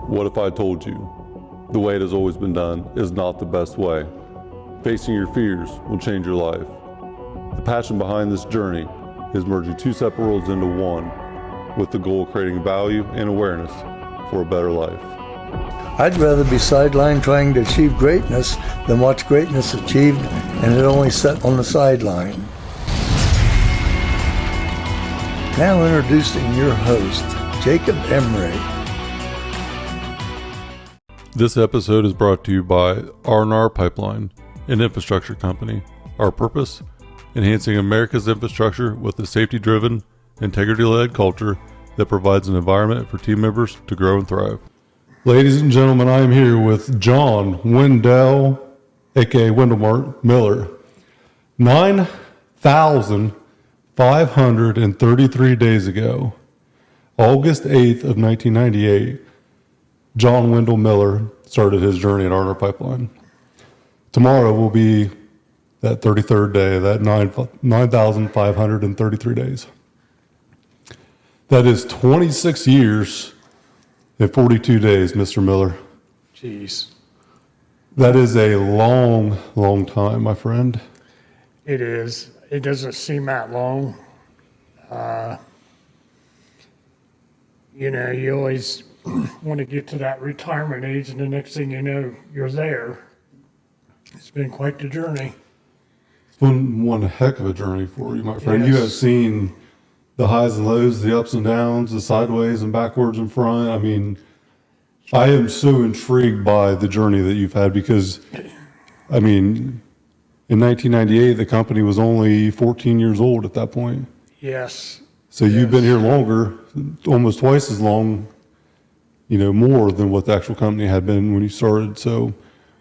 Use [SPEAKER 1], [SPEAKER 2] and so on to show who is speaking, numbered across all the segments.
[SPEAKER 1] What if I told you the way it has always been done is not the best way? Facing your fears will change your life. The passion behind this journey is merging two separate worlds into one with the goal of creating value and awareness for a better life.
[SPEAKER 2] I'd rather be sidelined trying to achieve greatness than watch greatness achieved and it only set on the sideline. Now introducing your host, Jacob Emery.
[SPEAKER 1] This episode is brought to you by R&R Pipeline, an infrastructure company. Our purpose? Enhancing America's infrastructure with a safety-driven, integrity-led culture that provides an environment for team members to grow and thrive. Ladies and gentlemen, I am here with John Wendell, aka Wendell Miller. 9,533 days ago, August 8th of 1998, John Wendell Miller started his journey at R&R Pipeline. Tomorrow will be that 33rd day, that 9,533 days. That is 26 years and 42 days, Mr. Miller.
[SPEAKER 3] Jeez.
[SPEAKER 1] That is a long, long time, my friend.
[SPEAKER 3] It is. It doesn't seem that long. You always want to get to that retirement age, and the next thing you know, you're there. It's been quite the journey.
[SPEAKER 1] It's been one heck of a journey for you, my friend.
[SPEAKER 3] Yes.
[SPEAKER 1] You have seen the highs and lows, the ups and downs, the sideways and backwards and front. I mean, I am so intrigued by the journey that you've had because, I mean, in 1998, the company was only 14 years old at that point.
[SPEAKER 3] Yes.
[SPEAKER 1] So you've been here longer, almost twice as long, more than what the actual company had been when you started. So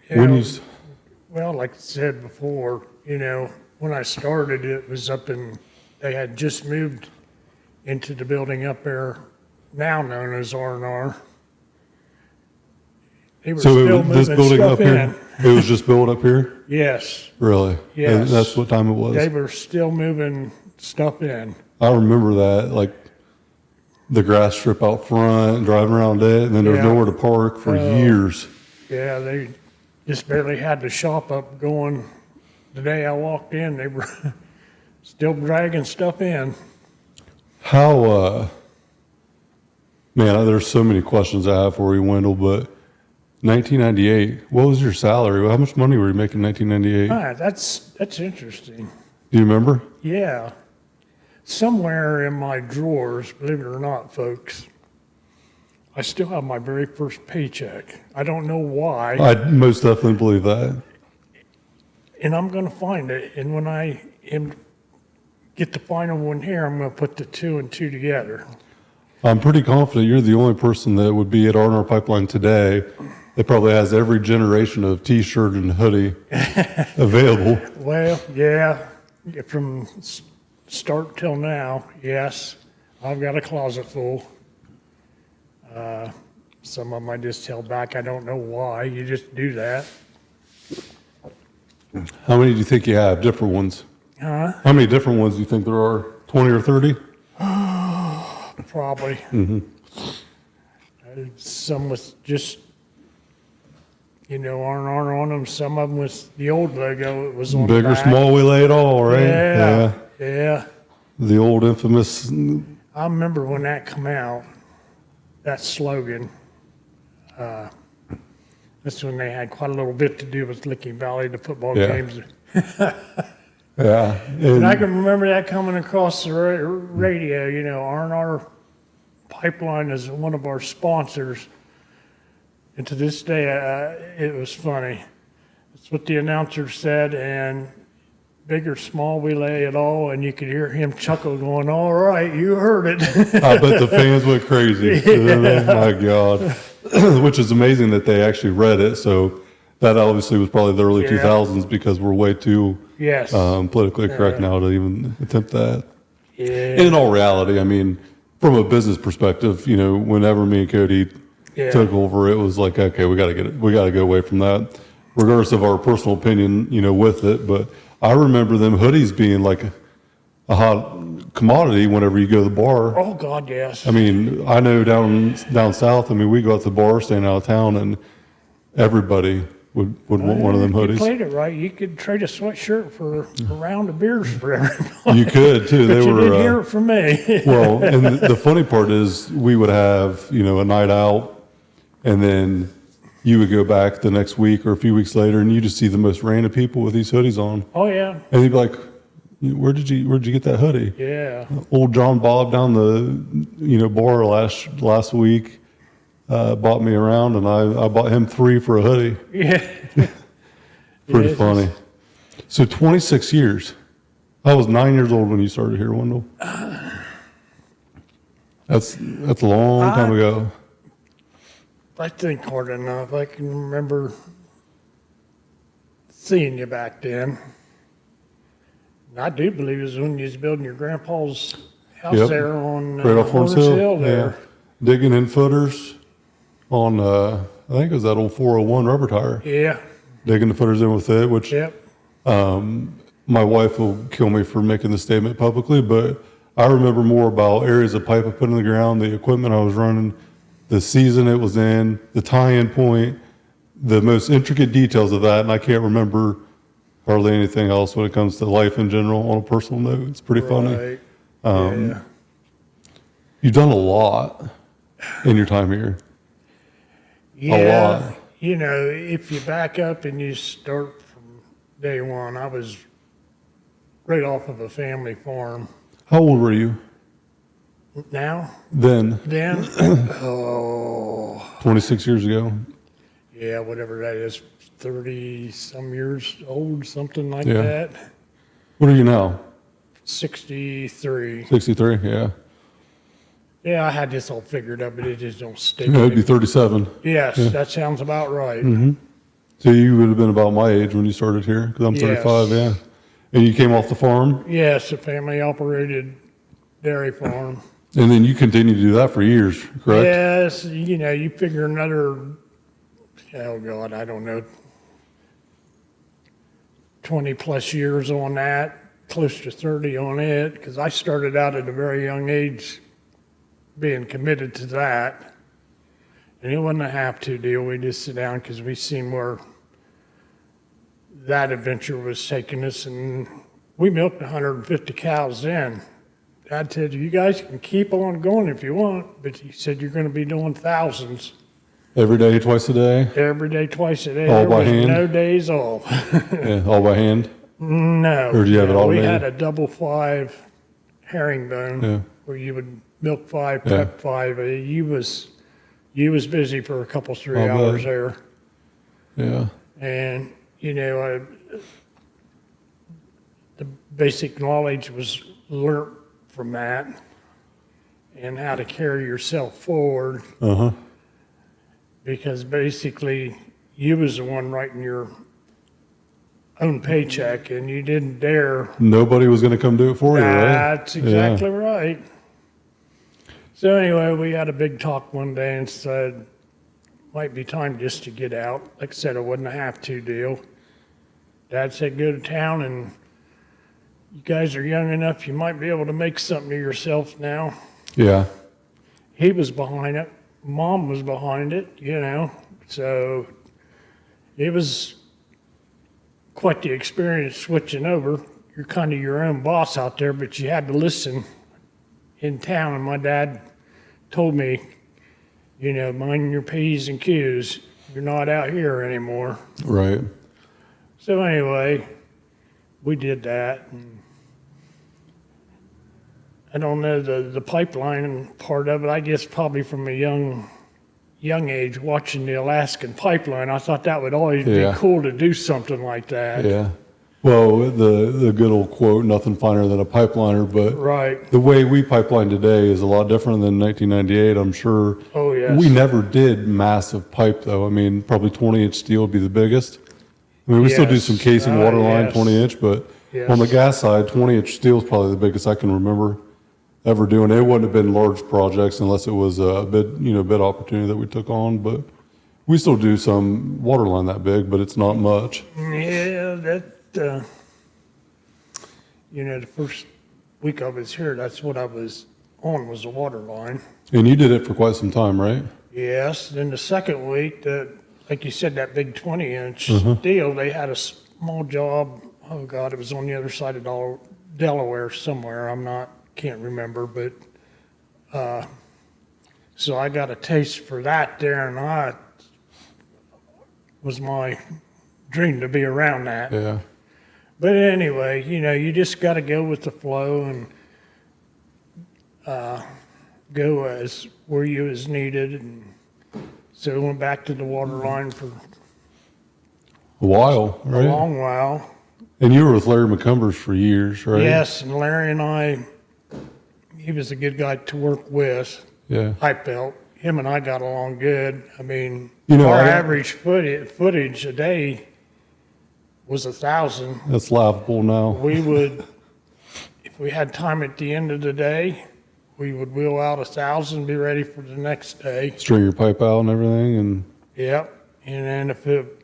[SPEAKER 3] Well, like I said before, when I started, it was they had just moved into the building up there, now known as R&R. They were still moving
[SPEAKER 1] this building
[SPEAKER 3] stuff
[SPEAKER 1] up
[SPEAKER 3] in.
[SPEAKER 1] here, it was just built up here?
[SPEAKER 3] Yes.
[SPEAKER 1] Really?
[SPEAKER 3] Yes.
[SPEAKER 1] And that's what time it was?
[SPEAKER 3] They were still moving stuff in.
[SPEAKER 1] I remember that, like the grass strip out front, driving around it, and then there was nowhere to park for years.
[SPEAKER 3] Yeah, they just barely had the shop up going. The day I walked in, they were still dragging stuff in.
[SPEAKER 1] How, man, there's so many questions I have for you, Wendell, but 1998, what was your salary? How much money were you making in 1998?
[SPEAKER 3] That's interesting.
[SPEAKER 1] Do you remember?
[SPEAKER 3] Yeah. Somewhere in my drawers, believe it or not, folks, I still have my very first paycheck. I don't know why.
[SPEAKER 1] I most definitely believe that.
[SPEAKER 3] And I'm going to find it. And when I get the final one here, I'm going to put the two and two together.
[SPEAKER 1] I'm pretty confident you're the only person that would be at R&R Pipeline today that probably has every generation of T-shirt and hoodie available.
[SPEAKER 3] Well, yeah, from start till now, yes. I've got a closet full. Some of them I just held back. I don't know why. You just do that.
[SPEAKER 1] How many do you think you have? Different ones?
[SPEAKER 3] Huh?
[SPEAKER 1] How many different ones do you think there are? 20 or 30?
[SPEAKER 3] Probably.
[SPEAKER 1] Mm-hmm.
[SPEAKER 3] Some with just, R&R on them. Some of them with the old logo. It was on
[SPEAKER 1] Big
[SPEAKER 3] the
[SPEAKER 1] or
[SPEAKER 3] back.
[SPEAKER 1] small, we lay it all, right?
[SPEAKER 3] Yeah.
[SPEAKER 1] The old infamous.
[SPEAKER 3] I remember when that come out, that slogan. That's when they had quite a little bit to do with Licking Valley, the football games.
[SPEAKER 1] Yeah.
[SPEAKER 3] And I can remember that coming across the radio. R&R Pipeline is one of our sponsors. And to this day, it was funny. That's what the announcer said, and big or small, we lay it all, and you could hear him chuckle going, all right, you heard it.
[SPEAKER 1] I bet the fans went crazy. Yeah. My God. Which is amazing that they actually read it. So that obviously was probably the early 2000s because we're way too politically correct now to even attempt that.
[SPEAKER 3] Yeah.
[SPEAKER 1] And in all reality, I mean, from a business perspective, whenever me and Cody took over, it was like, okay, we got to go away from that, regardless of our personal opinion, with it. But I remember them hoodies being like a hot commodity whenever you go to the bar.
[SPEAKER 3] Oh God, yes.
[SPEAKER 1] I mean, I know down south, I mean, we go out to the bar, staying out of town, and everybody would want one of them
[SPEAKER 3] You
[SPEAKER 1] hoodies.
[SPEAKER 3] played it right. You could trade a sweatshirt for a round of beers for everybody.
[SPEAKER 1] You could too.
[SPEAKER 3] But
[SPEAKER 1] They
[SPEAKER 3] you
[SPEAKER 1] were
[SPEAKER 3] didn't hear it from me.
[SPEAKER 1] well, and the funny part is we would have, a night out, and then you would go back the next week or a few weeks later, and you just see the most random people with these hoodies on,
[SPEAKER 3] Oh yeah,
[SPEAKER 1] and you'd be like, where'd you get that hoodie?
[SPEAKER 3] yeah.
[SPEAKER 1] Old John Bob down the bar last week bought me around, and I bought him 3 for a hoodie.
[SPEAKER 3] Yeah.
[SPEAKER 1] Pretty
[SPEAKER 3] Yes.
[SPEAKER 1] funny. So 26 years. I was 9 years old when you started here, Wendell. That's a long time ago.
[SPEAKER 3] I think hard enough. I can remember seeing you back then. And I do believe it was when you was building your grandpa's house
[SPEAKER 1] Yep.
[SPEAKER 3] there on
[SPEAKER 1] Right off Horns
[SPEAKER 3] Horns
[SPEAKER 1] Hill.
[SPEAKER 3] there.
[SPEAKER 1] Digging in footers on I think it was that old 401 rubber tire.
[SPEAKER 3] Yeah.
[SPEAKER 1] Digging the footers in with it, which
[SPEAKER 3] Yep.
[SPEAKER 1] my wife will kill me for making this statement publicly, but I remember more about areas of pipe I put in the ground, the equipment I was running, the season it was in, the tie-in point, the most intricate details of that, and I can't remember hardly anything else when it comes to life in general on a personal note. It's pretty funny.
[SPEAKER 3] Right. Yeah.
[SPEAKER 1] You've done a lot in your time here.
[SPEAKER 3] Yeah.
[SPEAKER 1] lot.
[SPEAKER 3] If you back up and you start from day one, I was right off of a family farm.
[SPEAKER 1] How old were you
[SPEAKER 3] Now,
[SPEAKER 1] then,
[SPEAKER 3] then, oh,
[SPEAKER 1] 26 years ago?
[SPEAKER 3] yeah, whatever that is, 30 some years old, something like
[SPEAKER 1] Yeah.
[SPEAKER 3] that.
[SPEAKER 1] What are you now?
[SPEAKER 3] 63.
[SPEAKER 1] 63, yeah.
[SPEAKER 3] Yeah, I had this all figured up, but it just don't stick.
[SPEAKER 1] Yeah, it'd be 37.
[SPEAKER 3] Yes, that sounds about right.
[SPEAKER 1] So you would have been about my age when you started here, because I'm
[SPEAKER 3] Yes.
[SPEAKER 1] 35, yeah. And you came off the farm,
[SPEAKER 3] Yes, a family operated dairy farm.
[SPEAKER 1] and then you continued to do that for years, correct?
[SPEAKER 3] Yes, you figure another, oh God, I don't know, 20 plus years on that, close to 30 on it, because I started out at a very young age being committed to that. And it wasn't a have-to deal. We just sit down because we seen where that adventure was taking us, and we milked 150 cows then. Dad said, you guys can keep on going if you want, but he said you're going to be doing thousands
[SPEAKER 1] Every day, twice a day?
[SPEAKER 3] every day, twice a day.
[SPEAKER 1] All
[SPEAKER 3] There
[SPEAKER 1] by
[SPEAKER 3] was
[SPEAKER 1] hand?
[SPEAKER 3] no days off.
[SPEAKER 1] Yeah, all by hand?
[SPEAKER 3] No.
[SPEAKER 1] Or do you have it
[SPEAKER 3] no, we
[SPEAKER 1] automated?
[SPEAKER 3] had a double 5 herringbone
[SPEAKER 1] Yeah.
[SPEAKER 3] where you would milk 5,
[SPEAKER 1] Yeah.
[SPEAKER 3] prep 5. You was busy for a couple, 3
[SPEAKER 1] I'll bet.
[SPEAKER 3] hours there.
[SPEAKER 1] Yeah.
[SPEAKER 3] And, the basic knowledge was learnt from that and how to carry yourself forward,
[SPEAKER 1] Uh-huh.
[SPEAKER 3] because basically you was the one writing your own paycheck and you didn't dare.
[SPEAKER 1] Nobody was going to come do it for you, right?
[SPEAKER 3] That's exactly right. So anyway, we had a big talk one day and said, might be time just to get out. Like I said, it wasn't a have-to deal. Dad said, go to town, and you guys are young enough, you might be able to make something of yourself now.
[SPEAKER 1] Yeah.
[SPEAKER 3] He was behind it. Mom was behind it, So it was quite the experience switching over. You're kind of your own boss out there, but you had to listen in town. And my dad told me, mind your P's and Q's. You're not out here anymore.
[SPEAKER 1] Right.
[SPEAKER 3] So anyway, we did that. And I don't know the pipeline part of it. I guess probably from a young age, watching the Alaskan pipeline, I thought that would always
[SPEAKER 1] Yeah.
[SPEAKER 3] be cool to do something like that.
[SPEAKER 1] Yeah. Well, the good old quote, nothing finer than a pipeliner, but
[SPEAKER 3] Right.
[SPEAKER 1] the way we pipeline today is a lot different than 1998, I'm sure.
[SPEAKER 3] Oh, yes.
[SPEAKER 1] We never did massive pipe, though. I mean, probably 20-inch steel would be the biggest. I mean, we still do
[SPEAKER 3] Yes.
[SPEAKER 1] some casing water line,
[SPEAKER 3] Yes.
[SPEAKER 1] 20-inch, but
[SPEAKER 3] Yes.
[SPEAKER 1] on the gas side, 20-inch steel is probably the biggest I can remember ever doing. It wouldn't have been large projects unless it was a bid opportunity that we took on, but we still do some water line that big, but it's not much.
[SPEAKER 3] Yeah, that, the first week I was here, that's what I was on, was a water line.
[SPEAKER 1] And you did it for quite some time, right?
[SPEAKER 3] Yes, then the second week, like you said, that big 20-inch deal, they had a small job. Oh God, it was on the other side of Delaware somewhere. Can't remember, but so I got a taste for that there, and I was my dream to be around that.
[SPEAKER 1] Yeah.
[SPEAKER 3] But anyway, you just got to go with the flow and go as where you is needed. And so we went back to the water line for
[SPEAKER 1] A while, right?
[SPEAKER 3] a long while.
[SPEAKER 1] And you were with Larry McCumbers for years, right?
[SPEAKER 3] Yes, and Larry and I, he was a good guy to work with.
[SPEAKER 1] Yeah.
[SPEAKER 3] I felt him and I got along good. I mean,
[SPEAKER 1] I-
[SPEAKER 3] average footage a day was 1,000.
[SPEAKER 1] That's laughable now.
[SPEAKER 3] We would, if we had time at the end of the day, we would wheel out 1,000, be ready for the next day.
[SPEAKER 1] String your pipe out and everything, and
[SPEAKER 3] Yep. And then if it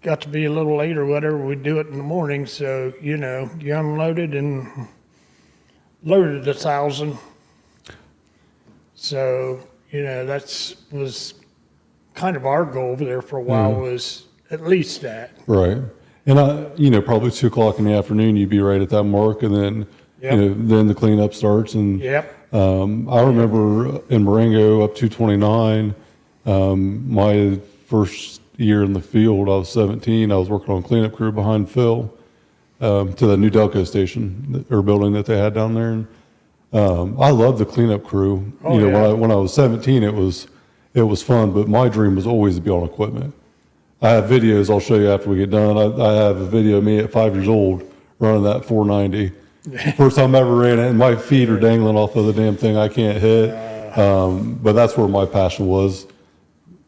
[SPEAKER 3] got to be a little late or whatever, we'd do it in the morning. So, you unloaded and loaded 1,000. So, was kind of our goal over there for a while, was at least that.
[SPEAKER 1] right. And probably 2:00 in the afternoon, you'd be right at that mark, and then
[SPEAKER 3] Yep.
[SPEAKER 1] then the cleanup starts. And
[SPEAKER 3] Yep.
[SPEAKER 1] I remember in Marengo up 229, my first year in the field, I was 17. I was working on cleanup crew behind Phil to the new Delco station or building that they had down there. And I loved the cleanup crew.
[SPEAKER 3] Oh,
[SPEAKER 1] When
[SPEAKER 3] yeah.
[SPEAKER 1] when I was 17, it was fun, but my dream was always to be on equipment. I have videos I'll show you after we get done. I have a video of me at 5 years old running that 490. First time I ever ran it, and my feet are dangling off of the damn thing I can't hit. But that's where my passion was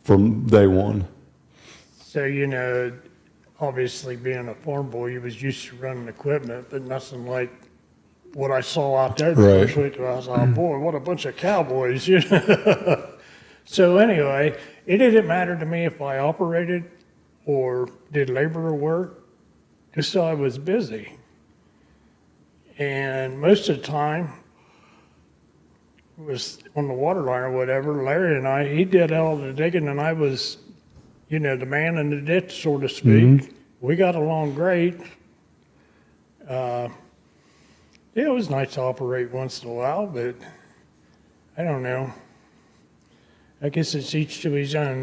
[SPEAKER 1] from day one.
[SPEAKER 3] So, obviously being a farm boy, you was used to running equipment, but nothing like what I saw out there the
[SPEAKER 1] Right.
[SPEAKER 3] first week. I was like, boy, what a bunch of cowboys, So anyway, it didn't matter to me if I operated or did labor work, just so I was busy. And most of the time, it was on the water line or whatever, Larry and I, he did all the digging, and I was, the man in the ditch, so to speak. We got along great. It was nice to operate once in a while, but I don't know. I guess it's each to his own.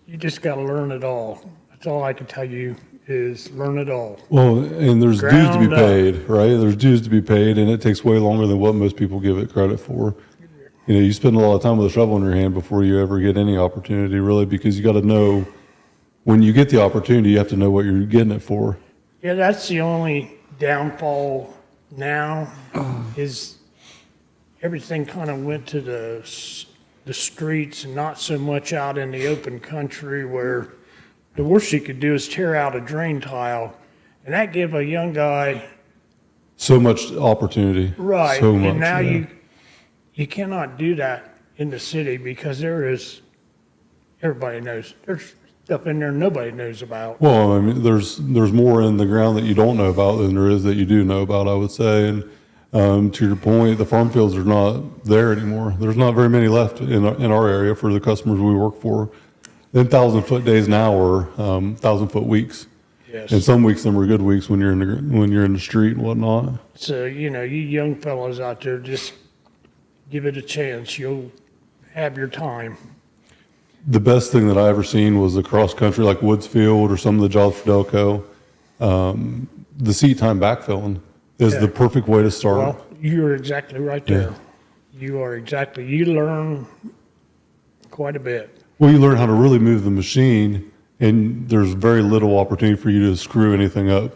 [SPEAKER 3] You just got to learn it all. That's all I can tell you is learn it all.
[SPEAKER 1] Well, and there's dues to be
[SPEAKER 3] Ground up.
[SPEAKER 1] paid, right? There's dues to be paid, and it takes way longer than what most people give it credit for. You spend a lot of time with a shovel in your hand before you ever get any opportunity, really, because you got to know when you get the opportunity, you have to know what you're getting it for.
[SPEAKER 3] Yeah, that's the only downfall now is everything kind of went to the streets and not so much out in the open country where the worst you could do is tear out a drain tile, and that give a young guy
[SPEAKER 1] So much opportunity.
[SPEAKER 3] right.
[SPEAKER 1] So much.
[SPEAKER 3] And now
[SPEAKER 1] yeah.
[SPEAKER 3] you cannot do that in the city because everybody knows there's stuff in there nobody knows about.
[SPEAKER 1] Well, I mean, there's more in the ground that you don't know about than there is that you do know about, I would say. And to your point, the farm fields are not there anymore. There's not very many left in our area for the customers we work for. Then 1,000-foot days now are 1,000-foot weeks.
[SPEAKER 3] Yes.
[SPEAKER 1] And some weeks them are good weeks when you're in the street and whatnot.
[SPEAKER 3] So, you young fellows out there, just give it a chance. You'll have your time.
[SPEAKER 1] The best thing that I ever seen was the cross country, like Woodsfield or some of the jobs for Delco. The seat time backfilling is
[SPEAKER 3] Yeah.
[SPEAKER 1] the perfect way to start.
[SPEAKER 3] Well, you're exactly right there. You learn quite a bit.
[SPEAKER 1] Well, you learn how to really move the machine, and there's very little opportunity for you to screw anything up,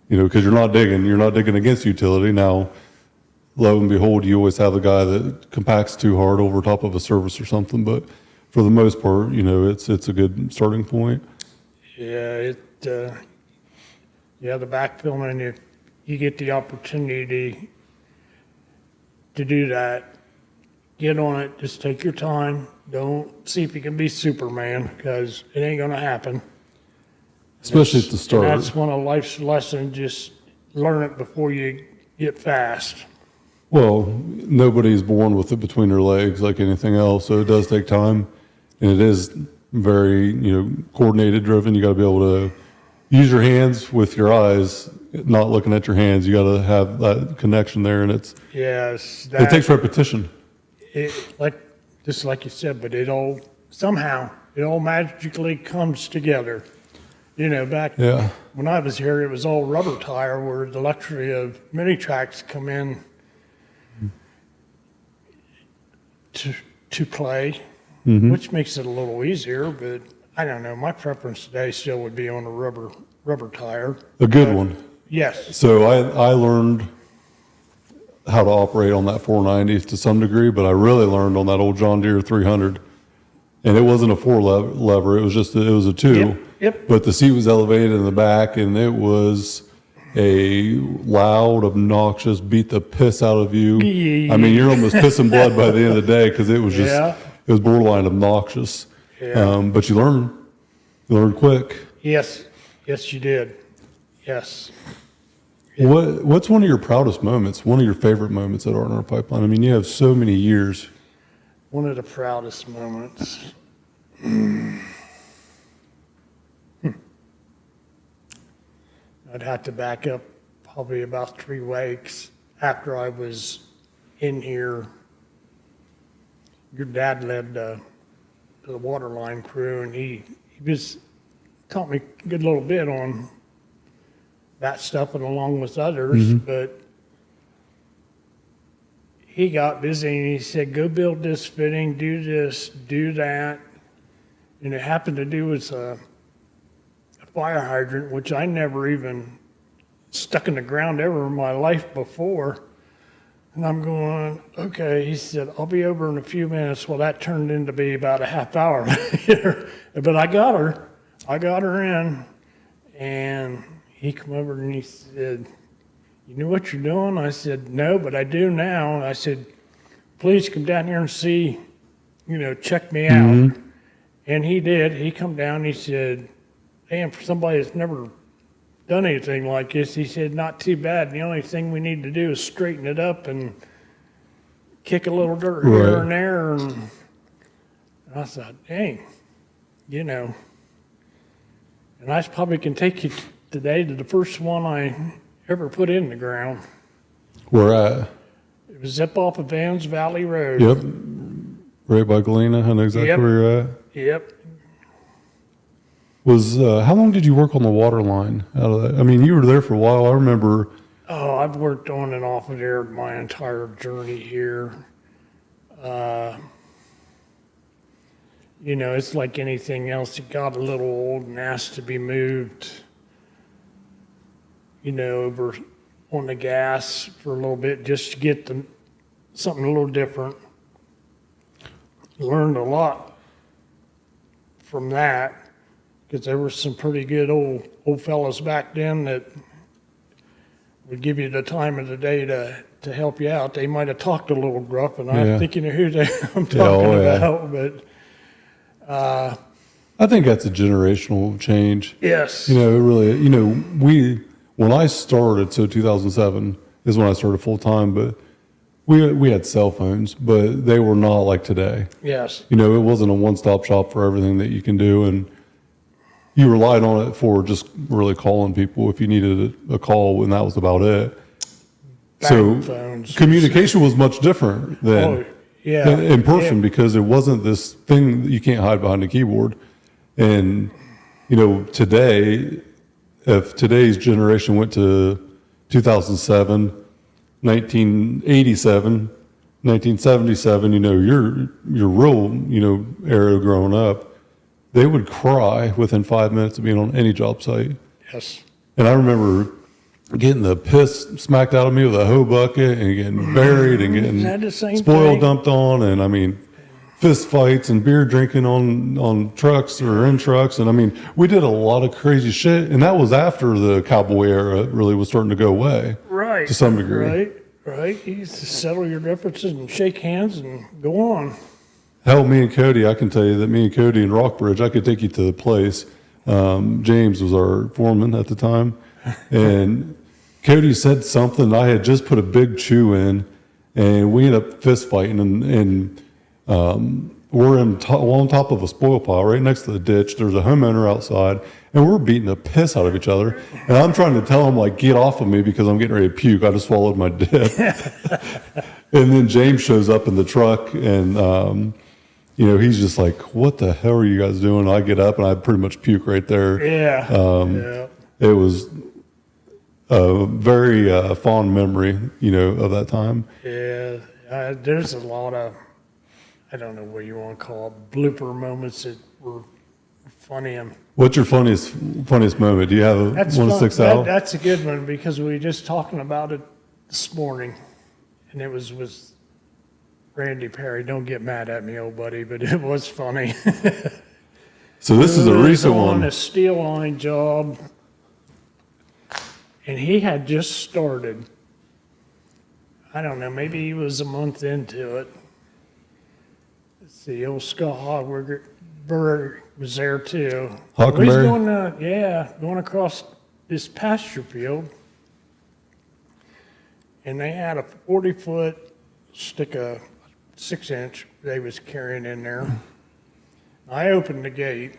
[SPEAKER 1] because you're not digging against utility. Now, lo and behold, you always have a guy that compacts too hard over top of a surface or something, but for the most part, it's a good starting point.
[SPEAKER 3] Yeah, the backfilling, if you get the opportunity to do that, get on it, just take your time. Don't see if you can be Superman, because it ain't gonna happen.
[SPEAKER 1] Especially at the start.
[SPEAKER 3] And that's one of life's lessons, just learn it before you get fast.
[SPEAKER 1] Well, nobody's born with it between their legs like anything else, so it does take time, and it is very, coordinated driven. You got to be able to use your hands with your eyes, not looking at your hands. You got to have that connection there, and it takes repetition.
[SPEAKER 3] Just like you said, but somehow it all magically comes together. Back when I was here, it was all rubber tire, where the luxury of mini tracks come in to play, which makes it a little easier. But I don't know. My preference today still would be on a rubber tire.
[SPEAKER 1] A good one.
[SPEAKER 3] Yes.
[SPEAKER 1] So I learned how to operate on that 490 to some degree, but I really learned on that old John Deere 300. And it wasn't a four lever, it was a two.
[SPEAKER 3] Yep.
[SPEAKER 1] But the seat was elevated in the back, and it was a loud, obnoxious, beat the piss out of you. I mean, you're almost pissing blood by the end of the day, because it was just, it was borderline obnoxious.
[SPEAKER 3] Yeah.
[SPEAKER 1] But you learn quick.
[SPEAKER 3] Yes, you did. Yes.
[SPEAKER 1] What's one of your proudest moments, one of your favorite moments at R&R Pipeline? I mean, you have so many years.
[SPEAKER 3] One of the proudest moments. I'd have to back up probably about 3 weeks after I was in here. Your dad led the water line crew, and he was taught me a good little bit on that stuff, and along with others, but he got busy and he said, go build this fitting, do this, do that. And it happened to do with a fire hydrant, which I never even stuck in the ground ever in my life before. And I'm going, okay. He said, I'll be over in a few minutes. Well, that turned into be about a half hour later. But I got her in, and he come over and he said, you know what you're doing? I said, no, but I do now. I said, please come down here and see, check me out. And he did. He come down and he said, damn, for somebody that's never done anything like this, he said, not too bad. The only thing we need to do is straighten it up and kick a little dirt here and there. And I thought, dang, and I probably can take you today to the first one I ever put in the ground.
[SPEAKER 1] Where at?
[SPEAKER 3] It was up off of Vans Valley Road.
[SPEAKER 1] Yep. Right by Galena. I know exactly where you're at.
[SPEAKER 3] Yep.
[SPEAKER 1] How long did you work on the water line out of that? I mean, you were there for a while. I remember.
[SPEAKER 3] Oh, I've worked on and off of there my entire journey here. It's like anything else. It got a little old and asked to be moved, over on the gas for a little bit just to get something a little different. Learned a lot from that, because there were some pretty good old fellas back then that would give you the time of the day to help you out. They might have talked a little gruff, and I'm thinking of who I'm talking about, but
[SPEAKER 1] I think that's a generational change.
[SPEAKER 3] yes.
[SPEAKER 1] It really, when I started, so 2007 is when I started full time, but we had cell phones, but they were not like today.
[SPEAKER 3] Yes.
[SPEAKER 1] It wasn't a one-stop shop for everything that you can do, and you relied on it for just really calling people if you needed a call, and that was about it. So
[SPEAKER 3] phones.
[SPEAKER 1] Communication was much different than in person, because it wasn't this thing that you can't hide behind a keyboard. And, today, if today's generation went to 2007, 1987, 1977, your real, era growing up, they would cry within 5 minutes of being on any job site.
[SPEAKER 3] Yes.
[SPEAKER 1] And I remember getting the piss smacked out of me with a hoe bucket and getting buried and getting spoil dumped on, and I mean, fist fights and beer drinking on trucks or in trucks. And I mean, we did a lot of crazy shit, and that was after the cowboy era really was starting to go away.
[SPEAKER 3] Right.
[SPEAKER 1] To some degree.
[SPEAKER 3] Right. You used to settle your differences and shake hands and go on.
[SPEAKER 1] Hell, me and Cody, I can tell you that me and Cody in Rockbridge, I could take you to the place. James was our foreman at the time, and Cody said something. I had just put a big chew in, and we end up fist fighting, and we're on top of a spoil pile right next to the ditch. There's a homeowner outside, and we're beating the piss out of each other. And I'm trying to tell him, like, get off of me because I'm getting ready to puke. I just swallowed my dip. And then James shows up in the truck, and he's just like, what the hell are you guys doing? I get up, and I pretty much puke right there.
[SPEAKER 3] Yeah.
[SPEAKER 1] It was a very fond memory, of that time.
[SPEAKER 3] Yeah. There's a lot of, I don't know what you want to call it, blooper moments that were funny.
[SPEAKER 1] What's your funniest moment? Do you have one that sticks out?
[SPEAKER 3] That's a good one because we were just talking about it this morning, and it was with Randy Perry. Don't get mad at me, old buddy, but it was funny.
[SPEAKER 1] So this is a recent one.
[SPEAKER 3] On a steel line job, and he had just started. I don't know, maybe he was a month into it. Let's see, old Scott Hogberg was there too.
[SPEAKER 1] Huckleberry?
[SPEAKER 3] He's going across this pasture field. And they had a 40-foot stick of 6-inch they was carrying in there. I opened the gate.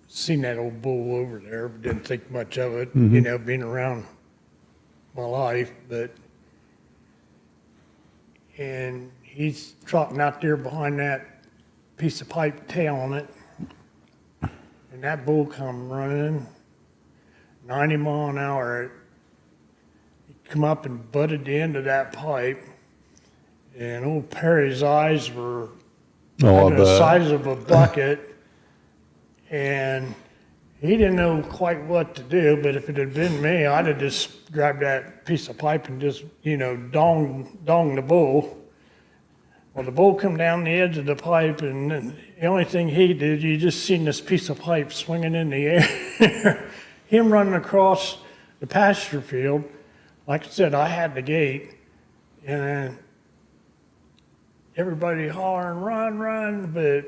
[SPEAKER 3] Seen that old bull over there, but didn't think much of it, being around my life. And he's trotting out there behind that piece of pipe, tailing it. And that bull come running 90 mile an hour. He come up and butted the end of that pipe. And old Perry's eyes were the size of a bucket. And he didn't know quite what to do, but if it had been me, I'd have just grabbed that piece of pipe and just, dong the bull. Well, the bull come down the edge of the pipe, and the only thing he did, you just seen this piece of pipe swinging in the air. Him running across the pasture field. Like I said, I had the gate, and everybody hollering, run, run, but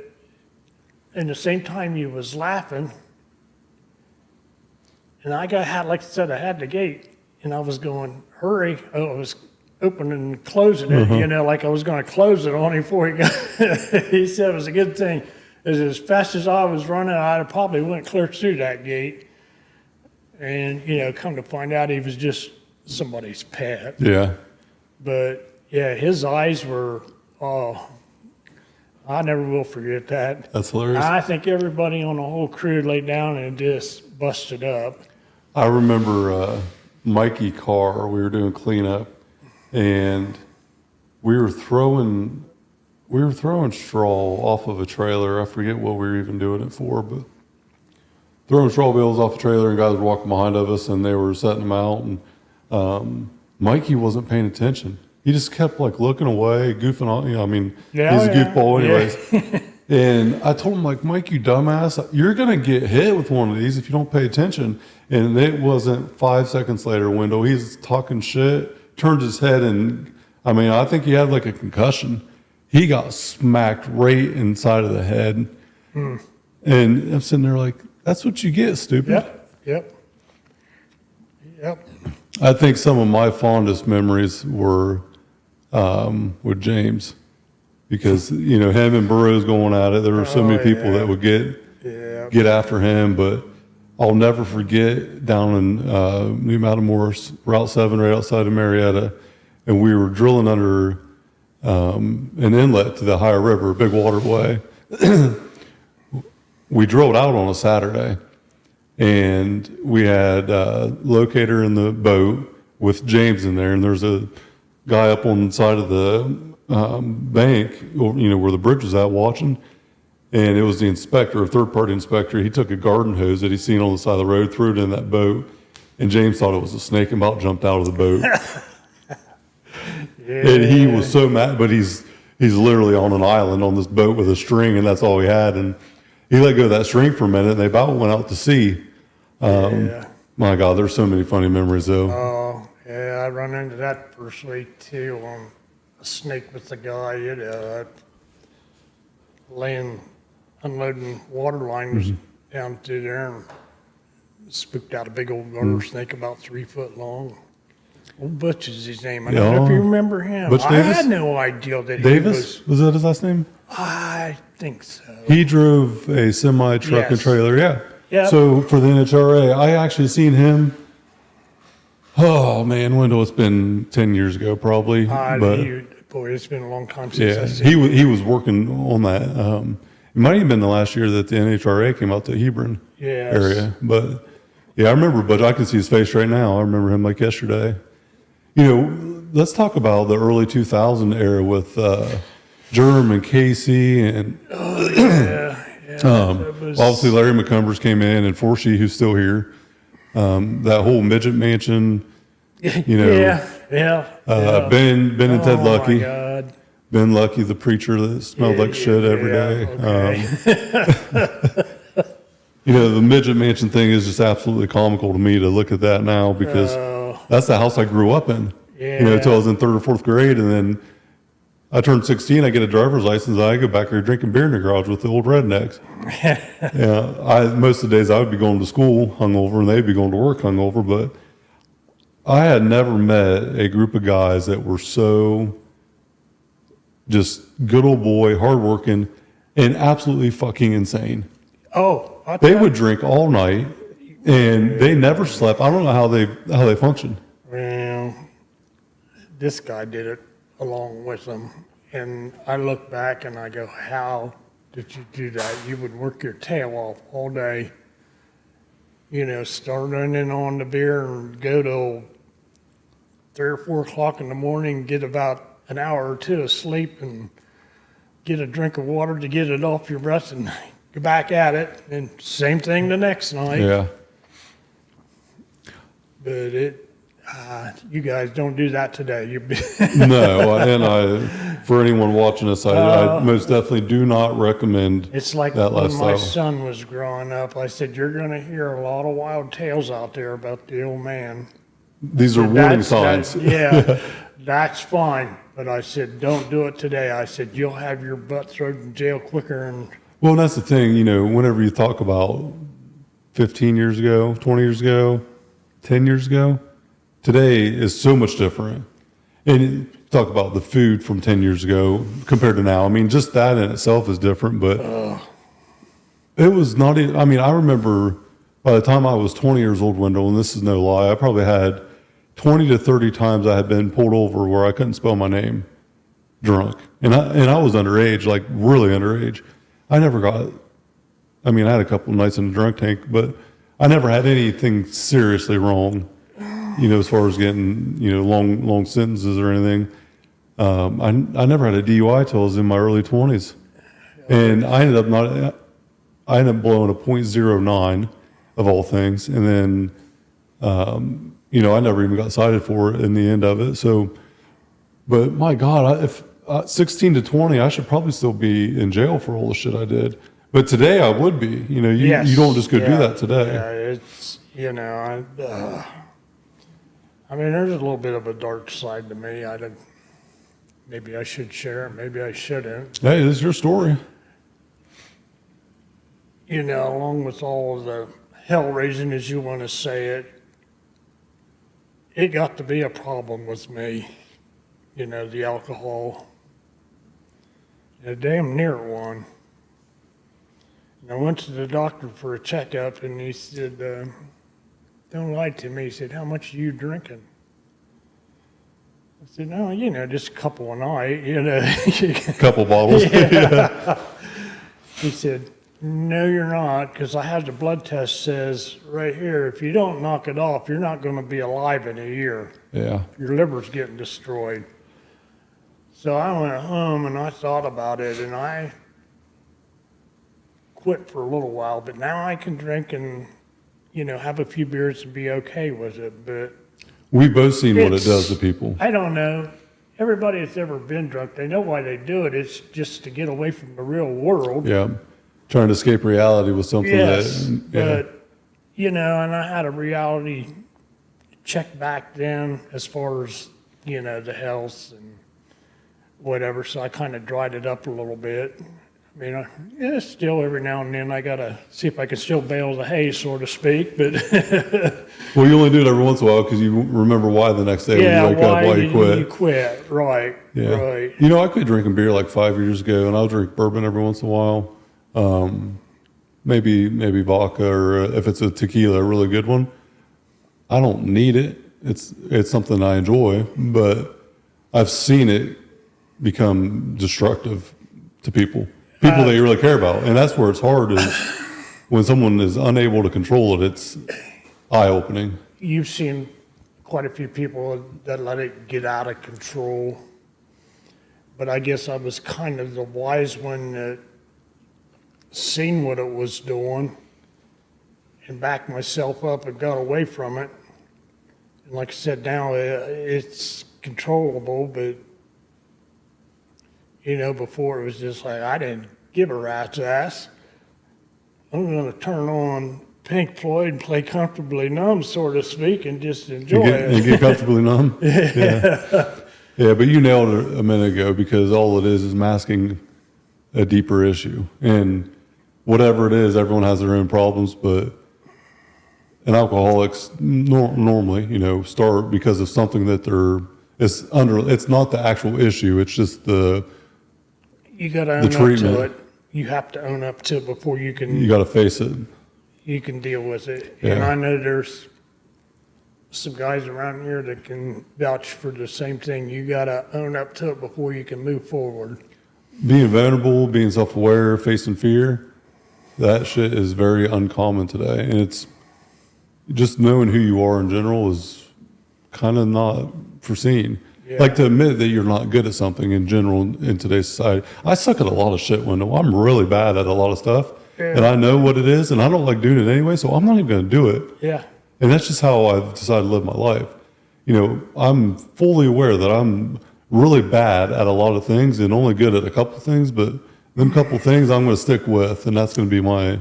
[SPEAKER 3] in the same time he was laughing. And like I had the gate, and I was going, hurry. I was opening and closing it, like I was going to close it on him before he got. He said it was a good thing. As fast as I was running, I probably went clear through that gate. And, come to find out he was just somebody's pet.
[SPEAKER 1] Yeah.
[SPEAKER 3] But, yeah, his eyes were, I never will forget that.
[SPEAKER 1] That's hilarious.
[SPEAKER 3] I think everybody on the whole crew laid down and just busted up.
[SPEAKER 1] I remember Mikey Carr, we were doing cleanup, and we were throwing straw off of a trailer. I forget what we were even doing it for, but throwing straw bales off a trailer, and guys were walking behind of us, and they were setting them out, and Mikey wasn't paying attention. He just kept looking away, goofing on. He's a goofball anyways. Yeah. And I told him, Mike, you dumbass, you're gonna get hit with one of these if you don't pay attention. And it wasn't 5 seconds later, Wendell, he's talking shit, turns his head, and I think he had a concussion. He got smacked right inside of the head. And I'm sitting there that's what you get, stupid.
[SPEAKER 3] Yep.
[SPEAKER 1] I think some of my fondest memories were with James, because him and Burroughs going at it. There were so many people that would get after him, but I'll never forget down in New Matamoros, Route 7, right outside of Marietta, and we were drilling under an inlet to the Ohio River, a big waterway. We drilled out on a Saturday, and we had a locator in the boat with James in there, and there's a guy up on the side of the bank, where the bridge was at, watching. And it was the inspector, a third-party inspector. He took a garden hose that he seen on the side of the road, threw it in that boat, and James thought it was a snake and about jumped out of the boat. And he was so mad, but he's literally on an island on this boat with a string, and that's all he had. And he let go of that string for a minute, and they about went out to sea. My God, there's so many funny memories, though.
[SPEAKER 3] Oh, yeah, I run into that first week, too, on a snake with the guy, unloading water lines down through there, and spooked out a big old garter snake about 3 foot long. Old Butch is his name. I don't know if you remember him.
[SPEAKER 1] Butch
[SPEAKER 3] I
[SPEAKER 1] Davis?
[SPEAKER 3] had no idea that
[SPEAKER 1] Davis? Was that his last name?
[SPEAKER 3] I think so.
[SPEAKER 1] He drove a semi truck and
[SPEAKER 3] Yes.
[SPEAKER 1] trailer, yeah.
[SPEAKER 3] Yep.
[SPEAKER 1] So for the NHRA, I actually seen him. Oh man, Wendell, it's been 10 years ago probably. But
[SPEAKER 3] Boy, it's been a long time since
[SPEAKER 1] yeah,
[SPEAKER 3] I've seen
[SPEAKER 1] he was working on that. It might have been the last year that the NHRA came out to Hebron
[SPEAKER 3] Yes.
[SPEAKER 1] area. But yeah, I remember, but I can see his face right now. I remember him like yesterday. You know, let's talk about the early 2000 era with Germ and Casey and obviously Larry McCumbers came in and Forshee, who's still here. That whole midget mansion, you know, Ben and Ted Lucky.
[SPEAKER 3] My God.
[SPEAKER 1] Ben Lucky, the preacher that smelled like shit every day.
[SPEAKER 3] Okay.
[SPEAKER 1] You know, the midget mansion thing is just absolutely comical to me to look at that now because that's the house I grew up in. You know, until I was in 3rd or 4th grade, and then I turned 16. I get a driver's license. And I go back there drinking beer in the garage with the old rednecks. Most of the days I would be going to school hungover, and they'd be going to work hungover. But I had never met a group of guys that were so just good old boy, hardworking, and absolutely fucking insane.
[SPEAKER 3] Oh,
[SPEAKER 1] They would drink all night, and they never slept. I don't know how they functioned.
[SPEAKER 3] Well, this guy did it along with them. And I look back and I go, how did you do that? You would work your tail off all day, you know, starting in on the beer and go till 3 or 4 o'clock in the morning, get about an hour or two of sleep and get a drink of water to get it off your breath and go back at it. And same thing the next night.
[SPEAKER 1] Yeah.
[SPEAKER 3] But you guys don't do that today.
[SPEAKER 1] No, and for anyone watching this, I most definitely do not recommend
[SPEAKER 3] It's like
[SPEAKER 1] that
[SPEAKER 3] when
[SPEAKER 1] lifestyle.
[SPEAKER 3] my son was growing up, I said, you're going to hear a lot of wild tales out there about the old man.
[SPEAKER 1] These are warning signs.
[SPEAKER 3] That's fine. But I said, don't do it today. I said, you'll have your butt thrown in jail quicker. And
[SPEAKER 1] Well, that's the thing, you know, whenever you talk about 15 years ago, 20 years ago, 10 years ago, today is so much different. And you talk about the food from 10 years ago compared to now. I mean, just that in itself is different, but it was not even, I mean, I remember by the time I was 20 years old, Wendell, and this is no lie, I probably had 20 to 30 times I had been pulled over where I couldn't spell my name drunk. And I was underage, like really underage. I had a couple of nights in the drunk tank, but I never had anything seriously wrong, you know, as far as getting, you know, long sentences or anything. I never had a DUI till I was in my early 20s. And I ended up blowing a .09 of all things. And then, you know, I never even got cited for it in the end of it. So, but my God, if 16 to 20, I should probably still be in jail for all the shit I did. But today I would be. You know, you don't just go do that today.
[SPEAKER 3] Yeah, it's, you know, I mean, there's a little bit of a dark side to me. Maybe I should share it. Maybe I shouldn't.
[SPEAKER 1] Hey, this is your story.
[SPEAKER 3] You know, along with all of the hell raising, as you want to say it, it got to be a problem with me. You know, the alcohol. Damn near one. And I went to the doctor for a checkup, and he said, don't lie to me. He said, how much are you drinking? I said, no, you know, just a couple a night, you know.
[SPEAKER 1] A couple bottles. Yeah.
[SPEAKER 3] He said, no, you're not, because I had the blood test says right here, if you don't knock it off, you're not going to be alive in a year.
[SPEAKER 1] Yeah.
[SPEAKER 3] Your liver's getting destroyed. So I went home and I thought about it, and I quit for a little while, but now I can drink and, you know, have a few beers and be okay with it. But
[SPEAKER 1] We've both seen what it does to people.
[SPEAKER 3] I don't know. Everybody that's ever been drunk, they know why they do it. It's just to get away from the real world.
[SPEAKER 1] Yeah. Trying to escape reality with something
[SPEAKER 3] But, you know, and I had a reality check back then as far as, you know, the health and whatever. So I kind of dried it up a little bit. I mean, yeah, still every now and then I gotta see if I can still bale the hay, so to speak. But
[SPEAKER 1] Well, you only do it every once in a while because you remember why the next day
[SPEAKER 3] yeah,
[SPEAKER 1] when you wake up, why you quit.
[SPEAKER 3] You quit, right?
[SPEAKER 1] Yeah.
[SPEAKER 3] Right.
[SPEAKER 1] You know, I quit drinking beer like 5 years ago, and I'll drink bourbon every once in a while. Maybe vodka, or if it's a tequila, a really good one. I don't need it. It's something I enjoy, but I've seen it become destructive to people that you really care about, and that's where it's hard. Is when someone is unable to control it. It's eye-opening.
[SPEAKER 3] You've seen quite a few people that let it get out of control, but I guess I was kind of the wise one that seen what it was doing and backed myself up and got away from it. And like I said, now it's controllable, but before it was just like I didn't give a rat's ass. I'm going to turn on Pink Floyd and play Comfortably Numb, so to speak, and just enjoy it.
[SPEAKER 1] You get comfortably numb? Yeah. Yeah, but you nailed it a minute ago, because all it is masking a deeper issue. And whatever it is, everyone has their own problems, but an alcoholics normally, start because of something that it's not the actual issue, it's just
[SPEAKER 3] you got to own up to it. You have to own up to it before you can.
[SPEAKER 1] You got to face it.
[SPEAKER 3] You can deal with it.
[SPEAKER 1] Yeah.
[SPEAKER 3] And I know there's some guys around here that can vouch for the same thing. You got to own up to it before you can move forward.
[SPEAKER 1] Being vulnerable, being self-aware, facing fear, that shit is very uncommon today. And it's just knowing who you are in general is kind of not foreseen. Yeah. Like to admit that you're not good at something in general in today's society. I suck at a lot of shit, Wendell. I'm really bad at a lot of stuff. Yeah. And I know what it is, and I don't like doing it anyway, so I'm not even going to do it.
[SPEAKER 3] Yeah.
[SPEAKER 1] And that's just how I've decided to live my life. I'm fully aware that I'm really bad at a lot of things and only good at a couple of things, but them couple of things I'm going to stick with, and that's going to be my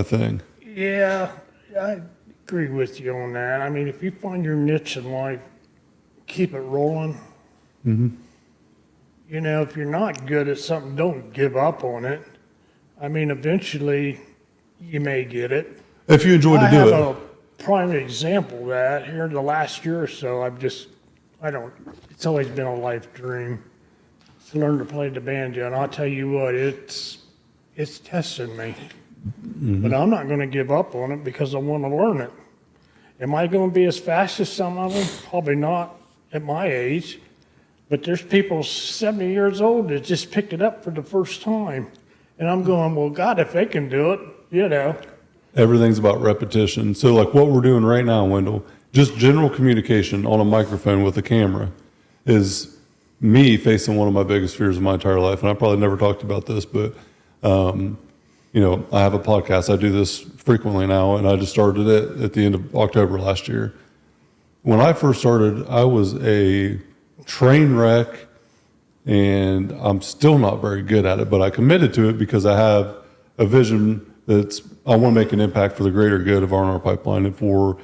[SPEAKER 1] thing.
[SPEAKER 3] Yeah, I agree with you on that. I mean, if you find your niche in life, keep it rolling. Mm-hmm. If you're not good at something, don't give up on it. I mean, eventually you may get it.
[SPEAKER 1] If you enjoy to do it.
[SPEAKER 3] I have a prime example of that here in the last year or so. It's always been a life dream to learn to play the banjo. And I'll tell you what, it's testing me. Mm-hmm. But I'm not going to give up on it because I want to learn it. Am I going to be as fast as some of them? Probably not at my age. But there's people 70 years old that just picked it up for the first time. And I'm going, well, God, if they can do it,
[SPEAKER 1] Everything's about repetition. So like what we're doing right now, Wendell, just general communication on a microphone with a camera is me facing one of my biggest fears of my entire life. And I probably never talked about this, but, I have a podcast. I do this frequently now, and I just started it at the end of October last year. When I first started, I was a train wreck, and I'm still not very good at it, but I committed to it because I have a vision I want to make an impact for the greater good of R&R Pipeline and for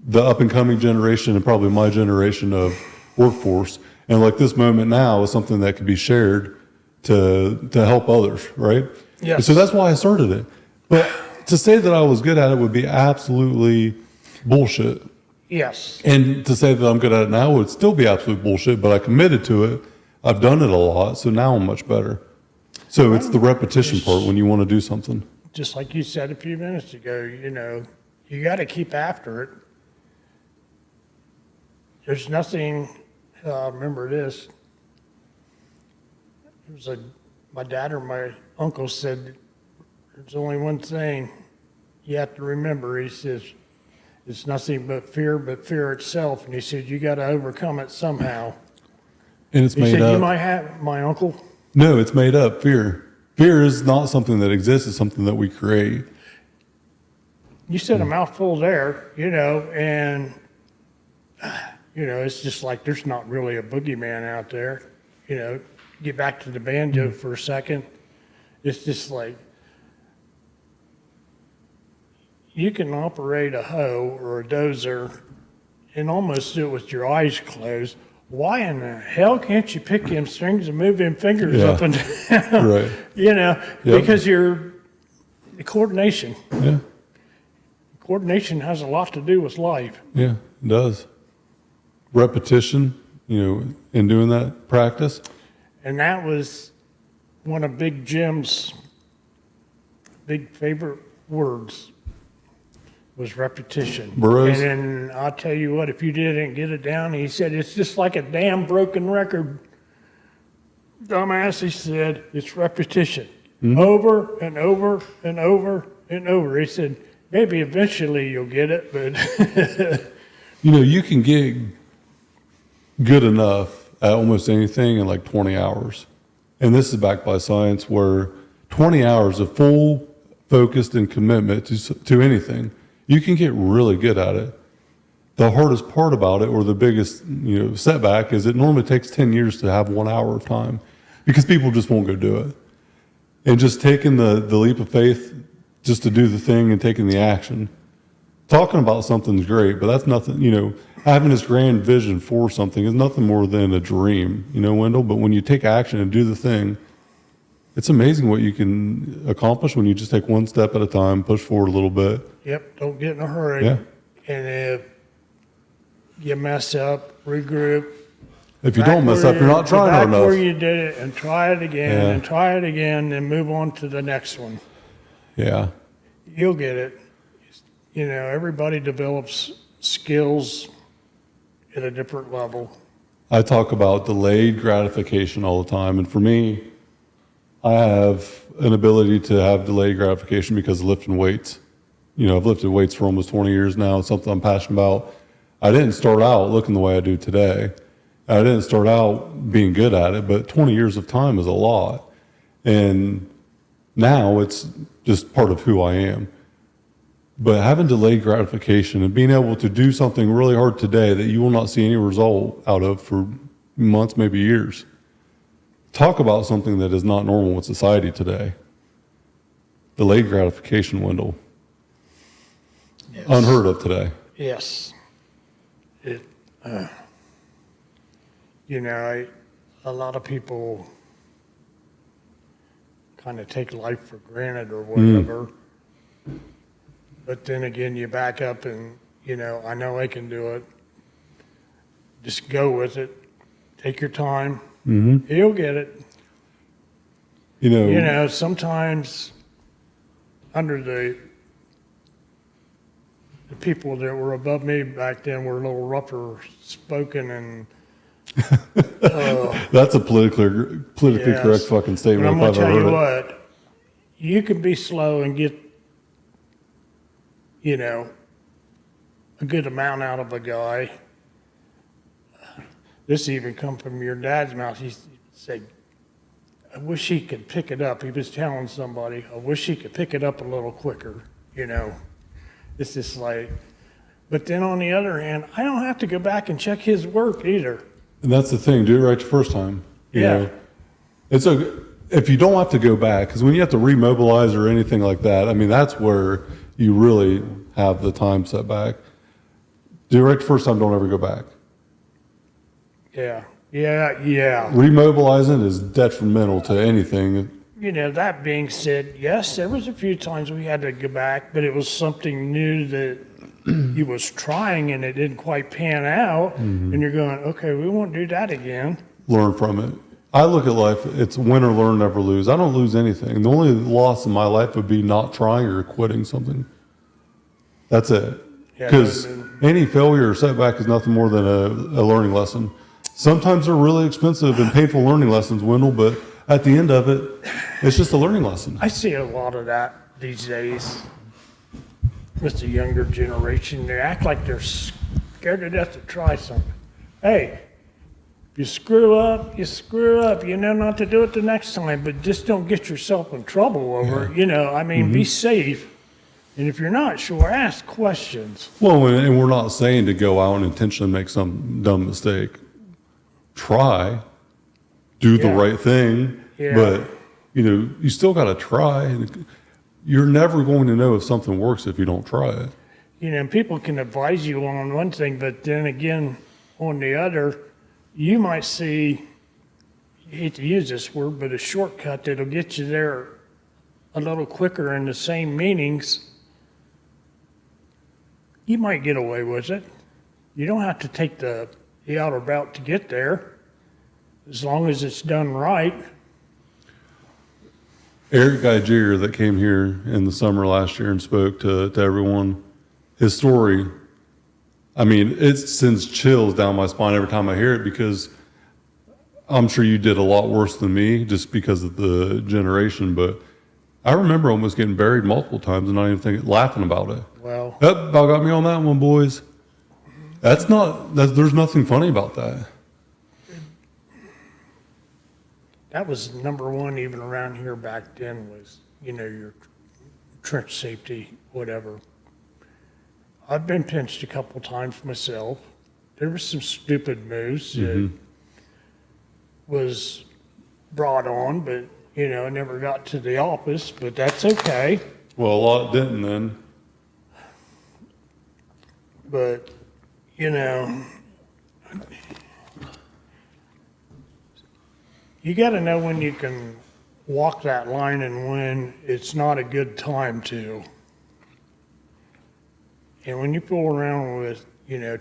[SPEAKER 1] the up and coming generation and probably my generation of workforce. And like this moment now is something that could be shared to help others, right?
[SPEAKER 3] Yes.
[SPEAKER 1] And so that's why I started it. But to say that I was good at it would be absolutely bullshit.
[SPEAKER 3] Yes.
[SPEAKER 1] And to say that I'm good at it now would still be absolute bullshit, but I committed to it. I've done it a lot, so now I'm much better. So it's the repetition part when you want to do something.
[SPEAKER 3] Just like you said a few minutes ago, you got to keep after it. There's nothing, remember this, it was my dad or my uncle said, there's only one thing you have to remember. He says, it's nothing but fear itself. And he said, you got to overcome it somehow.
[SPEAKER 1] And it's made up.
[SPEAKER 3] He said, you might have, my uncle?
[SPEAKER 1] No, it's made up, fear. Fear is not something that exists, it's something that we create.
[SPEAKER 3] You said a mouthful there, and, it's just like there's not really a boogeyman out there. Get back to the banjo for a second. It's just like you can operate a hoe or a dozer and almost do it with your eyes closed. why in the hell can't you pick them strings and move them fingers up and down?
[SPEAKER 1] Right.
[SPEAKER 3] You know,
[SPEAKER 1] Yep.
[SPEAKER 3] because the coordination.
[SPEAKER 1] Yeah.
[SPEAKER 3] Coordination has a lot to do with life.
[SPEAKER 1] Yeah, it does. Repetition, in doing that practice.
[SPEAKER 3] And that was one of Big Jim's big favorite words was repetition.
[SPEAKER 1] Burroughs?
[SPEAKER 3] And then I'll tell you what, if you didn't get it down, he said, it's just like a damn broken record. Dumbass, he said, it's repetition. Over and over and over and over. He said, maybe eventually you'll get it, but
[SPEAKER 1] You can get good enough at almost anything in like 20 hours. And this is backed by science where 20 hours of full focused and commitment to anything, you can get really good at it. The hardest part about it, or the biggest setback, is it normally takes 10 years to have 1 hour of time because people just won't go do it. And just taking the leap of faith just to do the thing and taking the action. Talking about something is great, but that's nothing, having this grand vision for something is nothing more than a dream, Wendell. But when you take action and do the thing, it's amazing what you can accomplish when you just take one step at a time, push forward a little bit.
[SPEAKER 3] yep, don't get in a hurry.
[SPEAKER 1] Yeah.
[SPEAKER 3] And if you mess up, regroup.
[SPEAKER 1] If you don't mess up, you're not trying hard
[SPEAKER 3] Back where
[SPEAKER 1] enough.
[SPEAKER 3] you did it and try it again
[SPEAKER 1] Yeah.
[SPEAKER 3] and try it again and move on to the next one.
[SPEAKER 1] Yeah.
[SPEAKER 3] You'll get it. Everybody develops skills at a different level.
[SPEAKER 1] I talk about delayed gratification all the time. And for me, I have an ability to have delayed gratification because of lifting weights. I've lifted weights for almost 20 years now. It's something I'm passionate about. I didn't start out looking the way I do today. I didn't start out being good at it, but 20 years of time is a lot. And now it's just part of who I am. But having delayed gratification and being able to do something really hard today that you will not see any result out of for months, maybe years. Talk about something that is not normal with society today. Delayed gratification, Wendell.
[SPEAKER 3] Yes.
[SPEAKER 1] Unheard of today.
[SPEAKER 3] Yes. A lot of people kind of take life for granted or whatever. But then again, you back up and, I know I can do it. Just go with it. Take your time. You'll get it. Sometimes under the people that were above me back then were a little rougher spoken and
[SPEAKER 1] That's a politically
[SPEAKER 3] Yes.
[SPEAKER 1] correct fucking
[SPEAKER 3] but
[SPEAKER 1] statement
[SPEAKER 3] I'm
[SPEAKER 1] if
[SPEAKER 3] gonna
[SPEAKER 1] I've
[SPEAKER 3] tell
[SPEAKER 1] ever
[SPEAKER 3] you
[SPEAKER 1] heard it.
[SPEAKER 3] what, you can be slow and get, a good amount out of a guy. This even come from your dad's mouth. He said, I wish he could pick it up. He was telling somebody, I wish he could pick it up a little quicker, It's just like, but then on the other hand, I don't have to go back and check his work either.
[SPEAKER 1] And that's the thing, do it right the first time.
[SPEAKER 3] Yeah.
[SPEAKER 1] It's if you don't have to go back, because when you have to remobilize or anything like that, that's where you really have the time set back. Do it right the first time, don't ever go back.
[SPEAKER 3] Yeah.
[SPEAKER 1] Remobilizing is detrimental to anything.
[SPEAKER 3] That being said, yes, there was a few times we had to go back, but it was something new that he was trying and it didn't quite pan out. And you're going, okay, we won't do that again.
[SPEAKER 1] Learn from it. I look at life, it's win or learn, never lose. I don't lose anything. The only loss in my life would be not trying or quitting something. That's it.
[SPEAKER 3] Yeah,
[SPEAKER 1] Because any failure or setback is nothing more than a learning lesson. Sometimes they're really expensive and painful learning lessons, Wendell, but at the end of it, it's just a learning lesson.
[SPEAKER 3] I see a lot of that these days with the younger generation. They act like they're scared to death to try something. Hey, if you screw up, you screw up. You know not to do it the next time, but just don't get yourself in trouble over it. Be safe. And if you're not sure, ask questions.
[SPEAKER 1] Well, and we're not saying to go out and intentionally make some dumb mistake. Try, do the
[SPEAKER 3] Yeah.
[SPEAKER 1] right thing,
[SPEAKER 3] Yeah.
[SPEAKER 1] but you still got to try. You're never going to know if something works if you don't try it.
[SPEAKER 3] People can advise you on one thing, but then again, on the other, you might see, I hate to use this word, but a shortcut that'll get you there a little quicker in the same meetings. You might get away with it. You don't have to take the outer route to get there, as long as it's done right.
[SPEAKER 1] Eric Geiger that came here in the summer last year and spoke to everyone, his story, I mean, it sends chills down my spine every time I hear it, because I'm sure you did a lot worse than me just because of the generation, but I remember almost getting buried multiple times and not even laughing about it.
[SPEAKER 3] Well,
[SPEAKER 1] Yep, about got me on that one, boys. There's nothing funny about that.
[SPEAKER 3] that was number one even around here back then was, your trench safety, whatever. I've been pinched a couple times myself. There were some stupid moves that was brought on, but, I never got to the office, but that's okay.
[SPEAKER 1] Well, a lot didn't then.
[SPEAKER 3] But, you got to know when you can walk that line and when it's not a good time to. And when you fool around with,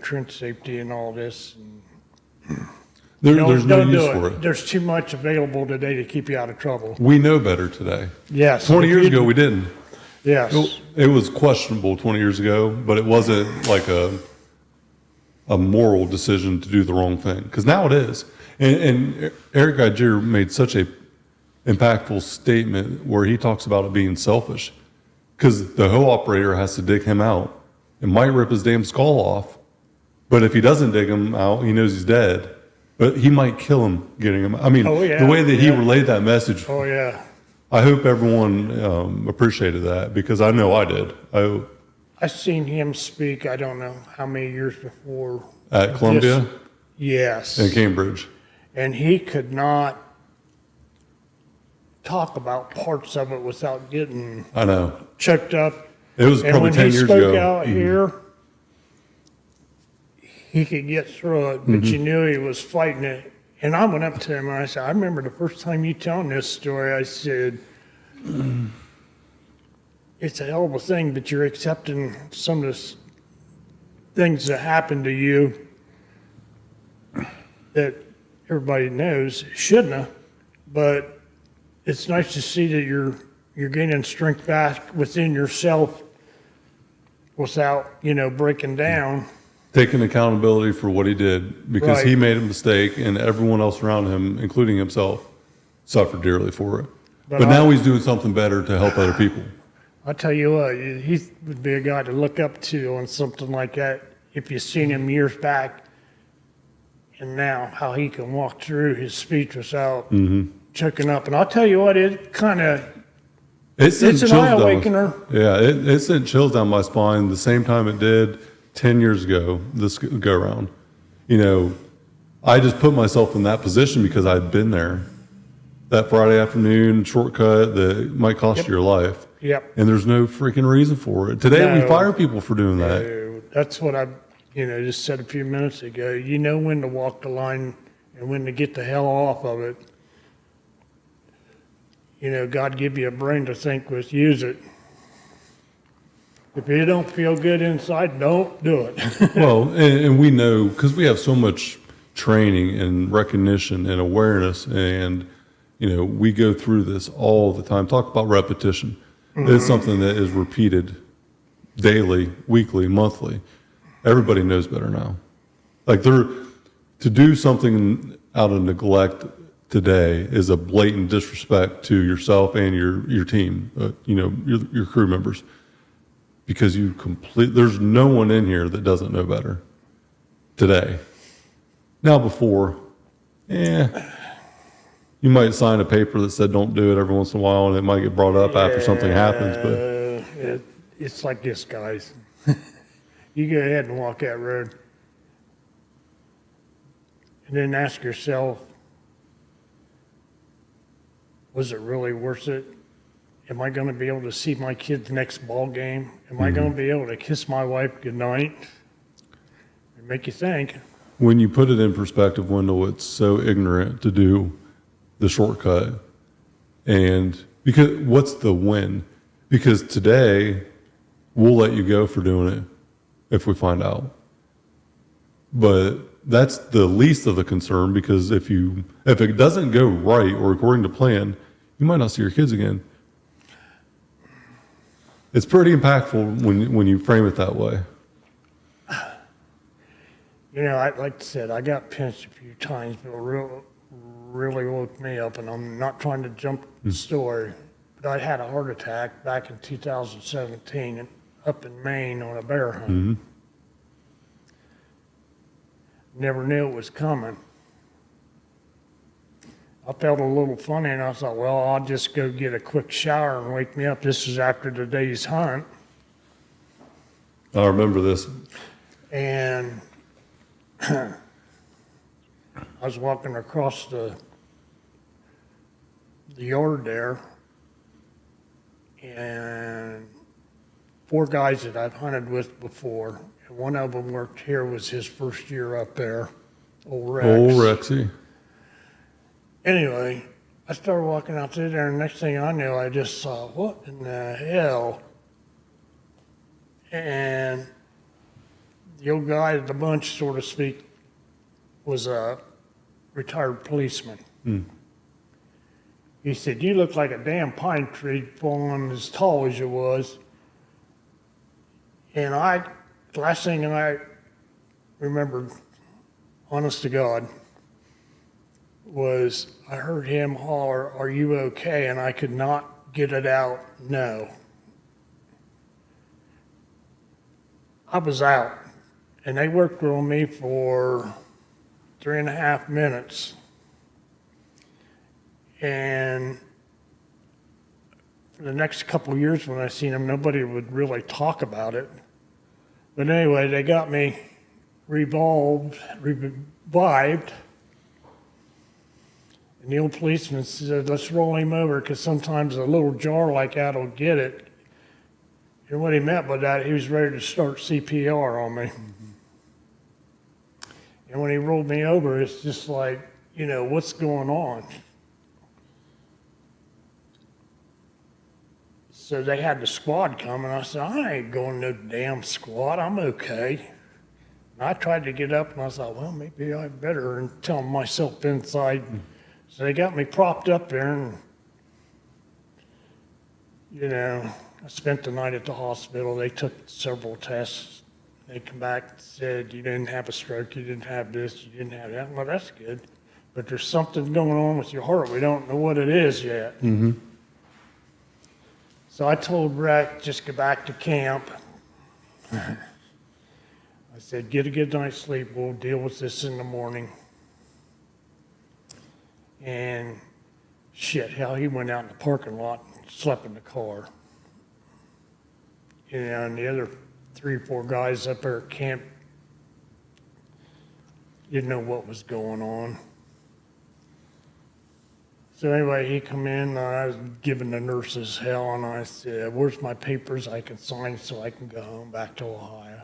[SPEAKER 3] trench safety and all this,
[SPEAKER 1] There's no
[SPEAKER 3] don't
[SPEAKER 1] use
[SPEAKER 3] do
[SPEAKER 1] for it.
[SPEAKER 3] There's too much available today to keep you out of trouble.
[SPEAKER 1] We know better today.
[SPEAKER 3] Yes.
[SPEAKER 1] 20 years ago, we didn't.
[SPEAKER 3] Yes.
[SPEAKER 1] It was questionable 20 years ago, but it wasn't like a moral decision to do the wrong thing. Because now it is. And Eric Geiger made such a impactful statement where he talks about it being selfish. Because the hoe operator has to dig him out. It might rip his damn skull off. But if he doesn't dig him out, he knows he's dead. But he might kill him getting him. I mean, the way that he relayed that message.
[SPEAKER 3] Oh, yeah.
[SPEAKER 1] I hope everyone appreciated that, because I know I did.
[SPEAKER 3] I seen him speak, I don't know how many years before.
[SPEAKER 1] At Columbia
[SPEAKER 3] Yes.
[SPEAKER 1] and Cambridge.
[SPEAKER 3] And he could not talk about parts of it without getting
[SPEAKER 1] I know.
[SPEAKER 3] choked up.
[SPEAKER 1] It was probably 10 years
[SPEAKER 3] And when he spoke
[SPEAKER 1] ago.
[SPEAKER 3] out here, he could get through it, but you knew he was fighting it. And I went up to him and I said, I remember the first time you telling this story, I said, it's a hell of a thing, but you're accepting some of the things that happened to you that everybody knows shouldn't have, but it's nice to see that you're gaining strength back within yourself without, breaking down.
[SPEAKER 1] Taking accountability for what he did, because
[SPEAKER 3] Right.
[SPEAKER 1] he made a mistake and everyone else around him, including himself, suffered dearly for it. But now he's doing something better to help other people.
[SPEAKER 3] I'll tell you what, he would be a guy to look up to on something like that. If you've seen him years back and now how he can walk through his speech without choking up. And I'll tell you what, it kind of,
[SPEAKER 1] It's an
[SPEAKER 3] eye-awakener.
[SPEAKER 1] Yeah, it sent chills down my spine the same time it did 10 years ago, this go around. I just put myself in that position because I'd been there. That Friday afternoon shortcut that might cost you your life.
[SPEAKER 3] Yep.
[SPEAKER 1] And there's no freaking reason for it. Today we
[SPEAKER 3] No.
[SPEAKER 1] fire people for doing that.
[SPEAKER 3] That's what I, just said a few minutes ago. You know when to walk the line and when to get the hell off of it. God give you a brain to think with, use it. If you don't feel good inside, don't do it.
[SPEAKER 1] Well, and we know, because we have so much training and recognition and awareness, and we go through this all the time. Talk about repetition. It's something that is repeated daily, weekly, monthly. Everybody knows better now. Like to do something out of neglect today is a blatant disrespect to yourself and your team, your crew members. Because there's no one in here that doesn't know better today. Now before, you might sign a paper that said don't do it every once in a while, and it might get brought up after something happens. But
[SPEAKER 3] it's like this, guys. You go ahead and walk that road. And then ask yourself, was it really worth it? Am I going to be able to see my kid's next ball game? Am I going to be able to kiss my wife goodnight? It make you think.
[SPEAKER 1] when you put it in perspective, Wendell, it's so ignorant to do the shortcut. And because what's the win? Because today we'll let you go for doing it if we find out. But that's the least of the concern, because if it doesn't go right or according to plan, you might not see your kids again. It's pretty impactful when you frame it that way.
[SPEAKER 3] You know, like I said, I got pinched a few times, but it really woke me up, and I'm not trying to jump the story, but I had a heart attack back in 2017 up in Maine on a bear hunt.
[SPEAKER 1] Mm-hmm.
[SPEAKER 3] Never knew it was coming. I felt a little funny, and I thought, well, I'll just go get a quick shower and wake me up. This was after the day's hunt.
[SPEAKER 1] I remember this.
[SPEAKER 3] And I was walking across the yard there, and 4 guys that I've hunted with before, and one of them worked here, was his first year up there, old Rex.
[SPEAKER 1] Old Rexy.
[SPEAKER 3] Anyway, I started walking out through there, and next thing I knew, I just saw, what in the hell? And the old guy of the bunch, so to speak, was a retired policeman. He said, "You look like a damn pine tree falling as tall as you was." And the last thing I remembered, honest to God, was I heard him holler, "Are you okay?" And I could not get it out, no. I was out, and they worked on me for 3.5 minutes. And for the next couple of years when I seen them, nobody would really talk about it. But anyway, they got me revived. And the old policeman said, "Let's roll him over, because sometimes a little jar like that will get it." And what he meant by that, he was ready to start CPR on me. And when he rolled me over, it's just like, you know, what's going on? So they had the squad come, and I said, "I ain't going no damn squad, I'm okay." And I tried to get up, and I thought, well, maybe I better, and tell myself inside. So they got me propped up there, and, you know, I spent the night at the hospital. They took several tests. They come back and said, "You didn't have a stroke, you didn't have this, you didn't have that." Well, that's good. But there's something going on with your heart. We don't know what it is yet.
[SPEAKER 1] Mm-hmm.
[SPEAKER 3] So I told Rec, just go back to camp. I said, "Get a good night's sleep. We'll deal with this in the morning." And shit, hell, he went out in the parking lot and slept in the car. You know, and the other 3 or 4 guys up there at camp didn't know what was going on. So anyway, he come in, and I was giving the nurses hell, and I said, "Where's my papers I can sign so I can go home back to Ohio?"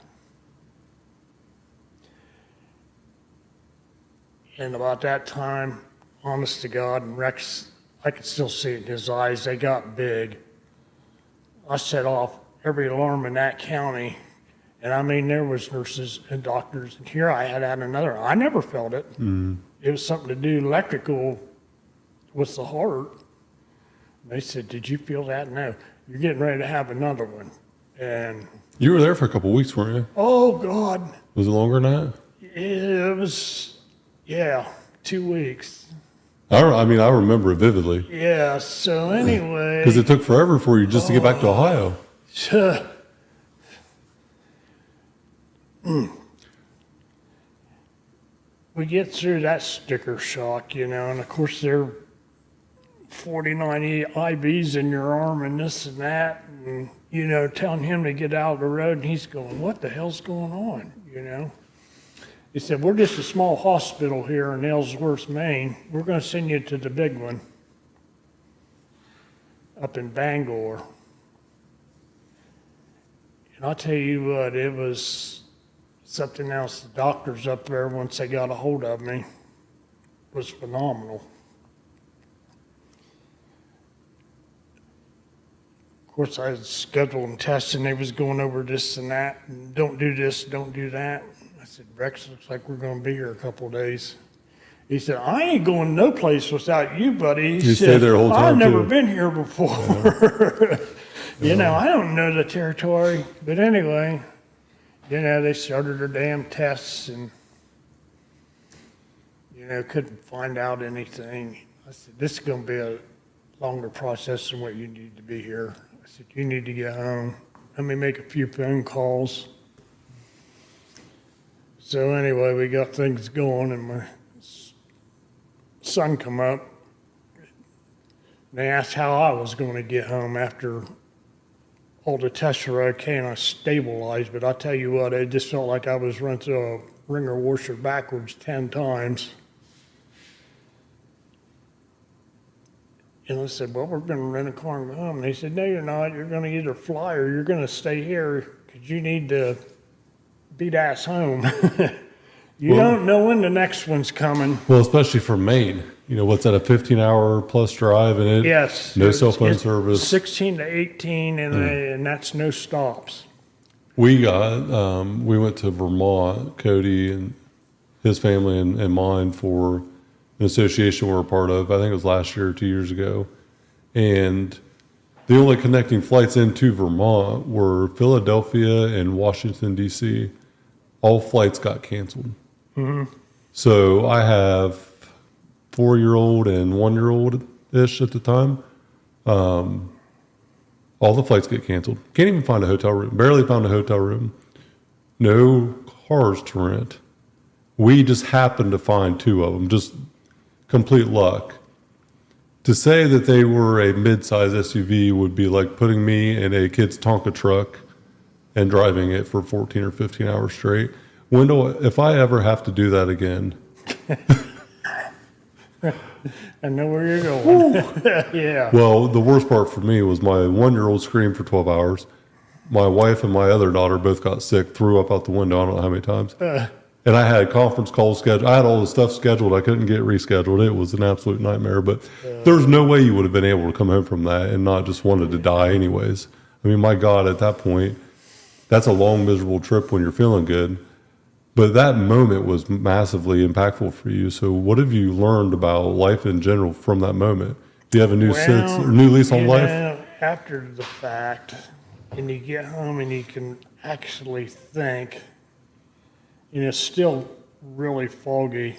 [SPEAKER 3] And about that time, honest to God, and Rex, I could still see it in his eyes, they got big. I set off every alarm in that county, and I mean, there was nurses and doctors, and here I had another. I never felt it. It was something to do electrical with the heart. They said, "Did you feel that?" "No, you're getting ready to have another one." And
[SPEAKER 1] You were there for a couple of weeks, weren't you?
[SPEAKER 3] oh God,
[SPEAKER 1] Was it longer than that?
[SPEAKER 3] it was, yeah, 2 weeks.
[SPEAKER 1] I mean, I remember it vividly.
[SPEAKER 3] Yeah, so anyway.
[SPEAKER 1] Because it took forever for you just to get back to Ohio.
[SPEAKER 3] We get through that sticker shock, you know, and of course there are 49 IVs in your arm and this and that, and, you know, telling him to get out of the road, and he's going, "What the hell's going on?" You know? He said, "We're just a small hospital here in Ellsworth, Maine. We're going to send you to the big one up in And I'll tell you what, it was something else. The doctors up there, once they got a hold of me, was phenomenal. Of course, I had scheduled tests, and they was going over this and that, and don't do this, don't do that. I said, Rex, looks like we're going to be here a couple of days. He said, I ain't going no place without you, buddy. He
[SPEAKER 1] You
[SPEAKER 3] said,
[SPEAKER 1] stayed there the whole time,
[SPEAKER 3] I've never
[SPEAKER 1] too.
[SPEAKER 3] been here before. You know, I don't know the territory. But anyway, you know, they started their damn tests and, you know, couldn't find out anything. I said, this is going to be a longer process than what you need to be here. I said, you need to get home. Let me make a few phone calls. So anyway, we got things going, and my son come up. They asked how I was going to get home after all the tests were okay and I stabilized. But I tell you what, it just felt like I was run through a ringer washer backwards 10 times. And I said, well, we're going to rent a car and go home. And they said, no, you're not. You're going to either fly or you're going to stay here because you need to beat ass home. You don't know when the next one's coming.
[SPEAKER 1] Well, especially from Maine. You know, what's that, a 15-hour plus drive? And it,
[SPEAKER 3] Yes.
[SPEAKER 1] no cell phone
[SPEAKER 3] it's
[SPEAKER 1] service.
[SPEAKER 3] 16 to 18, and that's no stops.
[SPEAKER 1] We went to Vermont, Cody and his family and mine, for an association we're a part of. I think it was last year or 2 years ago. And the only connecting flights into Vermont were Philadelphia and Washington, D.C. All flights got canceled. Mm-hmm. So I have 4-year-old and 1-year-old-ish at the time. All the flights get canceled. Can't even find a hotel room. Barely found a hotel room. No cars to rent. We just happened to find 2 of them. Just complete luck. To say that they were a mid-size SUV would be like putting me in a kid's Tonka truck and driving it for 14 or 15 hours straight. Wendell, if I ever have to do that again.
[SPEAKER 3] I know where you're going. Yeah.
[SPEAKER 1] Well, the worst part for me was my 1-year-old screamed for 12 hours. My wife and my other daughter both got sick, threw up out the window, I don't know how many times. And I had conference calls scheduled. I had all the stuff scheduled. I couldn't get rescheduled. It was an absolute nightmare. But there's no way you would have been able to come home from that and not just wanted to die anyways. I mean, my God, at that point, that's a long, miserable trip when you're feeling good. But that moment was massively impactful for you. So what have you learned about life in general from that moment? Do you have a new sense or new lease on life?
[SPEAKER 3] After the fact, and you get home and you can actually think, and it's still really foggy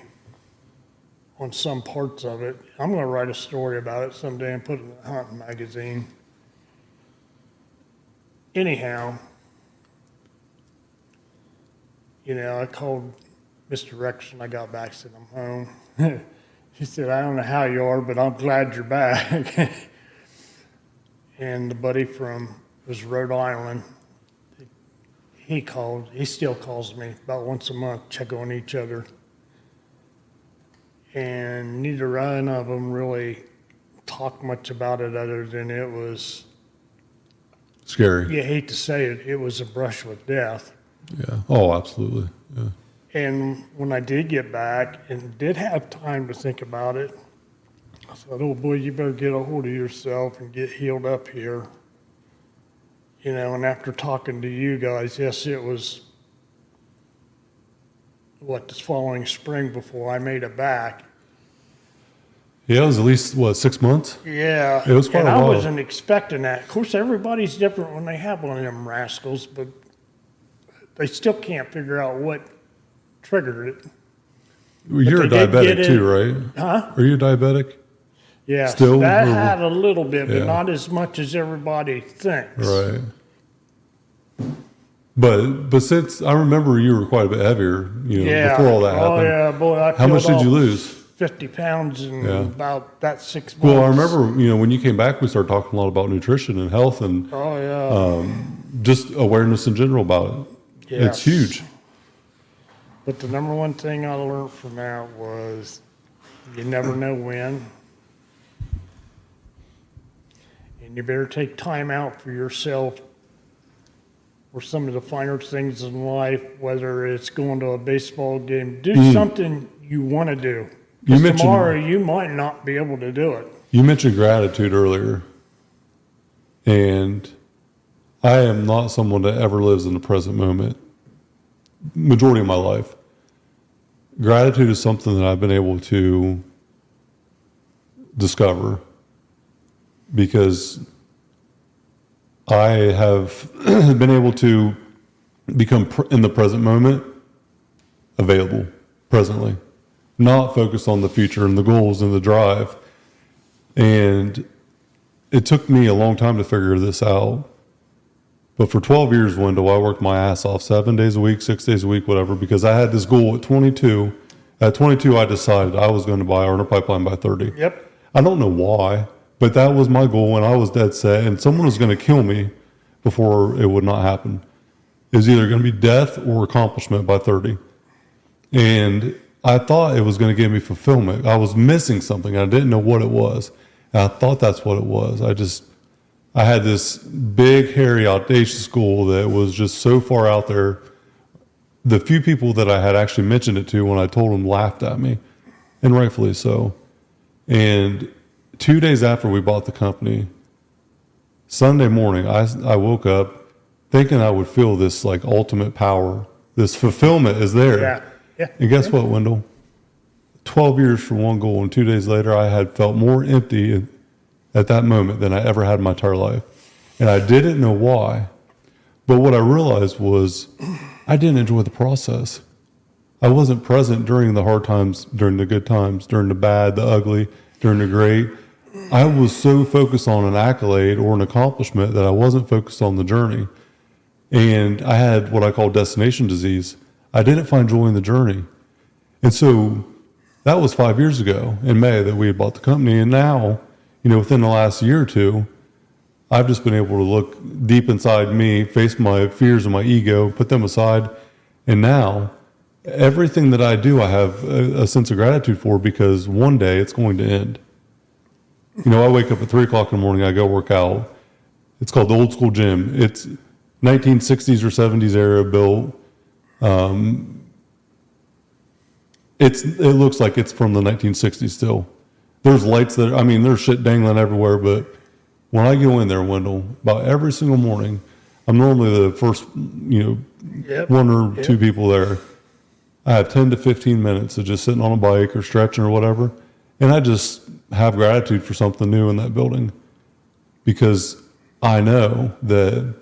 [SPEAKER 3] on some parts of it. I'm going to write a story about it someday and put it in the hunting magazine. Anyhow, you know, I called Mr. Rex when I got back, said, I'm home. He said, I don't know how you are, but I'm glad you're back. And the buddy was Rhode Island. He still calls me about once a month, check on each other. And neither one of them really talked much about it other than it was
[SPEAKER 1] Scary.
[SPEAKER 3] you hate to say it, it was a brush with death.
[SPEAKER 1] Yeah. Oh, absolutely. Yeah.
[SPEAKER 3] And when I did get back and did have time to think about it, I thought, oh boy, you better get a hold of yourself and get healed up here. You know, and after talking to you guys, yes, it was, this following spring before I made it back.
[SPEAKER 1] Yeah, it was at least, 6 months?
[SPEAKER 3] Yeah.
[SPEAKER 1] It was quite
[SPEAKER 3] and
[SPEAKER 1] a while.
[SPEAKER 3] I wasn't expecting that. Of course, everybody's different when they have one of them rascals, but they still can't figure out what triggered it.
[SPEAKER 1] You're a
[SPEAKER 3] they did
[SPEAKER 1] diabetic
[SPEAKER 3] get
[SPEAKER 1] too,
[SPEAKER 3] it-
[SPEAKER 1] right?
[SPEAKER 3] Huh?
[SPEAKER 1] Are you a diabetic?
[SPEAKER 3] Yeah.
[SPEAKER 1] Still?
[SPEAKER 3] That
[SPEAKER 1] Or-
[SPEAKER 3] had a little bit, but
[SPEAKER 1] Yeah.
[SPEAKER 3] not as much as everybody thinks.
[SPEAKER 1] Right. But since I remember you were quite a bit heavier,
[SPEAKER 3] Yeah.
[SPEAKER 1] before all that happened.
[SPEAKER 3] Oh, yeah, boy.
[SPEAKER 1] How much did you lose?
[SPEAKER 3] 50 pounds in
[SPEAKER 1] Yeah.
[SPEAKER 3] about that 6 months.
[SPEAKER 1] Well, I remember, when you came back, we started talking a lot about nutrition and health and
[SPEAKER 3] Oh, yeah.
[SPEAKER 1] just awareness in general about it. It's
[SPEAKER 3] Yes.
[SPEAKER 1] huge.
[SPEAKER 3] But the number one thing I learned from that was you never know when. And you better take time out for yourself or some of the finer things in life, whether it's going to a baseball game. Do something you want to do.
[SPEAKER 1] You
[SPEAKER 3] Because
[SPEAKER 1] mentioned-
[SPEAKER 3] tomorrow you might not be able to do it.
[SPEAKER 1] You mentioned gratitude earlier, and I am not someone that ever lives in the present moment. Majority of my life, gratitude is something that I've been able to discover because I have been able to become in the present moment available presently, not focused on the future and the goals and the drive. And it took me a long time to figure this out. But for 12 years, Wendell, I worked my ass off 7 days a week, 6 days a week, whatever, because I had this goal at 22. At 22, I decided I was going to buy Arner Pipeline by 30.
[SPEAKER 3] Yep.
[SPEAKER 1] I don't know why, but that was my goal, and I was dead set, and someone was going to kill me before it would not happen. It was either going to be death or accomplishment by 30. And I thought it was going to give me fulfillment. I was missing something. I didn't know what it was. And I thought that's what it was. I had this big, hairy, audacious goal that was just so far out there. The few people that I had actually mentioned it to when I told them laughed at me, and rightfully so. And 2 days after we bought the company, Sunday morning, I woke up thinking I would feel this like ultimate power. This fulfillment is there.
[SPEAKER 3] Yeah.
[SPEAKER 1] And guess what, Wendell? 12 years for one goal, and 2 days later, I had felt more empty at that moment than I ever had in my entire life. And I didn't know why. But what I realized was I didn't enjoy the process. I wasn't present during the hard times, during the good times, during the bad, the ugly, during the great. I was so focused on an accolade or an accomplishment that I wasn't focused on the journey. And I had what I call destination disease. I didn't find joy in the journey. And so that was 5 years ago in May that we had bought the company. And now, within the last year or two, I've just been able to look deep inside me, face my fears and my ego, put them aside. And now everything that I do, I have a sense of gratitude for because one day it's going to end. I wake up at 3 o'clock in the morning, I go work out. It's called the Old School Gym. It's 1960s or 70s era built. It looks like it's from the 1960s still. There's lights there's shit dangling everywhere, but when I go in there, Wendell, about every single morning, I'm normally the first, one or two people there. I have 10 to 15 minutes of just sitting on a bike or stretching or whatever, and I just have gratitude for something new in that building because I know that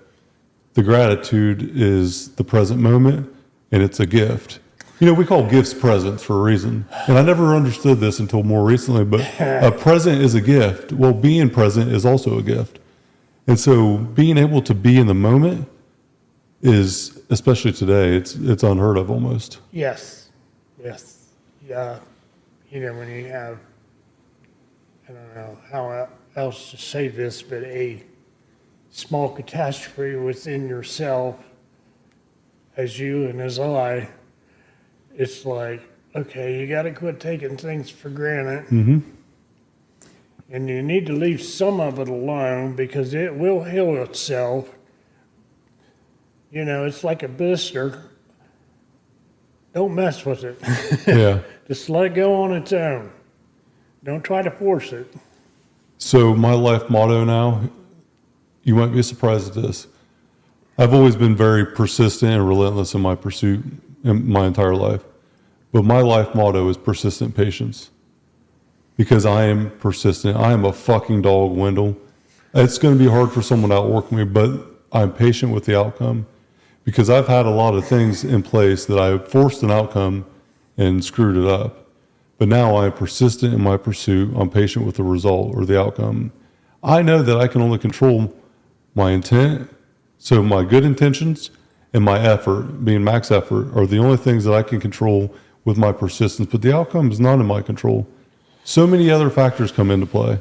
[SPEAKER 1] the gratitude is the present moment and it's a gift. We call gifts presents for a reason. And I never understood this until more recently, but a present is a gift. Well, being present is also a gift. And so being able to be in the moment is, especially today, it's unheard of almost.
[SPEAKER 3] Yes. Yeah. When you have, I don't know how else to say this, but a small catastrophe within yourself, as you and as I, it's like, okay, you got to quit taking things for granted.
[SPEAKER 1] Mm-hmm.
[SPEAKER 3] And you need to leave some of it alone because it will heal itself. It's like a blister. Don't mess with it.
[SPEAKER 1] Yeah.
[SPEAKER 3] Just let it go on its own. Don't try to force it.
[SPEAKER 1] So my life motto now, you might be surprised at this. I've always been very persistent and relentless in my pursuit in my entire life. But my life motto is persistent patience. Because I am persistent. I am a fucking dog, Wendell. It's going to be hard for someone to outwork me, but I'm patient with the outcome. Because I've had a lot of things in place that I forced an outcome and screwed it up. But now I am persistent in my pursuit. I'm patient with the result or the outcome. I know that I can only control my intent. So my good intentions and my effort, being max effort, are the only things that I can control with my persistence. But the outcome is not in my control. So many other factors come into play.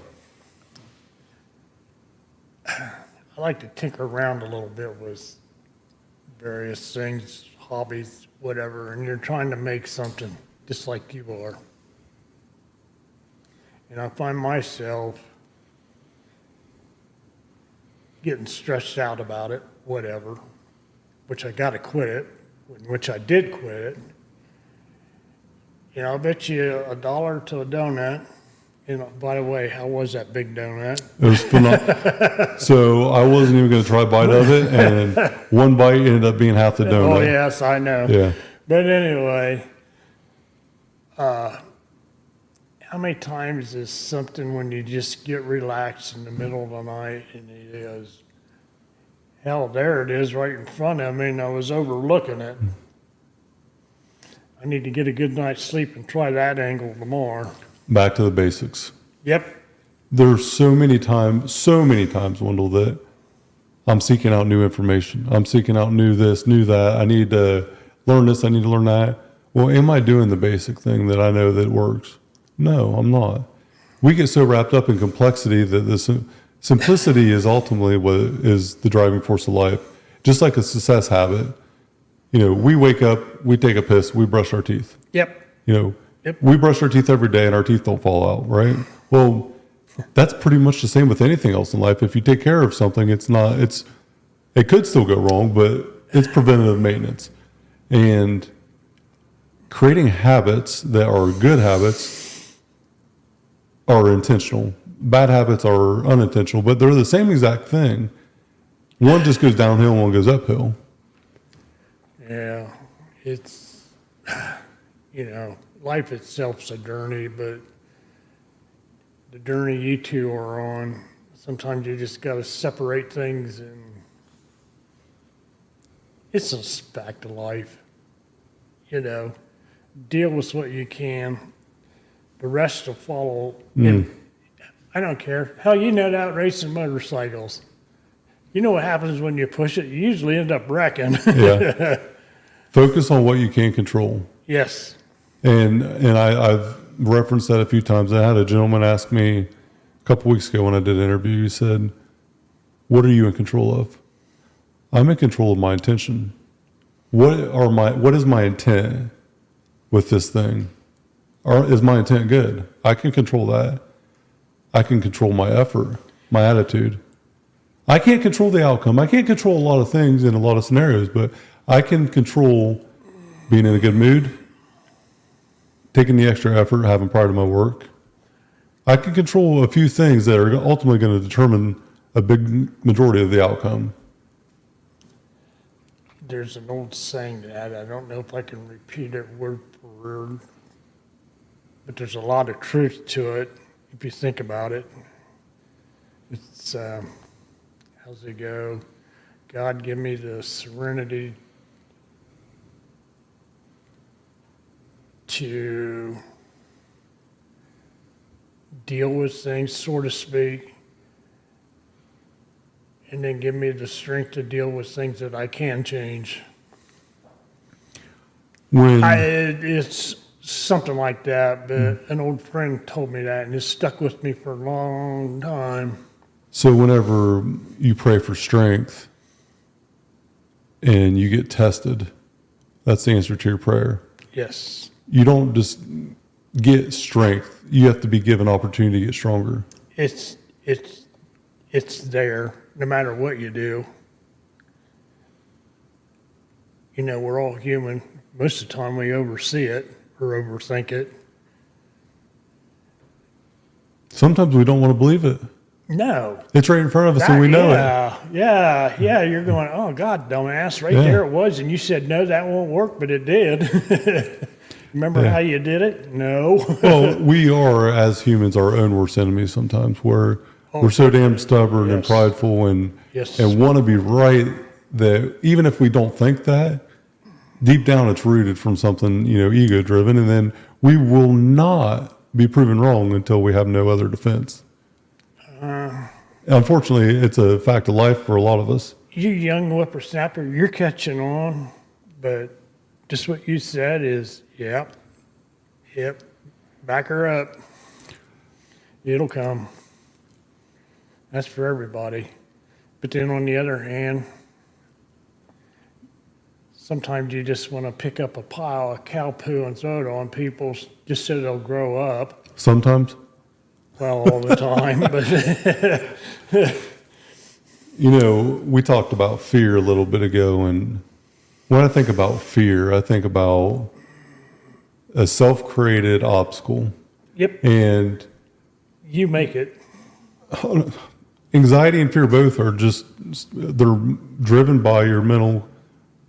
[SPEAKER 3] I like to tinker around a little bit with various things, hobbies, whatever, and you're trying to make something just like you are. And I find myself getting stressed out about it, whatever. which I got to quit it, which I did quit it. I'll bet you $1 to a donut. By the way, how was that big donut?
[SPEAKER 1] It was phenomenal. So I wasn't even going to try a bite of it, and one bite ended up being half the donut.
[SPEAKER 3] Oh, yes, I know.
[SPEAKER 1] Yeah.
[SPEAKER 3] But anyway, how many times is something when you just get relaxed in the middle of the night and it is, hell, there it is right in front of me, and I was overlooking it. I need to get a good night's sleep and try that angle tomorrow.
[SPEAKER 1] Back to the basics.
[SPEAKER 3] Yep.
[SPEAKER 1] There's so many times, Wendell, that I'm seeking out new information. I'm seeking out new this, new that. I need to learn this. I need to learn that. Well, am I doing the basic thing that I know that works? No, I'm not. We get so wrapped up in complexity that the simplicity is ultimately what is the driving force of life. Just like a success habit. We wake up, we take a piss, we brush our teeth.
[SPEAKER 3] Yep. Yep.
[SPEAKER 1] We brush our teeth every day and our teeth don't fall out, right? Well, that's pretty much the same with anything else in life. If you take care of something, it could still go wrong, but it's preventative maintenance. And creating habits that are good habits are intentional. Bad habits are unintentional, but they're the same exact thing. One just goes downhill and one goes uphill.
[SPEAKER 3] Yeah, it's, life itself's a journey, but the journey you two are on, sometimes you just got to separate things, and it's a fact of life. Deal with what you can. The rest will follow. And I don't care. Hell, that racing motorcycles. You know what happens when you push it? You usually end up wrecking.
[SPEAKER 1] Yeah. Focus on what you can control.
[SPEAKER 3] Yes.
[SPEAKER 1] And I've referenced that a few times. I had a gentleman ask me a couple weeks ago when I did an interview. He said, "What are you in control of?" I'm in control of my intention. What is my intent with this thing? Or is my intent good? I can control that. I can control my effort, my attitude. I can't control the outcome. I can't control a lot of things in a lot of scenarios, but I can control being in a good mood, taking the extra effort, having pride in my work. I can control a few things that are ultimately going to determine a big majority of the outcome.
[SPEAKER 3] There's an old saying that I don't know if I can repeat it word for word, but there's a lot of truth to it if you think about it. It's, how's it go? God, give me the serenity to deal with things, so to speak, and then give me the strength to deal with things that I can change. It's something like that, but an old friend told me that, and it stuck with me for a long time.
[SPEAKER 1] So whenever you pray for strength and you get tested, that's the answer to your prayer.
[SPEAKER 3] Yes.
[SPEAKER 1] You don't just get strength. You have to be given opportunity to get stronger.
[SPEAKER 3] It's there no matter what you do. We're all human. Most of the time we oversee it or overthink it.
[SPEAKER 1] Sometimes we don't want to believe it.
[SPEAKER 3] No.
[SPEAKER 1] It's right in front of us and we know it.
[SPEAKER 3] Yeah. You're going, oh, God, dumbass. Right there it was. And you said, no, that won't work, but it did. Remember how you did it? No.
[SPEAKER 1] Well, we are, as humans, our own worst enemies sometimes, where we're so damn stubborn and prideful and want to be right that even if we don't think that, deep down it's rooted from something, ego-driven, and then we will not be proven wrong until we have no other defense. Unfortunately, it's a fact of life for a lot of us.
[SPEAKER 3] You young whippersnapper, you're catching on, but just what you said is, yep, back her up. It'll come. That's for everybody. But then on the other hand, sometimes you just want to pick up a pile of cow poo and throw it on people just so they'll grow up.
[SPEAKER 1] Sometimes?
[SPEAKER 3] Well, all the time. But
[SPEAKER 1] we talked about fear a little bit ago, and when I think about fear, I think about a self-created obstacle.
[SPEAKER 3] Yep.
[SPEAKER 1] And
[SPEAKER 3] You make it.
[SPEAKER 1] anxiety and fear both are just, they're driven by your mental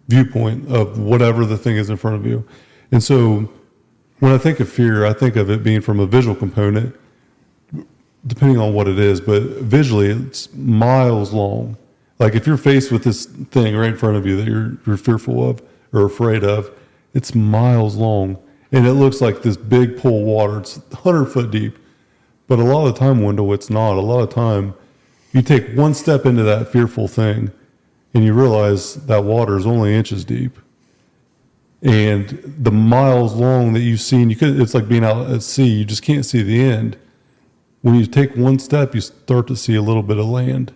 [SPEAKER 1] viewpoint of whatever the thing is in front of you. And so when I think of fear, I think of it being from a visual component, depending on what it is, but visually it's miles long. Like if you're faced with this thing right in front of you that you're fearful of or afraid of, it's miles long. And it looks like this big pool of water. It's 100 foot deep. But a lot of the time, Wendell, it's not. A lot of the time, you take one step into that fearful thing and you realize that water is only inches deep. And the miles long that you've seen, it's like being out at sea. You just can't see the end. When you take one step, you start to see a little bit of land.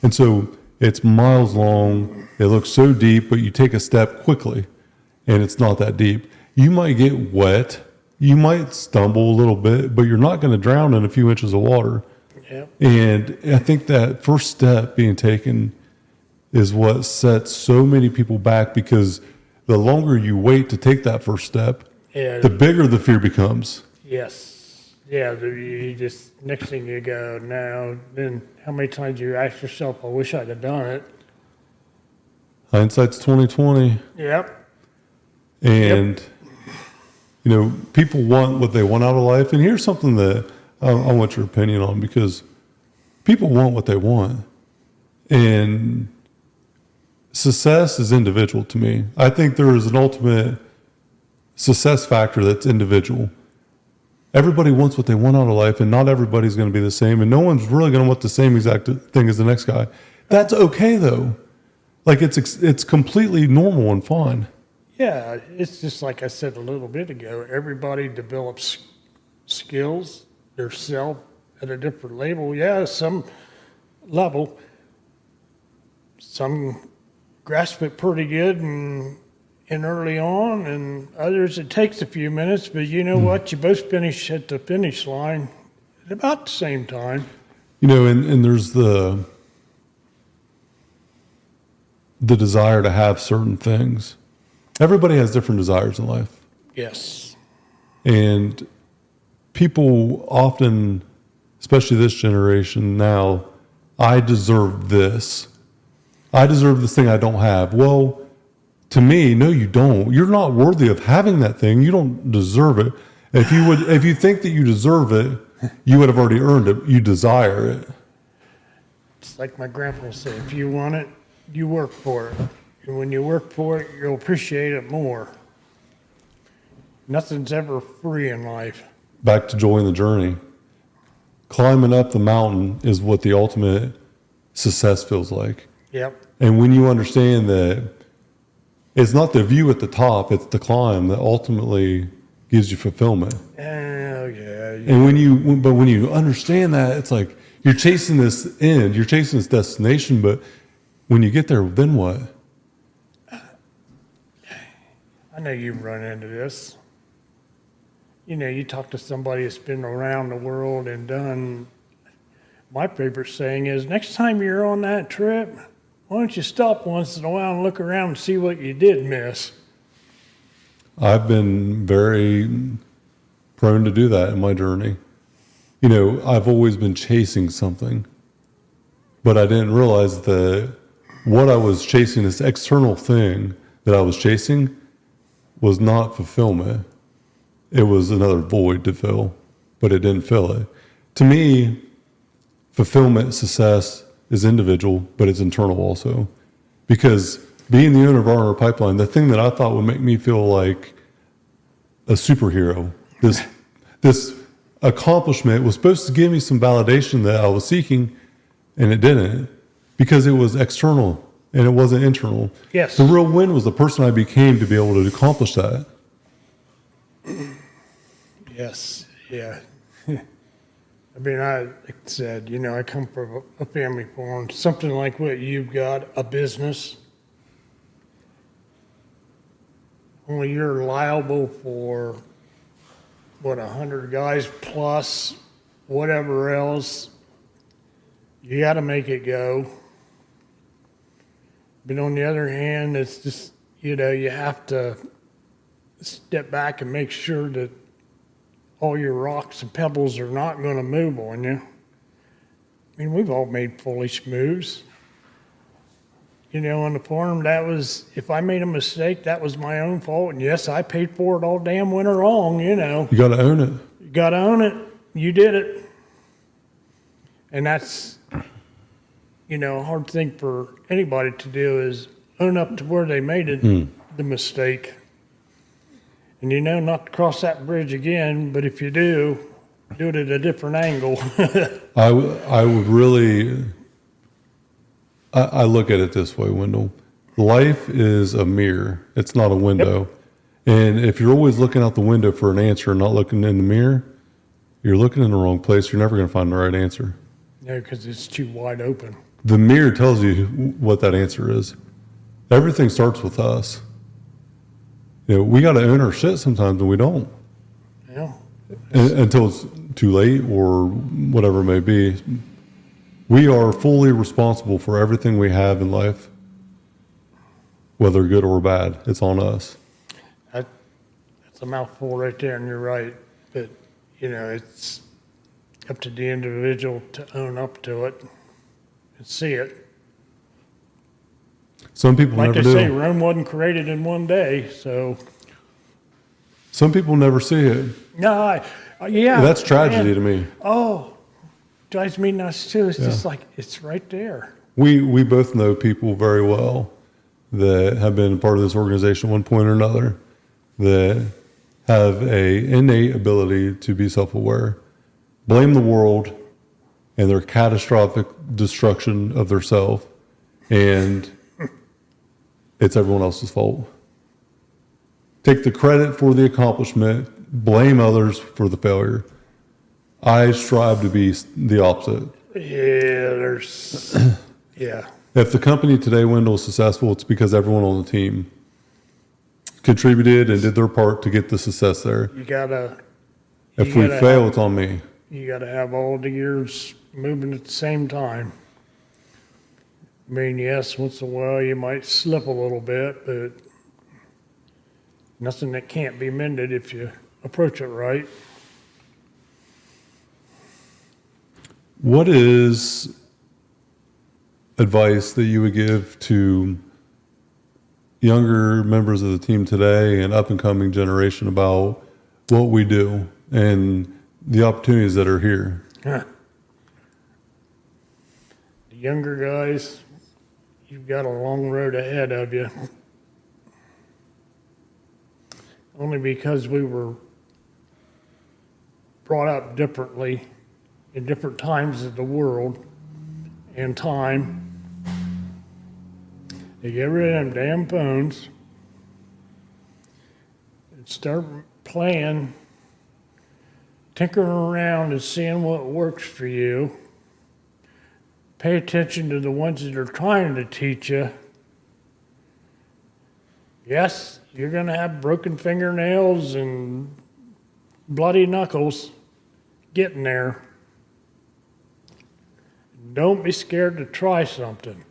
[SPEAKER 1] And so it's miles long. It looks so deep, but you take a step quickly and it's not that deep. You might get wet. You might stumble a little bit, but you're not going to drown in a few inches of water.
[SPEAKER 3] Yep.
[SPEAKER 1] And I think that first step being taken is what sets so many people back, because the longer you wait to take that first step,
[SPEAKER 3] Yeah.
[SPEAKER 1] the bigger the fear becomes.
[SPEAKER 3] Yes. Yeah. You just, next thing you go, now, then how many times you ask yourself, I wish I'd have done it.
[SPEAKER 1] Hindsight's 20/20.
[SPEAKER 3] Yep.
[SPEAKER 1] And, you know, people want what they want out of life. And here's something that I want your opinion on, because people want what they want. And success is individual to me. I think there is an ultimate success factor that's individual. Everybody wants what they want out of life, and not everybody's going to be the same. And no one's really going to want the same exact thing as the next guy. That's okay, though. Like, it's completely normal and fine.
[SPEAKER 3] Yeah, it's just like I said a little bit ago. Everybody develops skills, their self at a different level. Yeah, some level, some grasp it pretty good and early on, and others it takes a few minutes. But you know what? You both finish at the finish line at about the same time.
[SPEAKER 1] You know, and there's the desire to have certain things. Everybody has different desires in life.
[SPEAKER 3] Yes.
[SPEAKER 1] And people often, especially this generation now, I deserve this. I deserve this thing I don't have. Well, to me, no, you don't. You're not worthy of having that thing. You don't deserve it. If you think that you deserve it, you would have already earned it. You desire it.
[SPEAKER 3] It's like my grandpa said, if you want it, you work for it. And when you work for it, you'll appreciate it more. Nothing's ever free in life.
[SPEAKER 1] Back to joy in the journey. Climbing up the mountain is what the ultimate success feels like.
[SPEAKER 3] Yep.
[SPEAKER 1] And when you understand that it's not the view at the top, it's the climb that ultimately gives you fulfillment.
[SPEAKER 3] Oh, yeah.
[SPEAKER 1] And when you understand that, it's like you're chasing this end, you're chasing this destination, but when you get there, then what?
[SPEAKER 3] I know you've run into this. You know, you talk to somebody that's been around the world and done. My favorite saying is, next time you're on that trip, why don't you stop once in a while and look around and see what you did miss?
[SPEAKER 1] I've been very prone to do that in my journey. You know, I've always been chasing something, but I didn't realize that what I was chasing, this external thing that I was chasing, was not fulfillment. It was another void to fill, but it didn't fill it. To me, fulfillment, success is individual, but it's internal also. Because being the owner of R&R Pipeline, the thing that I thought would make me feel like a superhero, this accomplishment was supposed to give me some validation that I was seeking, and it didn't, because it was external and it wasn't internal.
[SPEAKER 3] Yes.
[SPEAKER 1] The real win was the person I became to be able to accomplish that.
[SPEAKER 3] Yes, yeah. I mean, like I said, you know, I come from a family farm, something like what you've got, a business. Only you're liable for, 100 guys plus whatever else. You got to make it go. But on the other hand, it's just, you have to step back and make sure that all your rocks and pebbles are not going to move on you. I mean, we've all made foolish moves. On the farm, if I made a mistake, that was my own fault. And yes, I paid for it all damn winter long,
[SPEAKER 1] You got to own it.
[SPEAKER 3] You got to own it. You did it. And that's, a hard thing for anybody to do is own up to where they made it, the mistake. And not to cross that bridge again, but if you do it at a different angle.
[SPEAKER 1] I would really, I look at it this way, Wendell. Life is a mirror. It's not a window.
[SPEAKER 3] Yep.
[SPEAKER 1] And if you're always looking out the window for an answer and not looking in the mirror, you're looking in the wrong place. You're never going to find the right answer.
[SPEAKER 3] No, because it's too wide open.
[SPEAKER 1] The mirror tells you what that answer is. Everything starts with us. We got to own our shit sometimes, and we don't.
[SPEAKER 3] Yeah.
[SPEAKER 1] Until it's too late or whatever it may be. We are fully responsible for everything we have in life, whether good or bad. It's on us.
[SPEAKER 3] That's a mouthful right there, and you're right. But, it's up to the individual to own up to it and see it.
[SPEAKER 1] Some people
[SPEAKER 3] like
[SPEAKER 1] never
[SPEAKER 3] they
[SPEAKER 1] do.
[SPEAKER 3] say, Rome wasn't created in one day, so.
[SPEAKER 1] Some people never see it.
[SPEAKER 3] No, yeah.
[SPEAKER 1] That's tragedy to me.
[SPEAKER 3] Oh, drives me nuts too. It's just like, it's right there.
[SPEAKER 1] We both know people very well that have been part of this organization at one point or another that have a innate ability to be self-aware, blame the world and their catastrophic destruction of their self, and it's everyone else's fault. Take the credit for the accomplishment, blame others for the failure. I strive to be the opposite.
[SPEAKER 3] Yeah.
[SPEAKER 1] If the company today, Wendell, is successful, it's because everyone on the team contributed and did their part to get the success there. If we fail, it's on me.
[SPEAKER 3] You got to have all the gears moving at the same time. I mean, yes, once in a while you might slip a little bit, but nothing that can't be mended if you approach it right.
[SPEAKER 1] What is advice that you would give to younger members of the team today and up and coming generation about what we do and the opportunities that are here?
[SPEAKER 3] The younger guys, you've got a long road ahead of you. Only because we were brought up differently in different times of the world and time. They get rid of them damn phones and start playing, tinkering around and seeing what works for you. Pay attention to the ones that are trying to teach you. Yes, you're going to have broken fingernails and bloody knuckles getting there. Don't be scared to try something.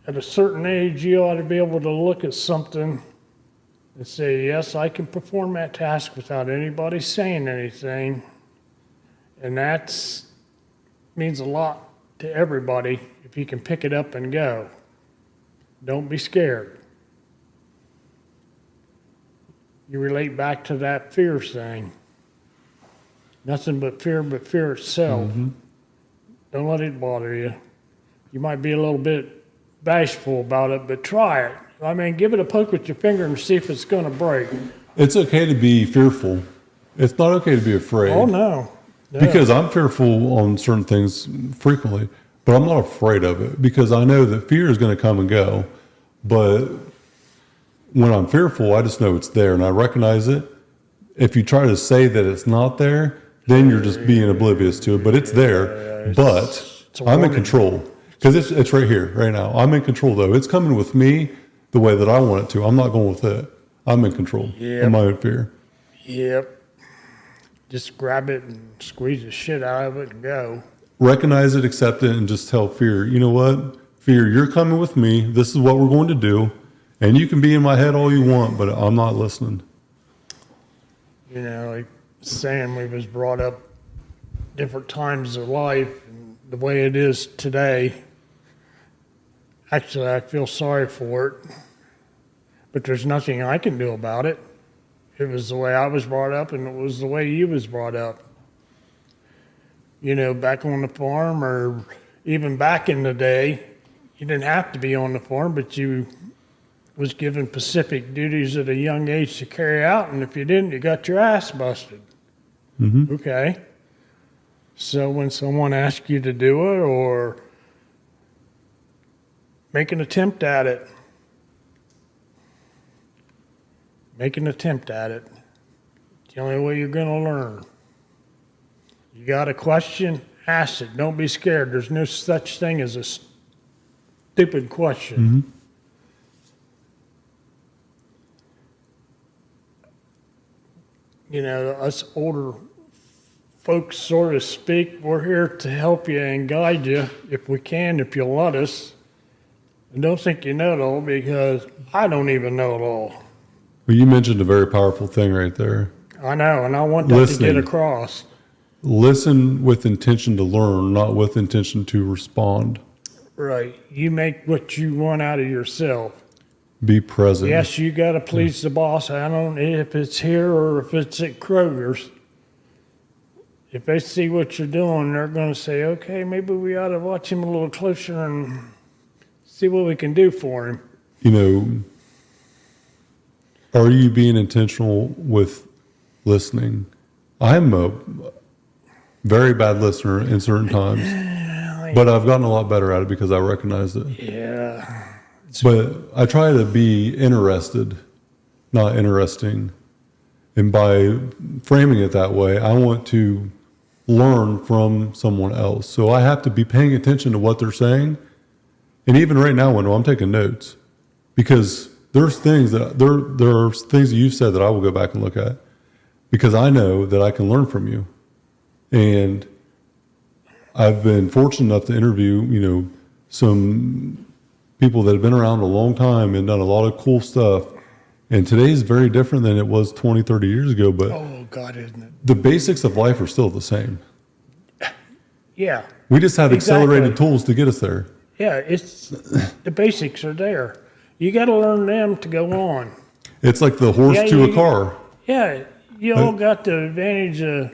[SPEAKER 3] At a certain age, you ought to be able to look at something and say, yes, I can perform that task without anybody saying anything. And that means a lot to everybody if you can pick it up and go. Don't be scared. You relate back to that fear thing. Nothing but fear itself. Mm-hmm. Don't let it bother you. You might be a little bit bashful about it, but try it. I mean, give it a poke with your finger and see if it's going to break.
[SPEAKER 1] It's okay to be fearful. It's not okay to be afraid.
[SPEAKER 3] Oh, no.
[SPEAKER 1] Because I'm fearful on certain things frequently, but I'm not afraid of it because I know that fear is going to come and go. But when I'm fearful, I just know it's there and I recognize it. If you try to say that it's not there, then you're just being oblivious to it, but it's there. But I'm in control because it's right here, right now. I'm in control though. It's coming with me the way that I want it to. I'm not going with it. I'm in control of my own fear.
[SPEAKER 3] Yep. Just grab it and squeeze the shit out of it and go.
[SPEAKER 1] Recognize it, accept it, and just tell fear, you know what? fear, you're coming with me. This is what we're going to do. And you can be in my head all you want, but I'm not listening.
[SPEAKER 3] You know, like saying we was brought up different times of life and the way it is today. Actually, I feel sorry for it, but there's nothing I can do about it. It was the way I was brought up, and it was the way you was brought up. You know, back on the farm, or even back in the day, you didn't have to be on the farm, but you was given specific duties at a young age to carry out, and if you didn't, you got your ass busted.
[SPEAKER 1] Mm-hmm.
[SPEAKER 3] Okay. So when someone asks you to do it or make an attempt at it, make an attempt at it. It's the only way you're going to learn. You got a question? Ask it. Don't be scared. There's no such thing as a stupid question.
[SPEAKER 1] Mm-hmm.
[SPEAKER 3] You know, us older folks, so to speak, we're here to help you and guide you if we can, if you'll let us. And don't think you know it all, because I don't even know it all.
[SPEAKER 1] Well, you mentioned a very powerful thing right there.
[SPEAKER 3] I know, and I want that to get across.
[SPEAKER 1] Listen with intention to learn, not with intention to respond.
[SPEAKER 3] Right. You make what you want out of yourself.
[SPEAKER 1] Be present.
[SPEAKER 3] Yes, you got to please the boss. I don't know if it's here or if it's at Kroger's. If they see what you're doing, they're going to say, okay, maybe we ought to watch him a little closer and see what we can do for him.
[SPEAKER 1] You know, are you being intentional with listening? I'm a very bad listener in certain times, but I've gotten a lot better at it because I recognize it.
[SPEAKER 3] Yeah.
[SPEAKER 1] But I try to be interested, not interesting. And by framing it that way, I want to learn from someone else. So I have to be paying attention to what they're saying. And even right now, when I'm taking notes, because there's things that there are things that you've said that I will go back and look at, because I know that I can learn from you. And I've been fortunate enough to interview, you know, some people that have been around a long time and done a lot of cool stuff. And today is very different than it was 20, 30 years ago. But
[SPEAKER 3] Oh, God, isn't it?
[SPEAKER 1] the basics of life are still the same.
[SPEAKER 3] Yeah.
[SPEAKER 1] We just have
[SPEAKER 3] Exactly.
[SPEAKER 1] accelerated tools to get us there.
[SPEAKER 3] Yeah, it's the basics are there. You got to learn them to go on.
[SPEAKER 1] It's like the horse
[SPEAKER 3] Yeah,
[SPEAKER 1] to a
[SPEAKER 3] you-
[SPEAKER 1] car.
[SPEAKER 3] Yeah, you all got the advantage of,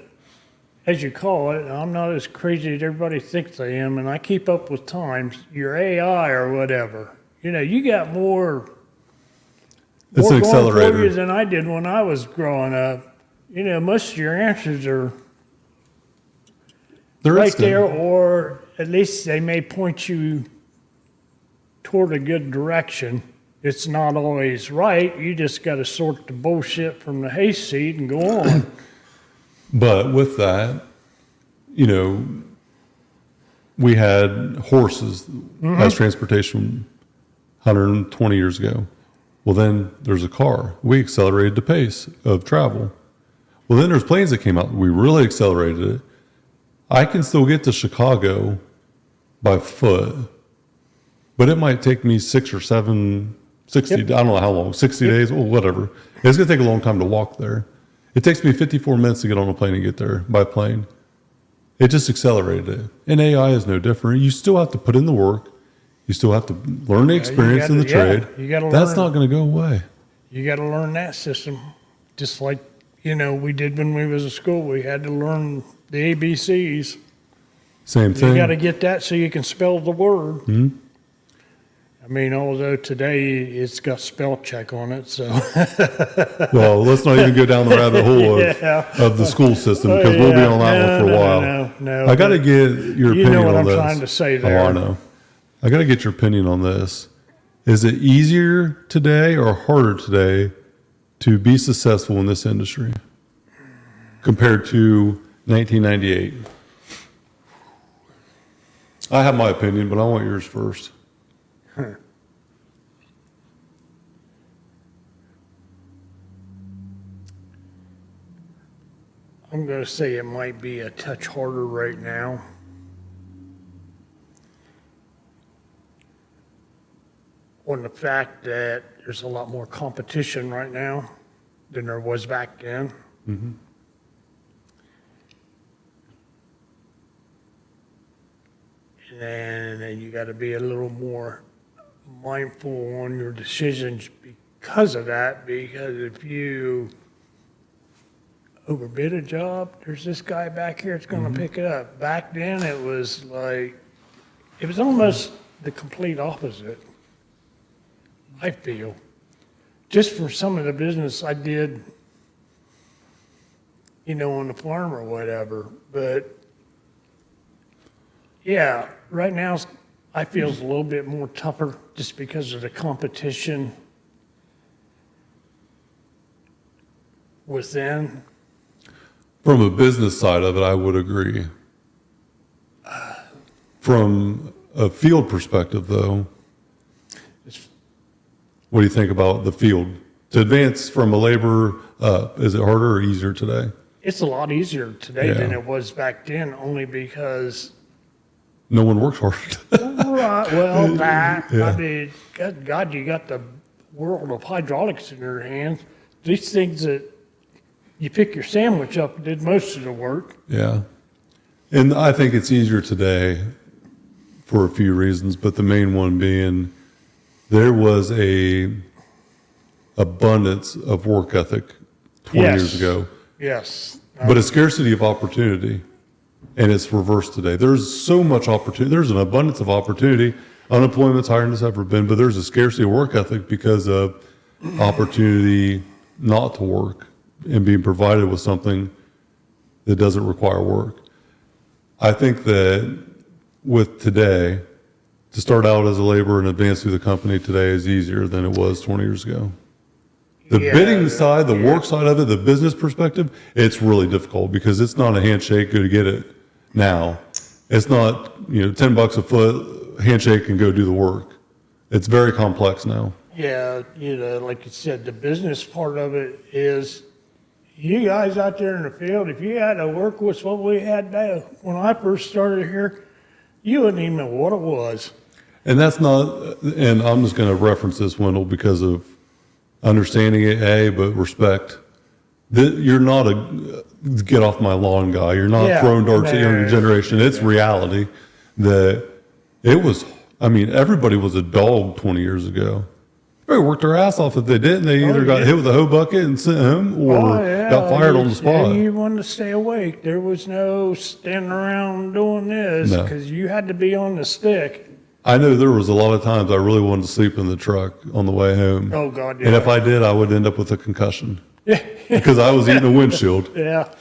[SPEAKER 3] as you call it, I'm not as crazy as everybody thinks I am, and I keep up with times, your AI or whatever. You know, you got more
[SPEAKER 1] It's an
[SPEAKER 3] going for you
[SPEAKER 1] accelerator.
[SPEAKER 3] than I did when I was growing up. You know, most of your answers are
[SPEAKER 1] They're
[SPEAKER 3] right
[SPEAKER 1] instant.
[SPEAKER 3] there, or at least they may point you toward a good direction. It's not always right. You just got to sort the bullshit from the hayseed and go on.
[SPEAKER 1] But with that, you know, we had horses as transportation 120 years ago. Well, then there's a car. We accelerated the pace of travel. Well, then there's planes that came out. We really accelerated it. I can still get to Chicago by foot, but it might take me 6 or 7, 60,
[SPEAKER 3] Yep.
[SPEAKER 1] I don't know how long, 60 days, well, whatever. It's going to take a long time to walk there. It takes me 54 minutes to get on a plane and get there by plane. It just accelerated it. And AI is no different. You still have to put in the work. You still have to learn the experience in the trade.
[SPEAKER 3] You got to
[SPEAKER 1] That's
[SPEAKER 3] learn.
[SPEAKER 1] not going to go away.
[SPEAKER 3] You got to learn that system, just like we did when we was at school. We had to learn the ABCs.
[SPEAKER 1] Same thing.
[SPEAKER 3] You got to get that so you can spell the word.
[SPEAKER 1] Mhm.
[SPEAKER 3] I mean, although today it's got spell check on it, so
[SPEAKER 1] Well, let's not even go down the rabbit hole
[SPEAKER 3] Yeah.
[SPEAKER 1] of the school system, because we'll be on that one for a while.
[SPEAKER 3] No,
[SPEAKER 1] I got to get your
[SPEAKER 3] You
[SPEAKER 1] opinion
[SPEAKER 3] know what
[SPEAKER 1] on
[SPEAKER 3] I'm
[SPEAKER 1] this.
[SPEAKER 3] trying to say
[SPEAKER 1] Oh,
[SPEAKER 3] there.
[SPEAKER 1] I know. I got to get your opinion on this. Is it easier today or harder today to be successful in this industry compared to 1998? I have my opinion, but I want yours first.
[SPEAKER 3] I'm going to say it might be a touch harder right now. on the fact that there's a lot more competition right now than there was back then. And then you got to be a little more mindful on your decisions because of that. Because if you overbid a job, there's this guy back here that's going to pick it up. Back then, it was like, it was almost the complete opposite, I feel. Just for some of the business I did, you know, on the farm or whatever. But yeah, right now I feel it's a little bit more tougher just because of the competition within.
[SPEAKER 1] From a business side of it, I would agree. From a field perspective, though, what do you think about the field? To advance from a laborer up, is it harder or easier today?
[SPEAKER 3] It's a lot easier today than it was back then, only because.
[SPEAKER 1] No one works hard.
[SPEAKER 3] Right, well, that,
[SPEAKER 1] Yeah.
[SPEAKER 3] I mean, God, you got the world of hydraulics in your hands. These things that you pick your sandwich up and did most of the work.
[SPEAKER 1] Yeah. And I think it's easier today for a few reasons, but the main one being there was a abundance of work ethic 20 years ago,
[SPEAKER 3] Yes.
[SPEAKER 1] but a scarcity of opportunity. And it's reversed today. There's so much opportunity. There's an abundance of opportunity. Unemployment's higher than it's ever been, but there's a scarcity of work ethic because of opportunity not to work and being provided with something that doesn't require work. I think that with today, to start out as a laborer and advance through the company today is easier than it was 20 years ago. The bidding side, the work side of it, the business perspective, it's really difficult because it's not a handshake, go to get it now. It's not, you know, $10 a foot, handshake and go do the work. It's very complex now.
[SPEAKER 3] Yeah, you know, like you said, the business part of it is you guys out there in the field, if you had to work with what we had now, when I first started here, you wouldn't even know what it was.
[SPEAKER 1] And that's not, and I'm just going to reference this, Wendell, because of understanding it, but respect. You're not a get off my lawn guy. You're not throwing darts at younger generation. It's reality that it was, I mean, everybody was a dog 20 years ago. They worked their ass off. If they didn't, they either got hit with a hoe bucket and sent home or got fired on the spot.
[SPEAKER 3] You wanted to stay awake. There was no standing around doing this because you had to be on the stick.
[SPEAKER 1] I know there was a lot of times I really wanted to sleep in the truck on the way home.
[SPEAKER 3] Oh, God, yeah.
[SPEAKER 1] And if I did, I would end up with a concussion because I was eating a windshield.
[SPEAKER 3] Yeah,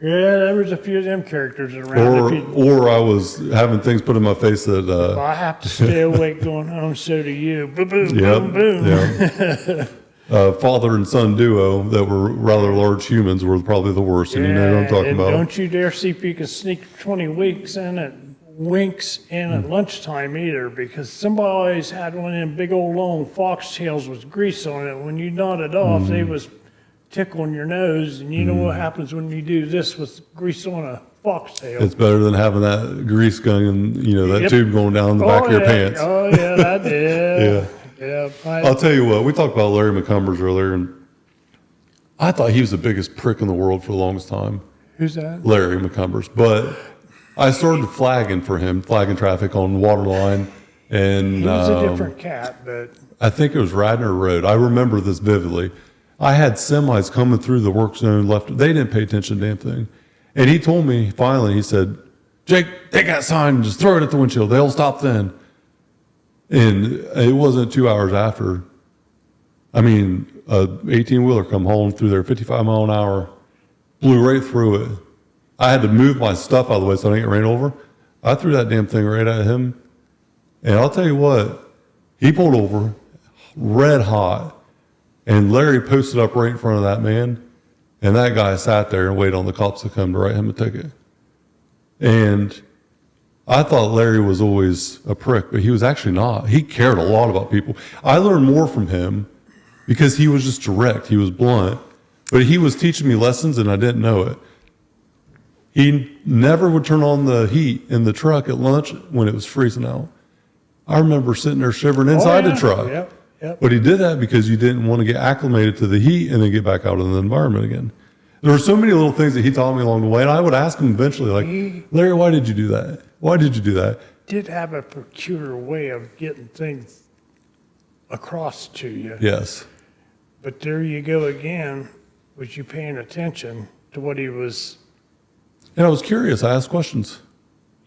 [SPEAKER 3] there was a few of them characters around.
[SPEAKER 1] Or I was having things put in my face that...
[SPEAKER 3] if I have to stay awake going home, so do you. Boom, boom, boom, boom.
[SPEAKER 1] Yeah. Father and son duo that were rather large humans were probably the worst, and you know what I'm talking about.
[SPEAKER 3] Don't you dare see if you can sneak 20 winks in at lunchtime either, because somebody always had one of them big old long foxtails with grease on it. When you nodded off, they was tickling your nose, and you know what happens when you do this with grease on a foxtail.
[SPEAKER 1] It's better than having that grease gun and, you know, that tube going down the back of your pants.
[SPEAKER 3] Oh, yeah, that did.
[SPEAKER 1] Yeah.
[SPEAKER 3] Yeah.
[SPEAKER 1] I'll tell you what, we talked about Larry McCumbers earlier, and I thought he was the biggest prick in the world for the longest time.
[SPEAKER 3] Who's that?
[SPEAKER 1] Larry McCumbers. But I started flagging traffic on Waterline. And
[SPEAKER 3] He was a different cat, but...
[SPEAKER 1] I think it was Radnor Road. I remember this vividly. I had semis coming through the work zone left. They didn't pay attention to the damn thing. And he told me, finally, he said, Jake, take that sign and just throw it at the windshield. They'll stop then. And it wasn't 2 hours after. I mean, a 18-wheeler come hauling through there, 55 mile an hour, blew right through it. I had to move my stuff out of the way so I didn't get ran over. I threw that damn thing right at him. And I'll tell you what, he pulled over red hot. And Larry posted up right in front of that man. And that guy sat there and waited on the cops to come to write him a ticket. And I thought Larry was always a prick, but he was actually not. He cared a lot about people. I learned more from him because he was just direct. He was blunt. But he was teaching me lessons and I didn't know it. He never would turn on the heat in the truck at lunch when it was freezing out. I remember sitting there shivering inside the truck.
[SPEAKER 3] Yep.
[SPEAKER 1] But he did that because you didn't want to get acclimated to the heat and then get back out in the environment again. There were so many little things that he taught me along the way, and I would ask him eventually, like, Larry, why did you do that? Why did you do that?
[SPEAKER 3] Did have a peculiar way of getting things across to you.
[SPEAKER 1] Yes.
[SPEAKER 3] But there you go again, was you paying attention to what he was?
[SPEAKER 1] And I was curious. I asked questions.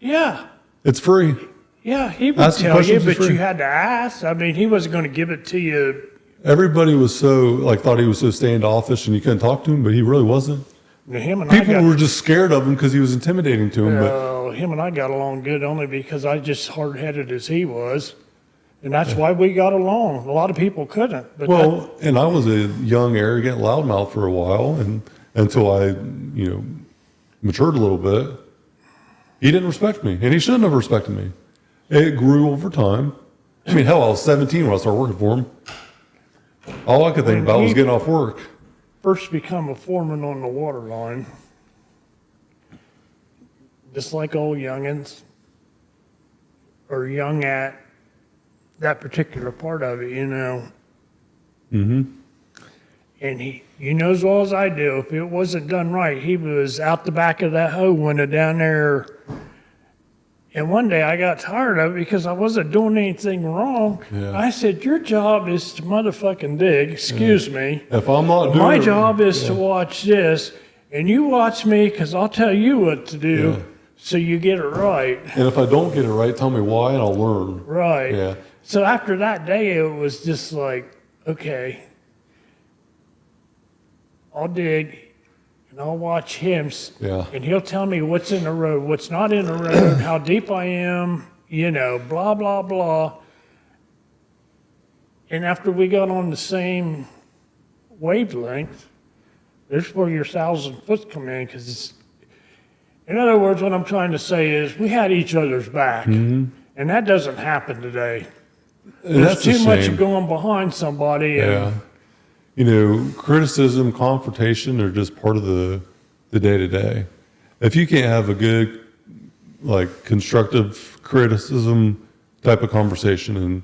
[SPEAKER 3] Yeah.
[SPEAKER 1] It's free.
[SPEAKER 3] Yeah, he would
[SPEAKER 1] Asking
[SPEAKER 3] tell you,
[SPEAKER 1] questions is
[SPEAKER 3] but
[SPEAKER 1] free.
[SPEAKER 3] you had to ask. I mean, he wasn't going to give it to you.
[SPEAKER 1] Everybody was thought he was so standoffish and you couldn't talk to him, but he really wasn't.
[SPEAKER 3] Him and
[SPEAKER 1] People were just scared of him because he was intimidating to them.
[SPEAKER 3] him and I got along good only because I just hard-headed as he was. And that's why we got along. A lot of people couldn't. But
[SPEAKER 1] And I was a young, arrogant loudmouth for a while, and until I, matured a little bit. He didn't respect me, and he shouldn't have respected me. It grew over time. I mean, hell, I was 17 when I started working for him. All I could think about was getting off work.
[SPEAKER 3] first become a foreman on the water line, just like all youngins, or young at that particular part of it,
[SPEAKER 1] Mm-hmm.
[SPEAKER 3] And you know as well as I do, if it wasn't done right, he was out the back of that hoe window down there. And one day I got tired of it because I wasn't doing anything wrong.
[SPEAKER 1] Yeah.
[SPEAKER 3] I said, your job is to motherfucking dig, excuse me.
[SPEAKER 1] If I'm not doing
[SPEAKER 3] My
[SPEAKER 1] it,
[SPEAKER 3] job is to watch this, and you watch me because I'll tell you what to do
[SPEAKER 1] Yeah.
[SPEAKER 3] so you get it right.
[SPEAKER 1] and if I don't get it right, tell me why, and I'll learn.
[SPEAKER 3] Right.
[SPEAKER 1] Yeah.
[SPEAKER 3] So after that day, it was just like, okay, I'll dig and I'll watch him.
[SPEAKER 1] Yeah.
[SPEAKER 3] And he'll tell me what's in the road, what's not in the road, how deep I am, blah, blah, blah. And after we got on the same wavelength, there's where your 1,000 foot come in, because it's, in other words, what I'm trying to say is we had each other's back.
[SPEAKER 1] Mm-hmm.
[SPEAKER 3] And that doesn't happen today.
[SPEAKER 1] And
[SPEAKER 3] There's
[SPEAKER 1] that's a
[SPEAKER 3] too much
[SPEAKER 1] shame.
[SPEAKER 3] going behind somebody.
[SPEAKER 1] Yeah. Criticism, confrontation are just part of the day to day. If you can't have a good, constructive criticism type of conversation and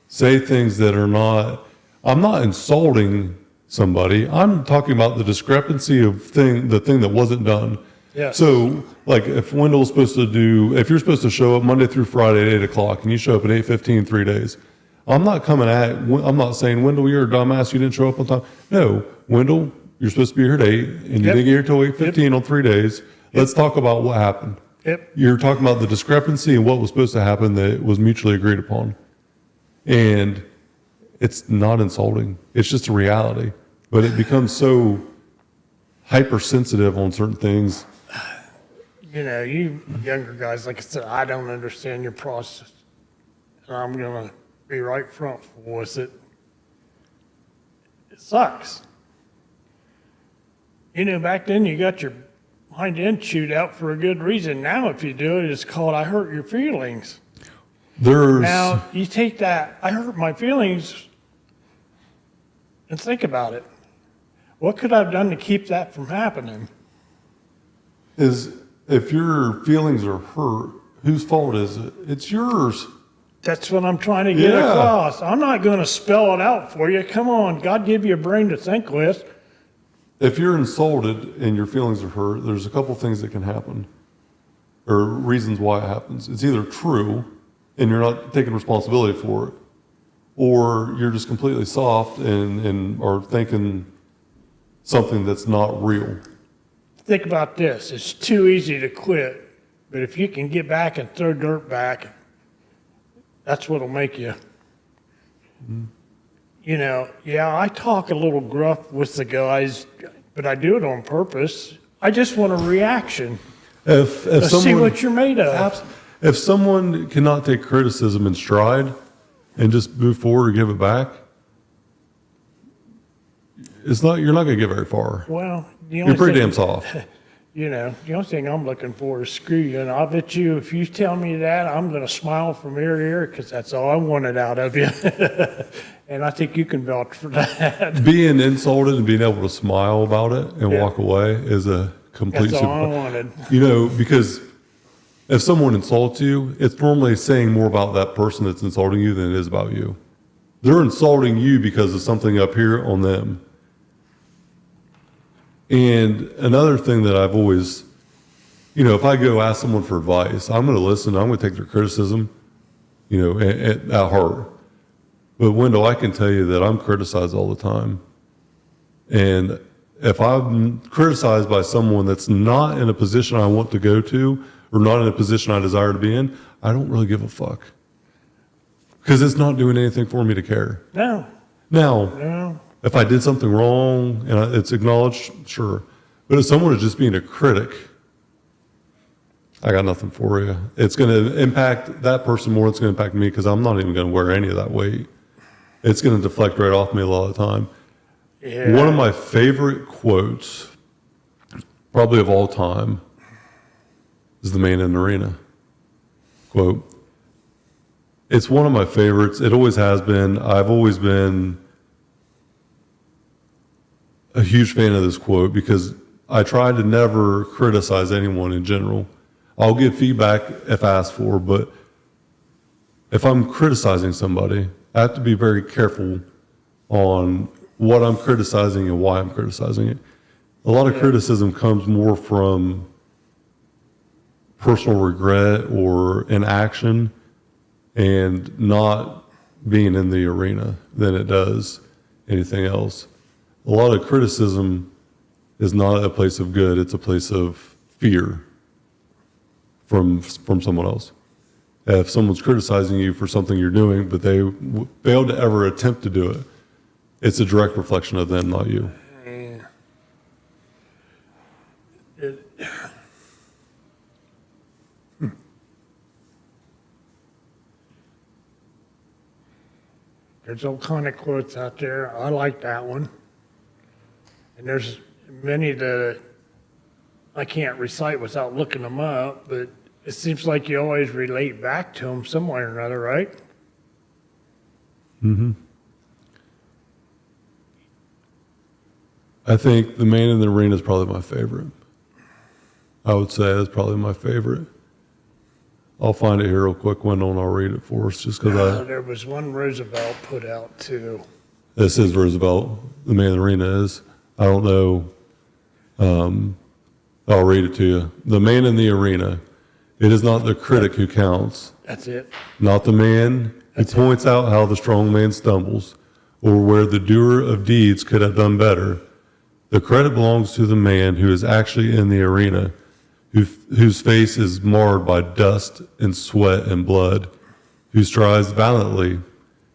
[SPEAKER 1] say things that are not, I'm not insulting somebody. I'm talking about the discrepancy of the thing that wasn't done.
[SPEAKER 3] Yes.
[SPEAKER 1] So, if Wendell's supposed to if you're supposed to show up Monday through Friday at 8 o'clock and you show up at 8:15 3 days, I'm not saying, Wendell, you're a dumbass, you didn't show up on time. No, Wendell, you're supposed to be here at 8 and you
[SPEAKER 3] Yep.
[SPEAKER 1] didn't get here till 8:15 on 3 days. Let's talk about what happened.
[SPEAKER 3] Yep.
[SPEAKER 1] You're talking about the discrepancy and what was supposed to happen that was mutually agreed upon. And it's not insulting. It's just a reality. But it becomes so hypersensitive on certain things.
[SPEAKER 3] You younger guys, like I said, I don't understand your process. And I'm going to be right front with it. It sucks. Back then you got your hind end chewed out for a good reason. Now if you do it, it's called I hurt your feelings. Now you take that, I hurt my feelings, and think about it. What could I have done to keep that from happening?
[SPEAKER 1] If your feelings are hurt, whose fault is it? It's yours.
[SPEAKER 3] That's what I'm trying to get across. I'm not going to spell it out for you. Come on, God give you a brain to think with.
[SPEAKER 1] If you're insulted and your feelings are hurt, there's a couple things that can happen, or reasons why it happens. It's either true and you're not taking responsibility for it, or you're just completely soft and are thinking something that's not real.
[SPEAKER 3] Think about this. It's too easy to quit, but if you can get back and throw dirt back, that's what'll make you.
[SPEAKER 1] Mm-hmm.
[SPEAKER 3] I talk a little gruff with the guys, but I do it on purpose. I just want a reaction.
[SPEAKER 1] If
[SPEAKER 3] Let's see
[SPEAKER 1] someone,
[SPEAKER 3] what you're made of.
[SPEAKER 1] if someone cannot take criticism in stride and just move forward or give it back, you're not going to get very far.
[SPEAKER 3] Well,
[SPEAKER 1] You're pretty damn soft.
[SPEAKER 3] The only thing I'm looking for is screw you. And I'll bet you if you tell me that, I'm going to smile from ear to ear because that's all I wanted out of you. And I think you can vouch for that.
[SPEAKER 1] Being insulted and being able to smile about it and
[SPEAKER 3] Yeah.
[SPEAKER 1] walk away is a complete
[SPEAKER 3] That's all I wanted.
[SPEAKER 1] because if someone insults you, it's normally saying more about that person that's insulting you than it is about you. They're insulting you because of something up here on them. And another thing that I've always, if I go ask someone for advice, I'm going to listen. I'm going to take their criticism, at heart. But Wendell, I can tell you that I'm criticized all the time. And if I'm criticized by someone that's not in a position I want to go to or not in a position I desire to be in, I don't really give a fuck. Because it's not doing anything for me to care.
[SPEAKER 3] No.
[SPEAKER 1] Now, if I did something wrong and it's acknowledged, sure. But if someone is just being a critic, I got nothing for you. It's going to impact that person more than it's going to impact me because I'm not even going to wear any of that weight. It's going to deflect right off me a lot of the time. Yeah. One of my favorite quotes, probably of all time, is the Man in the Arena quote. It's one of my favorites. It always has been. I've always been a huge fan of this quote because I try to never criticize anyone in general. I'll give feedback if asked for, but if I'm criticizing somebody, I have to be very careful on what I'm criticizing and why I'm criticizing it. A lot of criticism comes more from personal regret or inaction and not being in the arena than it does anything else. A lot of criticism is not a place of good, it's a place of fear from someone else. If someone's criticizing you for something you're doing, but they failed to ever attempt to do it, it's a direct reflection of them, not you.
[SPEAKER 3] There's all kind of quotes out there. I like that one. And there's many that I can't recite without looking them up, but it seems like you always relate back to them some way or another, right?
[SPEAKER 1] Mm-hmm. I think The Man in the Arena is probably my favorite. I would say that's probably my favorite. I'll find it here real quick, Wendell, and I'll read it for us just because
[SPEAKER 3] There was one Roosevelt put out too.
[SPEAKER 1] This is Roosevelt, The Man in the Arena is. I don't know. I'll read it to you. The man in the arena. It is not the critic who counts.
[SPEAKER 3] That's it.
[SPEAKER 1] Not the man who points out how the strong man stumbles or where the doer of deeds could have done better. The credit belongs to the man who is actually in the arena, whose face is marred by dust and sweat and blood, who strives valiantly,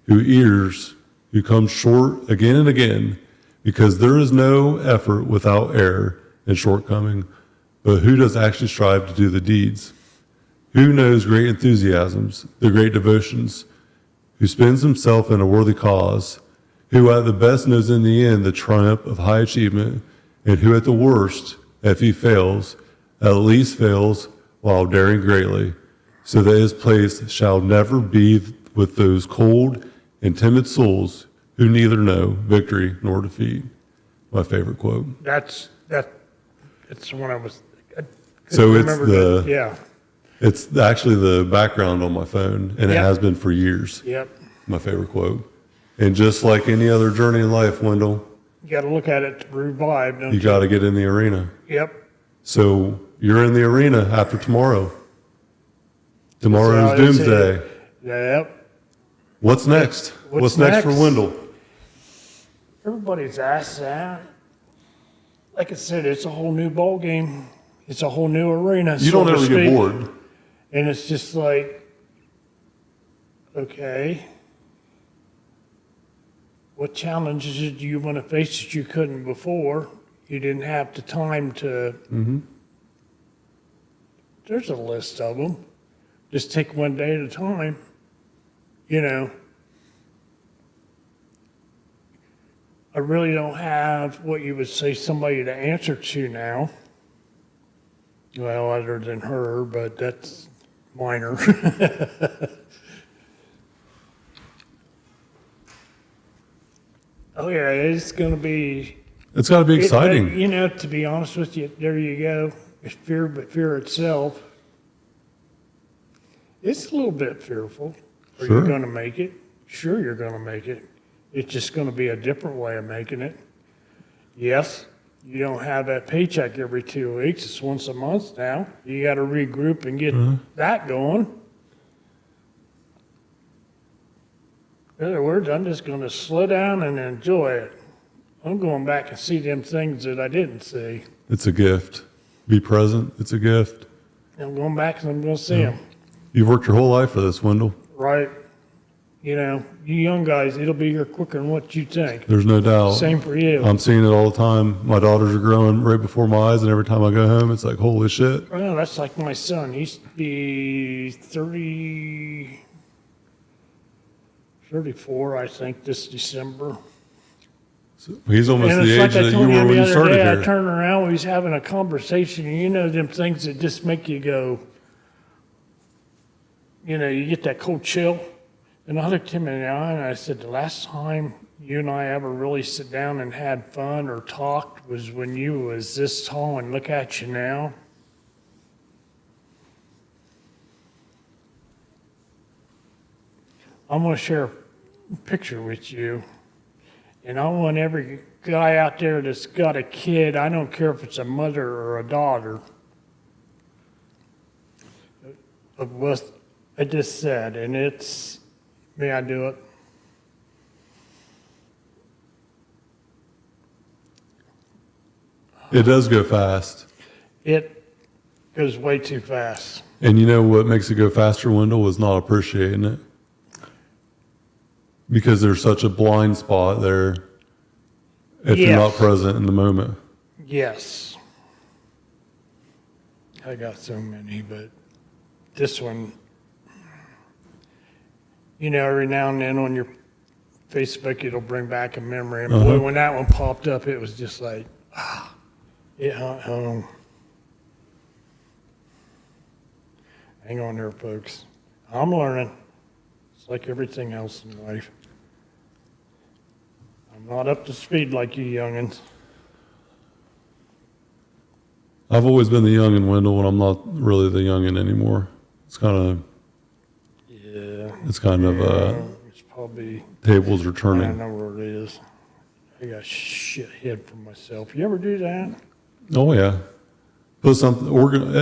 [SPEAKER 1] who comes short again and again, because there is no effort without error and shortcoming, but who does actually strive to do the deeds? Who knows great enthusiasms, the great devotions, who spends himself in a worthy cause, who at the best knows in the end the triumph of high achievement, and who at the worst, if he fails, at least fails while daring greatly, so that his place shall never be with those cold and timid souls who neither know victory nor defeat. My favorite quote.
[SPEAKER 3] It's the one I was.
[SPEAKER 1] So it's actually the background on my phone, and it has been for years.
[SPEAKER 3] Yep.
[SPEAKER 1] My favorite quote. And just like any other journey in life, Wendell,
[SPEAKER 3] you got to look at it to revive, don't you?
[SPEAKER 1] You got to get in the arena.
[SPEAKER 3] Yep.
[SPEAKER 1] So you're in the arena after tomorrow. Tomorrow's doomsday.
[SPEAKER 3] Yep.
[SPEAKER 1] What's next? What's next for Wendell?
[SPEAKER 3] Everybody's asked that. Like I said, it's a whole new ball game. It's a whole new arena.
[SPEAKER 1] You don't ever get bored.
[SPEAKER 3] And it's just like, okay, what challenges do you want to face that you couldn't before? You didn't have the time to. Mm-hmm. There's a list of them. Just take one day at a time. I really don't have what you would say somebody to answer to now. Well, other than her, but that's minor. Oh yeah, it's going to be.
[SPEAKER 1] It's got to be exciting.
[SPEAKER 3] To be honest with you, there you go. It's fear, but fear itself. It's a little bit fearful. Are
[SPEAKER 1] Sure.
[SPEAKER 3] you going to make it? Sure, you're going to make it. It's just going to be a different way of making it. Yes, you don't have that paycheck every 2 weeks. It's once a month now. You got to regroup and get that going. In other words, I'm just going to slow down and enjoy it. I'm going back and see them things that I didn't see.
[SPEAKER 1] It's a gift. Be present. It's a gift.
[SPEAKER 3] I'm going back and I'm going to see them.
[SPEAKER 1] You've worked your whole life for this, Wendell.
[SPEAKER 3] Right. You know, you young guys, it'll be here quicker than what you think.
[SPEAKER 1] There's no doubt.
[SPEAKER 3] Same for you.
[SPEAKER 1] I'm seeing it all the time. My daughters are growing right before my eyes, and every time I go home, it's like, holy shit.
[SPEAKER 3] Well, that's like my son. He's be 34, I think, this December.
[SPEAKER 1] He's almost
[SPEAKER 3] And
[SPEAKER 1] the
[SPEAKER 3] it's
[SPEAKER 1] age
[SPEAKER 3] like I
[SPEAKER 1] that
[SPEAKER 3] told
[SPEAKER 1] you
[SPEAKER 3] him
[SPEAKER 1] were when
[SPEAKER 3] the
[SPEAKER 1] you
[SPEAKER 3] other
[SPEAKER 1] started
[SPEAKER 3] day, I
[SPEAKER 1] here.
[SPEAKER 3] turned around, we was having a conversation, and you know them things that just make you go, you know, you get that cold chill. And I looked him in the eye and I said, the last time you and I ever really sit down and had fun or talked was when you was this tall, and look at you now. I'm going to share a picture with you. And I want every guy out there that's got a kid, I don't care if it's a mother or a daughter, of what I just said, and it's, may I do it?
[SPEAKER 1] It does go fast.
[SPEAKER 3] It goes way too fast.
[SPEAKER 1] And you know what makes it go faster, Wendell, is not appreciating it. Because there's such a blind spot there if you're not
[SPEAKER 3] Yes.
[SPEAKER 1] present in the moment.
[SPEAKER 3] Yes. I got so many, but this one, you know, every now and then on your Facebook, it'll bring back a memory. And boy, when that one popped up, it was just like, it hung home. Hang on there, folks. I'm learning. It's like everything else in life. I'm not up to speed like you youngins.
[SPEAKER 1] I've always been the youngin', Wendell, and I'm not really the youngin' anymore. It's kind of,
[SPEAKER 3] Yeah.
[SPEAKER 1] it's
[SPEAKER 3] Probably,
[SPEAKER 1] tables are
[SPEAKER 3] I don't
[SPEAKER 1] turning.
[SPEAKER 3] know where it is. I got shit head for myself. You ever do that?
[SPEAKER 1] Oh yeah. Put something,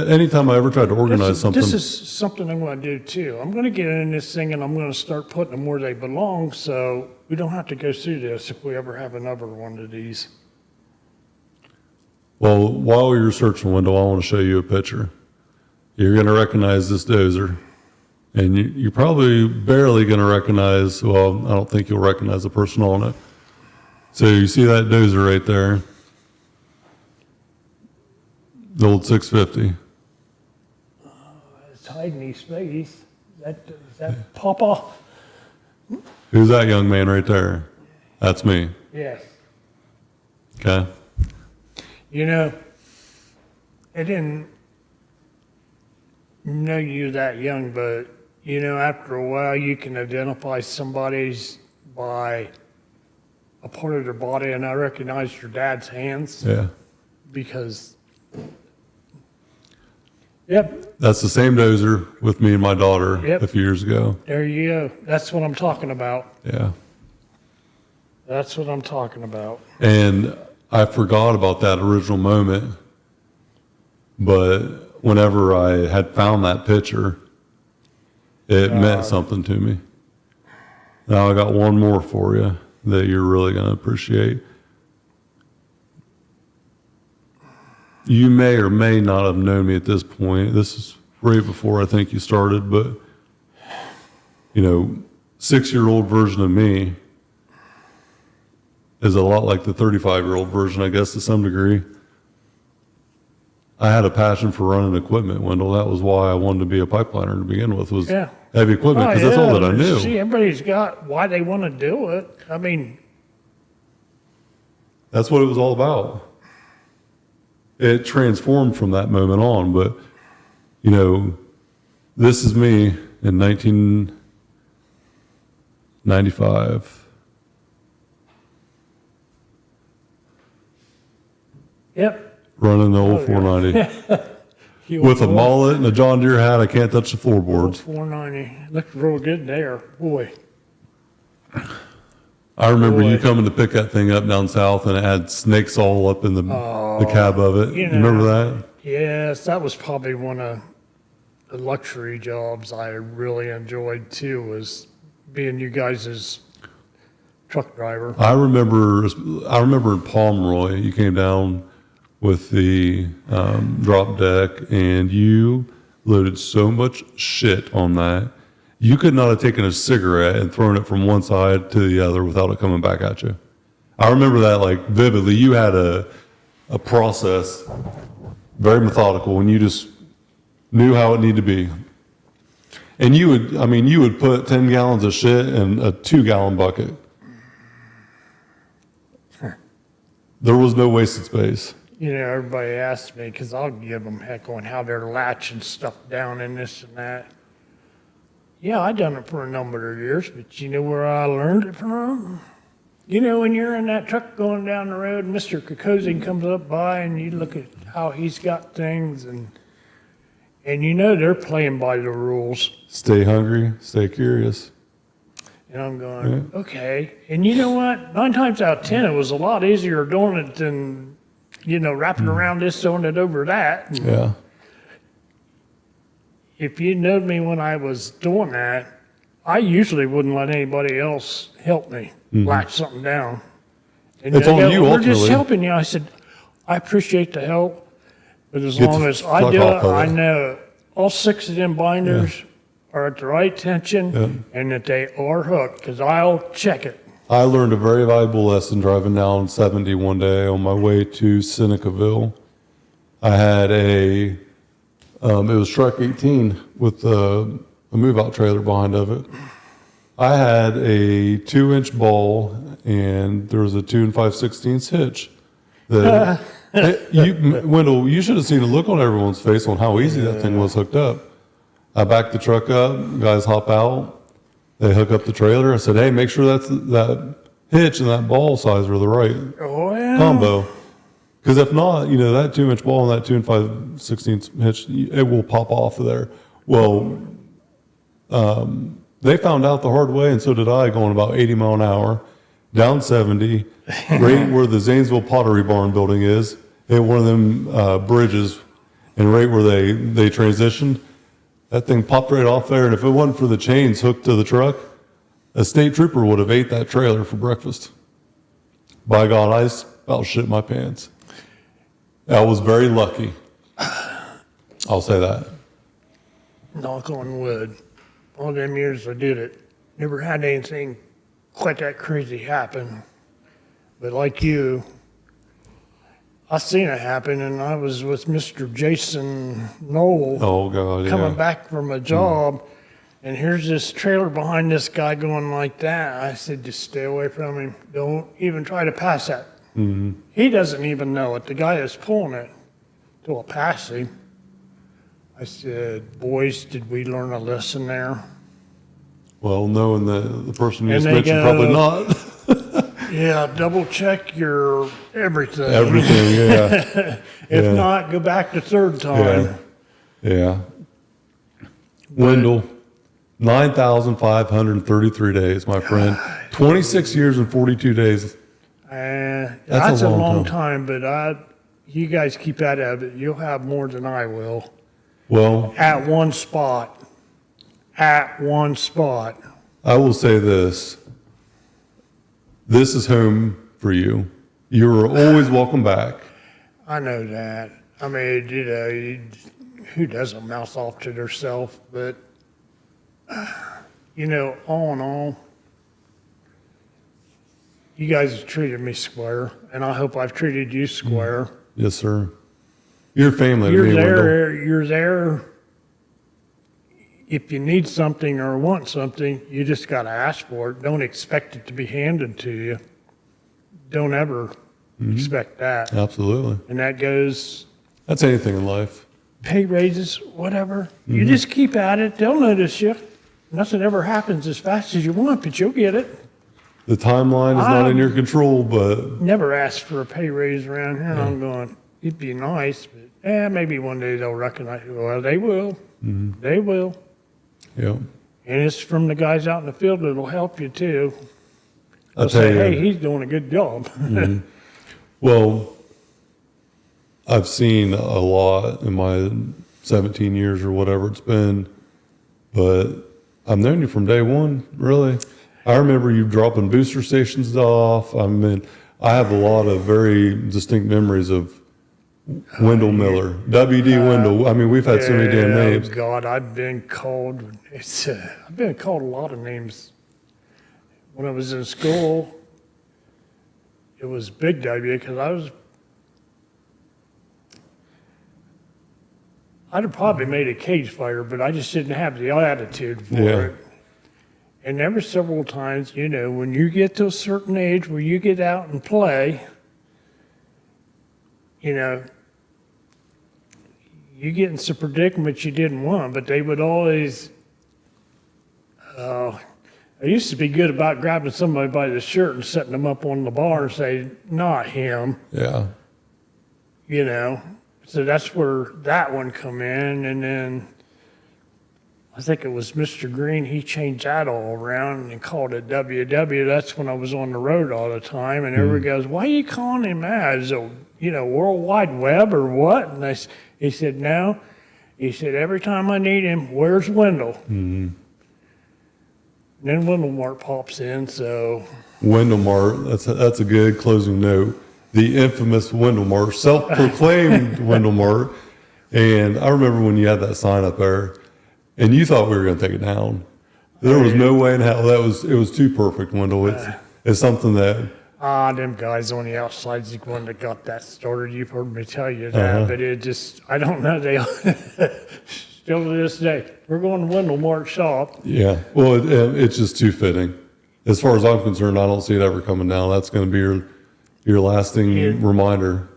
[SPEAKER 1] anytime I ever tried to organize something.
[SPEAKER 3] This is something I'm going to do too. I'm going to get in this thing and I'm going to start putting them where they belong, so we don't have to go through this if we ever have another one of these.
[SPEAKER 1] Well, while you're searching, Wendell, I want to show you a picture. You're going to recognize this dozer. And you're probably barely going to recognize, well, I don't think you'll recognize the person on it. So you see that dozer right there? The old 650.
[SPEAKER 3] It's hiding his face. Is that Papa?
[SPEAKER 1] Who's that young man right there? That's me.
[SPEAKER 3] Yes.
[SPEAKER 1] Okay.
[SPEAKER 3] You know, I didn't know you that young, but you know, after a while, you can identify somebody's by a part of their body, and I recognized your dad's hands
[SPEAKER 1] Yeah.
[SPEAKER 3] because, yep,
[SPEAKER 1] That's the same dozer with me and my daughter
[SPEAKER 3] Yep.
[SPEAKER 1] a few years ago.
[SPEAKER 3] there you go. That's what I'm talking about.
[SPEAKER 1] Yeah.
[SPEAKER 3] That's what I'm talking about.
[SPEAKER 1] And I forgot about that original moment, but whenever I had found that picture, it meant something to me. Now I got one more for you that you're really going to appreciate. You may or may not have known me at this point. This is right before I think you started, but, you know, 6-year-old version of me is a lot like the 35-year-old version, I guess, to some degree. I had a passion for running equipment, Wendell. That was why I wanted to be a pipeliner to begin with, was
[SPEAKER 3] Yeah.
[SPEAKER 1] heavy equipment, because that's all that I knew.
[SPEAKER 3] See, everybody's got why they want to do it. I mean,
[SPEAKER 1] That's what it was all about. It transformed from that moment on, but, you know, this is me in 1995.
[SPEAKER 3] yep.
[SPEAKER 1] Running the old
[SPEAKER 3] Oh, yeah.
[SPEAKER 1] 490. With a mullet and a John Deere hat, I can't touch the floorboards.
[SPEAKER 3] 490. Looked real good there. Boy.
[SPEAKER 1] I remember you coming to pick that thing up down south, and it had snakes all up in the cab of it. You remember that?
[SPEAKER 3] Yes, that was probably one of the luxury jobs I really enjoyed too, was being you guys' truck driver.
[SPEAKER 1] I remember in Pomeroy, you came down with the drop deck, and you loaded so much shit on that. You could not have taken a cigarette and thrown it from one side to the other without it coming back at you. I remember that like vividly. You had a process, very methodical, and you just knew how it needed to be. And you would put 10 gallons of shit in a 2-gallon bucket. There was no wasted space.
[SPEAKER 3] Everybody asks me, because I'll give them heck on how they're latching stuff down and this and that. Yeah, I done it for a number of years, but you know where I learned it from? When you're in that truck going down the road, Mr. Kokozin comes up by and you look at how he's got things, and they're playing by the rules.
[SPEAKER 1] Stay hungry, stay curious.
[SPEAKER 3] And I'm going, okay. And you know what? 9 times out of 10, it was a lot easier doing it than, wrapping around this, throwing it over that. And
[SPEAKER 1] yeah.
[SPEAKER 3] If you knowed me when I was doing that, I usually wouldn't let anybody else help me latch something down. And
[SPEAKER 1] it's on you,
[SPEAKER 3] We're
[SPEAKER 1] ultimately.
[SPEAKER 3] just helping you. I said, I appreciate the help, but as long as I do it, I know all 6 of them binders are at the right tension and that they are hooked, because I'll check it.
[SPEAKER 1] I learned a very valuable lesson driving down 70 one day on my way to Senecaville. I had it was truck 18 with a move-out trailer behind of it. I had a 2-inch ball, and there was a 2 5/16 hitch. Wendell, you should have seen the look on everyone's face on how easy that thing was hooked up. I backed the truck up, guys hop out, they hook up the trailer. I said, hey, make sure that hitch and that ball size are the right combo. Because if not, that 2-inch ball and that 2 5/16 hitch, it will pop off of there. Well, they found out the hard way, and so did I, going about 80 mile an hour, down 70, right where the Zanesville Pottery Barn building is, hit one of them bridges, and right where they transitioned, that thing popped right off there. And if it wasn't for the chains hooked to the truck, a state trooper would have ate that trailer for breakfast. By God, I about shit my pants. I was very lucky. I'll say that.
[SPEAKER 3] Knock on wood. All them years I did it, never had anything quite that crazy happen. But like you, I seen it happen, and I was with Mr. Jason Knoll.
[SPEAKER 1] Oh, God,
[SPEAKER 3] coming back from a job, and here's this trailer behind this guy going like that. I said, just stay away from him. Don't even try to pass that. Mm-hmm. He doesn't even know it. The guy is pulling it till I pass him. I said, boys, did we learn a lesson there?
[SPEAKER 1] Well, knowing the person you just mentioned, probably not.
[SPEAKER 3] Yeah, double check your everything.
[SPEAKER 1] Everything, yeah.
[SPEAKER 3] If not, go back the third time.
[SPEAKER 1] Yeah. Wendell, 9,533 days, my friend. 26 years and 42 days.
[SPEAKER 3] That's a long time, but you guys keep at it. You'll have more than I will.
[SPEAKER 1] Well,
[SPEAKER 3] at one spot. I
[SPEAKER 1] will say this. This is home for you. You're always welcome back.
[SPEAKER 3] I know that. I mean, who doesn't mouth off to themselves? But, all in all, you guys have treated me square, and I hope I've treated you square.
[SPEAKER 1] Yes, sir. You're family to
[SPEAKER 3] You're
[SPEAKER 1] me,
[SPEAKER 3] there.
[SPEAKER 1] Wendell.
[SPEAKER 3] You're there. If you need something or want something, you just got to ask for it. Don't expect it to be handed to you. Don't ever expect that.
[SPEAKER 1] Absolutely.
[SPEAKER 3] And that goes...
[SPEAKER 1] That's anything in life.
[SPEAKER 3] Pay raises, whatever. You just keep at it. They'll notice you. Nothing ever happens as fast as you want, but you'll get it.
[SPEAKER 1] The timeline is not in your control, but...
[SPEAKER 3] Never asked for a pay raise around here. I'm going, it'd be nice, but maybe one day they'll recognize. Well, they will. They will.
[SPEAKER 1] Yeah.
[SPEAKER 3] And it's from the guys out in the field that'll help you too.
[SPEAKER 1] I'll
[SPEAKER 3] They'll
[SPEAKER 1] tell
[SPEAKER 3] say,
[SPEAKER 1] you.
[SPEAKER 3] hey, he's doing a good job.
[SPEAKER 1] Well, I've seen a lot in my 17 years or whatever it's been, but I've known you from day one, really. I remember you dropping booster stations off. I mean, I have a lot of very distinct memories of Wendell Miller, W.D. Wendell. I mean, we've had so many damn names.
[SPEAKER 3] Oh God, I've been called a lot of names. When I was in school, it was Big W because I'd have probably made a cage fighter, but I just didn't have the attitude for
[SPEAKER 1] Yeah.
[SPEAKER 3] it. And there were several times, when you get to a certain age where you get out and play, you get in some predicaments you didn't want, but they would always, I used to be good about grabbing somebody by the shirt and setting them up on the bar and say, not him,
[SPEAKER 1] Yeah.
[SPEAKER 3] So that's where that one come in. And then I think it was Mr. Green, he changed that all around and called it WW. That's when I was on the road all the time. And everybody goes, why are you calling him that? Is it, World Wide Web or what? And he said, no. He said, every time I need him, where's Wendell? Mm-hmm. And then Wendell Mart pops in, so.
[SPEAKER 1] Wendell Mart, that's a good closing note. The infamous Wendell Mart, self-proclaimed Wendell Mart. And I remember when you had that sign up there, and you thought we were going to take it down. There was no way in hell. It was too perfect, Wendell. It's something that.
[SPEAKER 3] Them guys on the outside's the one that got that started. You've heard me tell you that, but it just, I don't know. They still to this day, we're going to Wendell Mart shop.
[SPEAKER 1] Yeah. Well, it's just too fitting. As far as I'm concerned, I don't see it ever coming down. That's going to be your lasting reminder.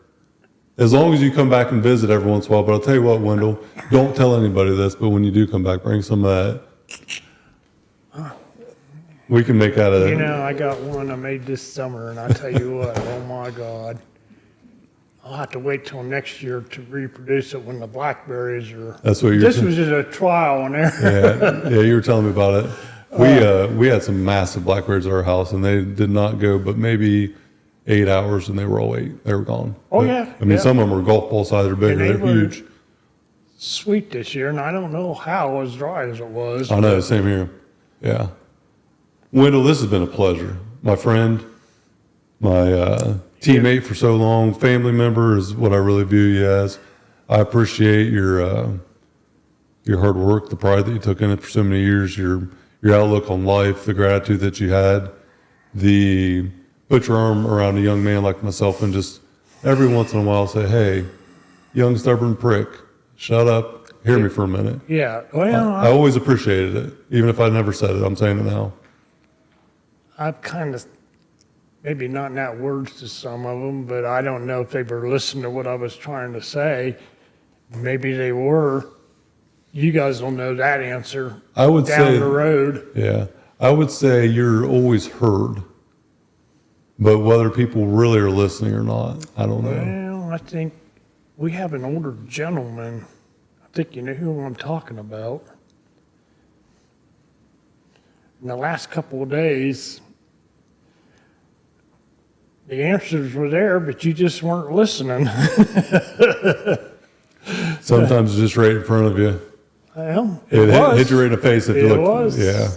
[SPEAKER 1] As long as you come back and visit every once in a while. But I'll tell you what, Wendell, don't tell anybody this, but when you do come back, bring some of that. We can make that
[SPEAKER 3] I got one I made this summer, and I tell you what, oh my God. I'll have to wait till next year to reproduce it when the blackberries are.
[SPEAKER 1] That's what you're
[SPEAKER 3] This was just a trial on there.
[SPEAKER 1] Yeah, you were telling me about it. We had some massive blackberries at our house, and they did not go but maybe 8 hours, and they were all they were gone.
[SPEAKER 3] Oh, yeah.
[SPEAKER 1] I mean, some of them were golf ball size or bigger.
[SPEAKER 3] And they
[SPEAKER 1] They're
[SPEAKER 3] were
[SPEAKER 1] huge.
[SPEAKER 3] Sweet this year, and I don't know how as dry as it was.
[SPEAKER 1] I know, same here. Yeah. Wendell, this has been a pleasure. My friend, my teammate for so long, family member is what I really view you as. I appreciate your hard work, the pride that you took in it for so many years, your outlook on life, the gratitude that you had, the put your arm around a young man like myself and just every once in a while say, hey, young stubborn prick, shut up, hear me for a minute.
[SPEAKER 3] Yeah, well,
[SPEAKER 1] I always appreciated it, even if I never said it. I'm saying it now.
[SPEAKER 3] I've kind of, maybe not in that words to some of them, but I don't know if they were listening to what I was trying to say. Maybe they were. You guys will know that answer
[SPEAKER 1] I would
[SPEAKER 3] down
[SPEAKER 1] say,
[SPEAKER 3] the road.
[SPEAKER 1] Yeah. I would say you're always heard, but whether people really are listening or not, I don't know.
[SPEAKER 3] Well, I think we have an older gentleman. I think you know who I'm talking about. In the last couple of days, the answers were there, but you just weren't listening.
[SPEAKER 1] Sometimes it's just right in front of you.
[SPEAKER 3] Well,
[SPEAKER 1] It
[SPEAKER 3] was.
[SPEAKER 1] hit you right in the face if you
[SPEAKER 3] It
[SPEAKER 1] look.
[SPEAKER 3] was.
[SPEAKER 1] Yeah.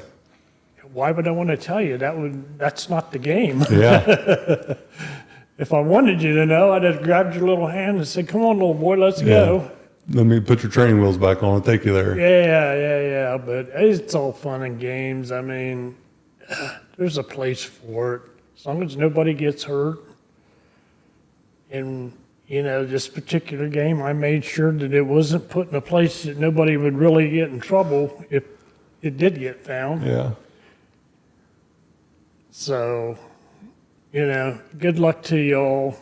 [SPEAKER 3] Why would I want to tell you? That's not the game.
[SPEAKER 1] Yeah.
[SPEAKER 3] If I wanted you to know, I'd have grabbed your little hand and said, come on, little boy, let's go.
[SPEAKER 1] Let me put your training wheels back on and take you there.
[SPEAKER 3] Yeah. But it's all fun and games. I mean, there's a place for it. As long as nobody gets hurt. And, this particular game, I made sure that it wasn't put in a place that nobody would really get in trouble if it did get found.
[SPEAKER 1] Yeah.
[SPEAKER 3] So, good luck to you all.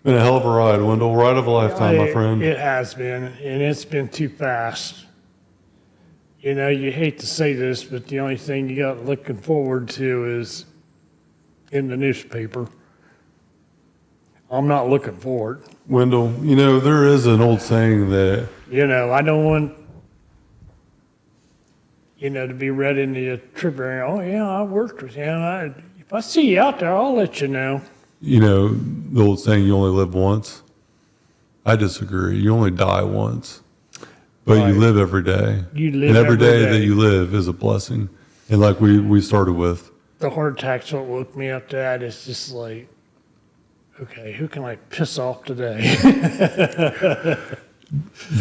[SPEAKER 1] Been a hell of a ride, Wendell. Ride of a lifetime, my friend.
[SPEAKER 3] It has been, and it's been too fast. You hate to say this, but the only thing you got looking forward to is in the newspaper. I'm not looking for it.
[SPEAKER 1] Wendell, there is an old saying that,
[SPEAKER 3] I don't want, to be read in the tribune. Oh, yeah, I worked with him. If I see you out there, I'll let you know.
[SPEAKER 1] the old saying, you only live once. I disagree. You only die once, but
[SPEAKER 3] Right.
[SPEAKER 1] you live every day.
[SPEAKER 3] You live
[SPEAKER 1] and every
[SPEAKER 3] every
[SPEAKER 1] day
[SPEAKER 3] day.
[SPEAKER 1] that you live is a blessing. And like we started with,
[SPEAKER 3] The heart attack's what woke me up to that. It's just like, okay, who can I piss off today?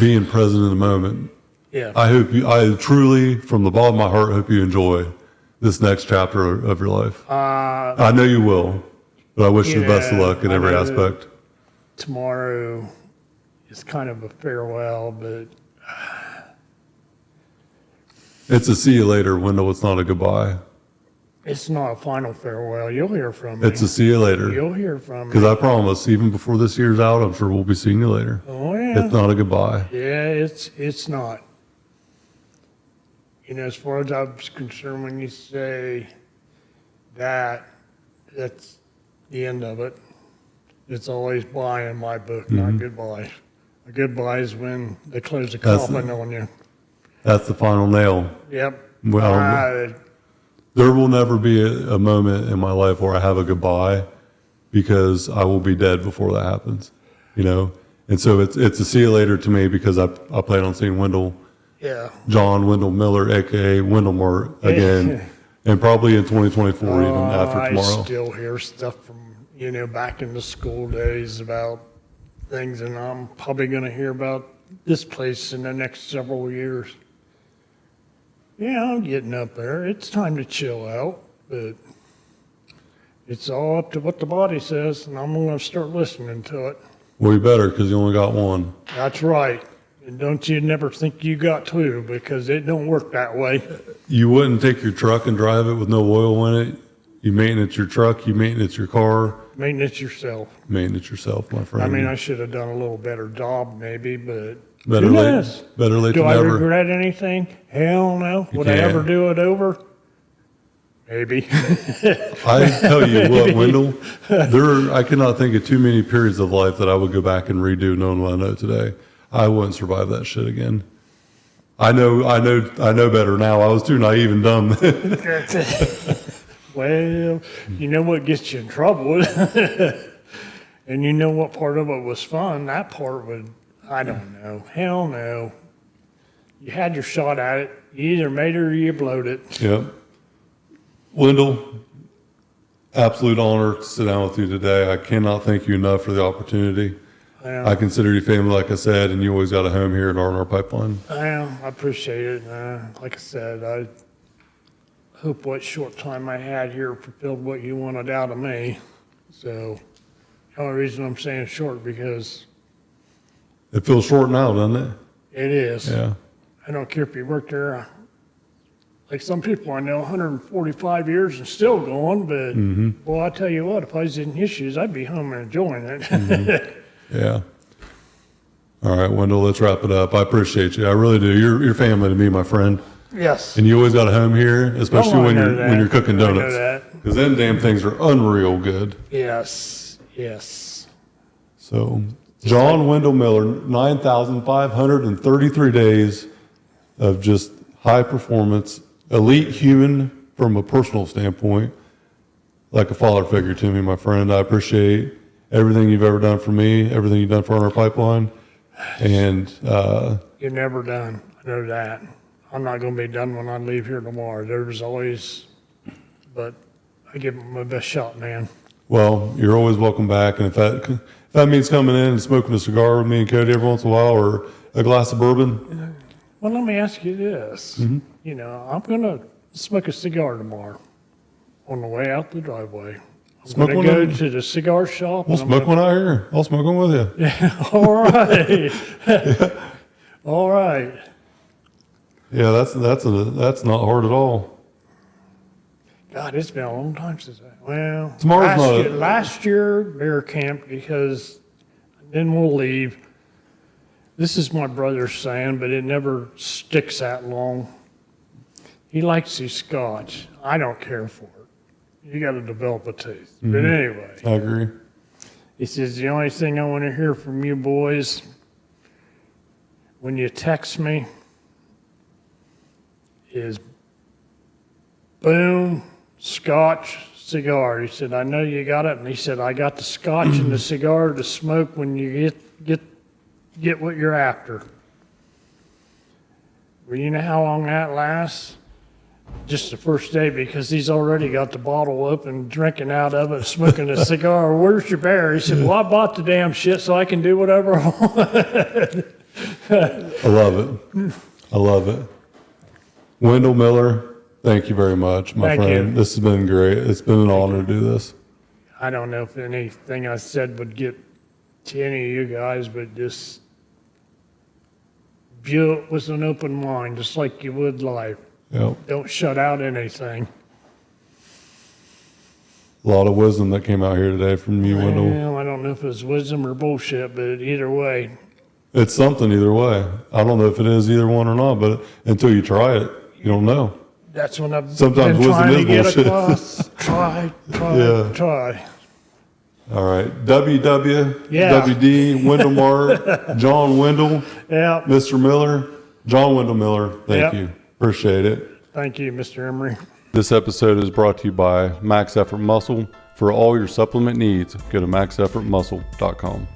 [SPEAKER 1] being present in the moment.
[SPEAKER 3] Yeah.
[SPEAKER 1] I truly, from the bottom of my heart, hope you enjoy this next chapter of your life. I know you will, but I wish you the best of luck in
[SPEAKER 3] I
[SPEAKER 1] every
[SPEAKER 3] know that
[SPEAKER 1] aspect.
[SPEAKER 3] Tomorrow is kind of a farewell, but
[SPEAKER 1] It's a see you later, Wendell. It's not a goodbye.
[SPEAKER 3] it's not a final farewell. You'll hear from me.
[SPEAKER 1] It's a see you later.
[SPEAKER 3] You'll hear from me.
[SPEAKER 1] Because I promise, even before this year's out, I'm sure we'll be seeing you later.
[SPEAKER 3] Oh, yeah.
[SPEAKER 1] It's not a goodbye.
[SPEAKER 3] Yeah, it's not. As far as I'm concerned, when you say that, that's the end of it. It's always bye in my book, not goodbye. A goodbye is when they close the
[SPEAKER 1] That's
[SPEAKER 3] coffin on you.
[SPEAKER 1] That's the final nail.
[SPEAKER 3] Yep.
[SPEAKER 1] Well, there will never be a moment in my life where I have a goodbye because I will be dead before that happens, And so it's a see you later to me because I plan on seeing
[SPEAKER 3] yeah.
[SPEAKER 1] John Wendell Miller, a.k.a. Wendell Mart, again, and probably in 2024 even after tomorrow.
[SPEAKER 3] I still hear stuff from, back in the school days about things, and I'm probably going to hear about this place in the next several years. Yeah, I'm getting up there. It's time to chill out, but it's all up to what the body says, and I'm going to start listening to it.
[SPEAKER 1] Well, you better because you only got one.
[SPEAKER 3] That's right. And don't you never think you got two, because it don't work that way.
[SPEAKER 1] You wouldn't take your truck and drive it with no oil in it. You maintenance your truck, you maintenance your car.
[SPEAKER 3] Maintenance yourself.
[SPEAKER 1] Maintenance yourself, my friend.
[SPEAKER 3] I mean, I should have done a little better job maybe, but
[SPEAKER 1] better
[SPEAKER 3] who
[SPEAKER 1] late,
[SPEAKER 3] knows?
[SPEAKER 1] better late
[SPEAKER 3] Do
[SPEAKER 1] than
[SPEAKER 3] I
[SPEAKER 1] never.
[SPEAKER 3] regret anything? Hell no. Would I
[SPEAKER 1] can't.
[SPEAKER 3] ever do it over? Maybe.
[SPEAKER 1] I tell you what, Wendell, I cannot think of too many periods of life that I would go back and redo knowing what I know today. I wouldn't survive that shit again. I know better now. I was too naive and dumb.
[SPEAKER 3] Well, you know what gets you in trouble, and you know what part of it was fun. That part would, I don't know. Hell no. You had your shot at it. You either made it or you blowed it.
[SPEAKER 1] Yep. Wendell, absolute honor to sit down with you today. I cannot thank you enough for the opportunity.
[SPEAKER 3] Yeah.
[SPEAKER 1] I consider you family, like I said, and you always got a home here at R&R Pipeline.
[SPEAKER 3] I appreciate it. Like I said, I hope what short time I had here fulfilled what you wanted out of me. So the only reason I'm saying short because
[SPEAKER 1] It feels short now, doesn't it?
[SPEAKER 3] it is.
[SPEAKER 1] Yeah.
[SPEAKER 3] I don't care if you worked there, like some people I know, 145 years and still going, but well, I tell you what, if I was in his shoes, I'd be home and enjoying it.
[SPEAKER 1] Yeah. All right, Wendell, let's wrap it up. I appreciate you. I really do. You're family to me, my friend.
[SPEAKER 3] Yes.
[SPEAKER 1] And you always got a home here, especially
[SPEAKER 3] Oh, I
[SPEAKER 1] when
[SPEAKER 3] know
[SPEAKER 1] you're
[SPEAKER 3] that.
[SPEAKER 1] when you're cooking
[SPEAKER 3] I know
[SPEAKER 1] donuts.
[SPEAKER 3] that.
[SPEAKER 1] Because them damn things are unreal good.
[SPEAKER 3] Yes. Yes.
[SPEAKER 1] So, John Wendell Miller, 9,533 days of just high performance, elite human from a personal standpoint, like a father figure to me, my friend. I appreciate everything you've ever done for me, everything you've done for our pipeline. And
[SPEAKER 3] You're never done. I know that. I'm not going to be done when I leave here tomorrow. There's always, but I give it my best shot, man.
[SPEAKER 1] well, you're always welcome back. And if that means coming in and smoking a cigar with me and Cody every once in a while, or a glass of bourbon,
[SPEAKER 3] Well, let me ask you this. I'm going to smoke a cigar tomorrow on the way out the driveway. I'm
[SPEAKER 1] Smoke
[SPEAKER 3] going
[SPEAKER 1] one
[SPEAKER 3] to go
[SPEAKER 1] of-
[SPEAKER 3] to the cigar shop.
[SPEAKER 1] we'll
[SPEAKER 3] and I'm
[SPEAKER 1] smoke one out here. I'll smoke one with you.
[SPEAKER 3] All right. All right.
[SPEAKER 1] Yeah, that's not hard at all.
[SPEAKER 3] God, it's been a long time since I, well,
[SPEAKER 1] Tomorrow's not
[SPEAKER 3] last year, bear camp, because then we'll leave. This is my brother's saying, but it never sticks that long. He likes his scotch. I don't care for it. You got to develop a taste. But anyway,
[SPEAKER 1] I agree.
[SPEAKER 3] He says, the only thing I want to hear from you boys when you text me is boom, scotch, cigar. He said, I know you got it. And he said, I got the scotch and the cigar to smoke when you get what you're after. Well, you know how long that lasts? Just the first day, because he's already got the bottle open, drinking out of it, smoking a cigar. Where's your bear? He said, well, I bought the damn shit so I can do whatever I want.
[SPEAKER 1] I love it. I love it. Wendell Miller, thank you very much, my
[SPEAKER 3] Thank
[SPEAKER 1] friend.
[SPEAKER 3] you.
[SPEAKER 1] This has been great. It's been an honor to do this.
[SPEAKER 3] I don't know if anything I said would get to any of you guys, but just view it with an open mind, just like you would life.
[SPEAKER 1] Yep.
[SPEAKER 3] Don't shut out anything.
[SPEAKER 1] A lot of wisdom that came out here today from you, Wendell.
[SPEAKER 3] Well, I don't know if it's wisdom or bullshit, but either way,
[SPEAKER 1] It's something either way. I don't know if it is either one or not, but until you try it, you don't know.
[SPEAKER 3] that's what I've
[SPEAKER 1] Sometimes
[SPEAKER 3] been
[SPEAKER 1] wisdom
[SPEAKER 3] trying to
[SPEAKER 1] is
[SPEAKER 3] get
[SPEAKER 1] bullshit.
[SPEAKER 3] across. Try,
[SPEAKER 1] Yeah.
[SPEAKER 3] try.
[SPEAKER 1] All right. WW,
[SPEAKER 3] Yeah.
[SPEAKER 1] WD, Wendell Mart, John Wendell,
[SPEAKER 3] Yeah,
[SPEAKER 1] Mr. Miller, John Wendell Miller. Thank
[SPEAKER 3] Yep.
[SPEAKER 1] you. Appreciate it.
[SPEAKER 3] thank you, Mr. Emery.
[SPEAKER 1] This episode is brought to you by Max Effort Muscle. For all your supplement needs, go to maxeffortmuscle.com.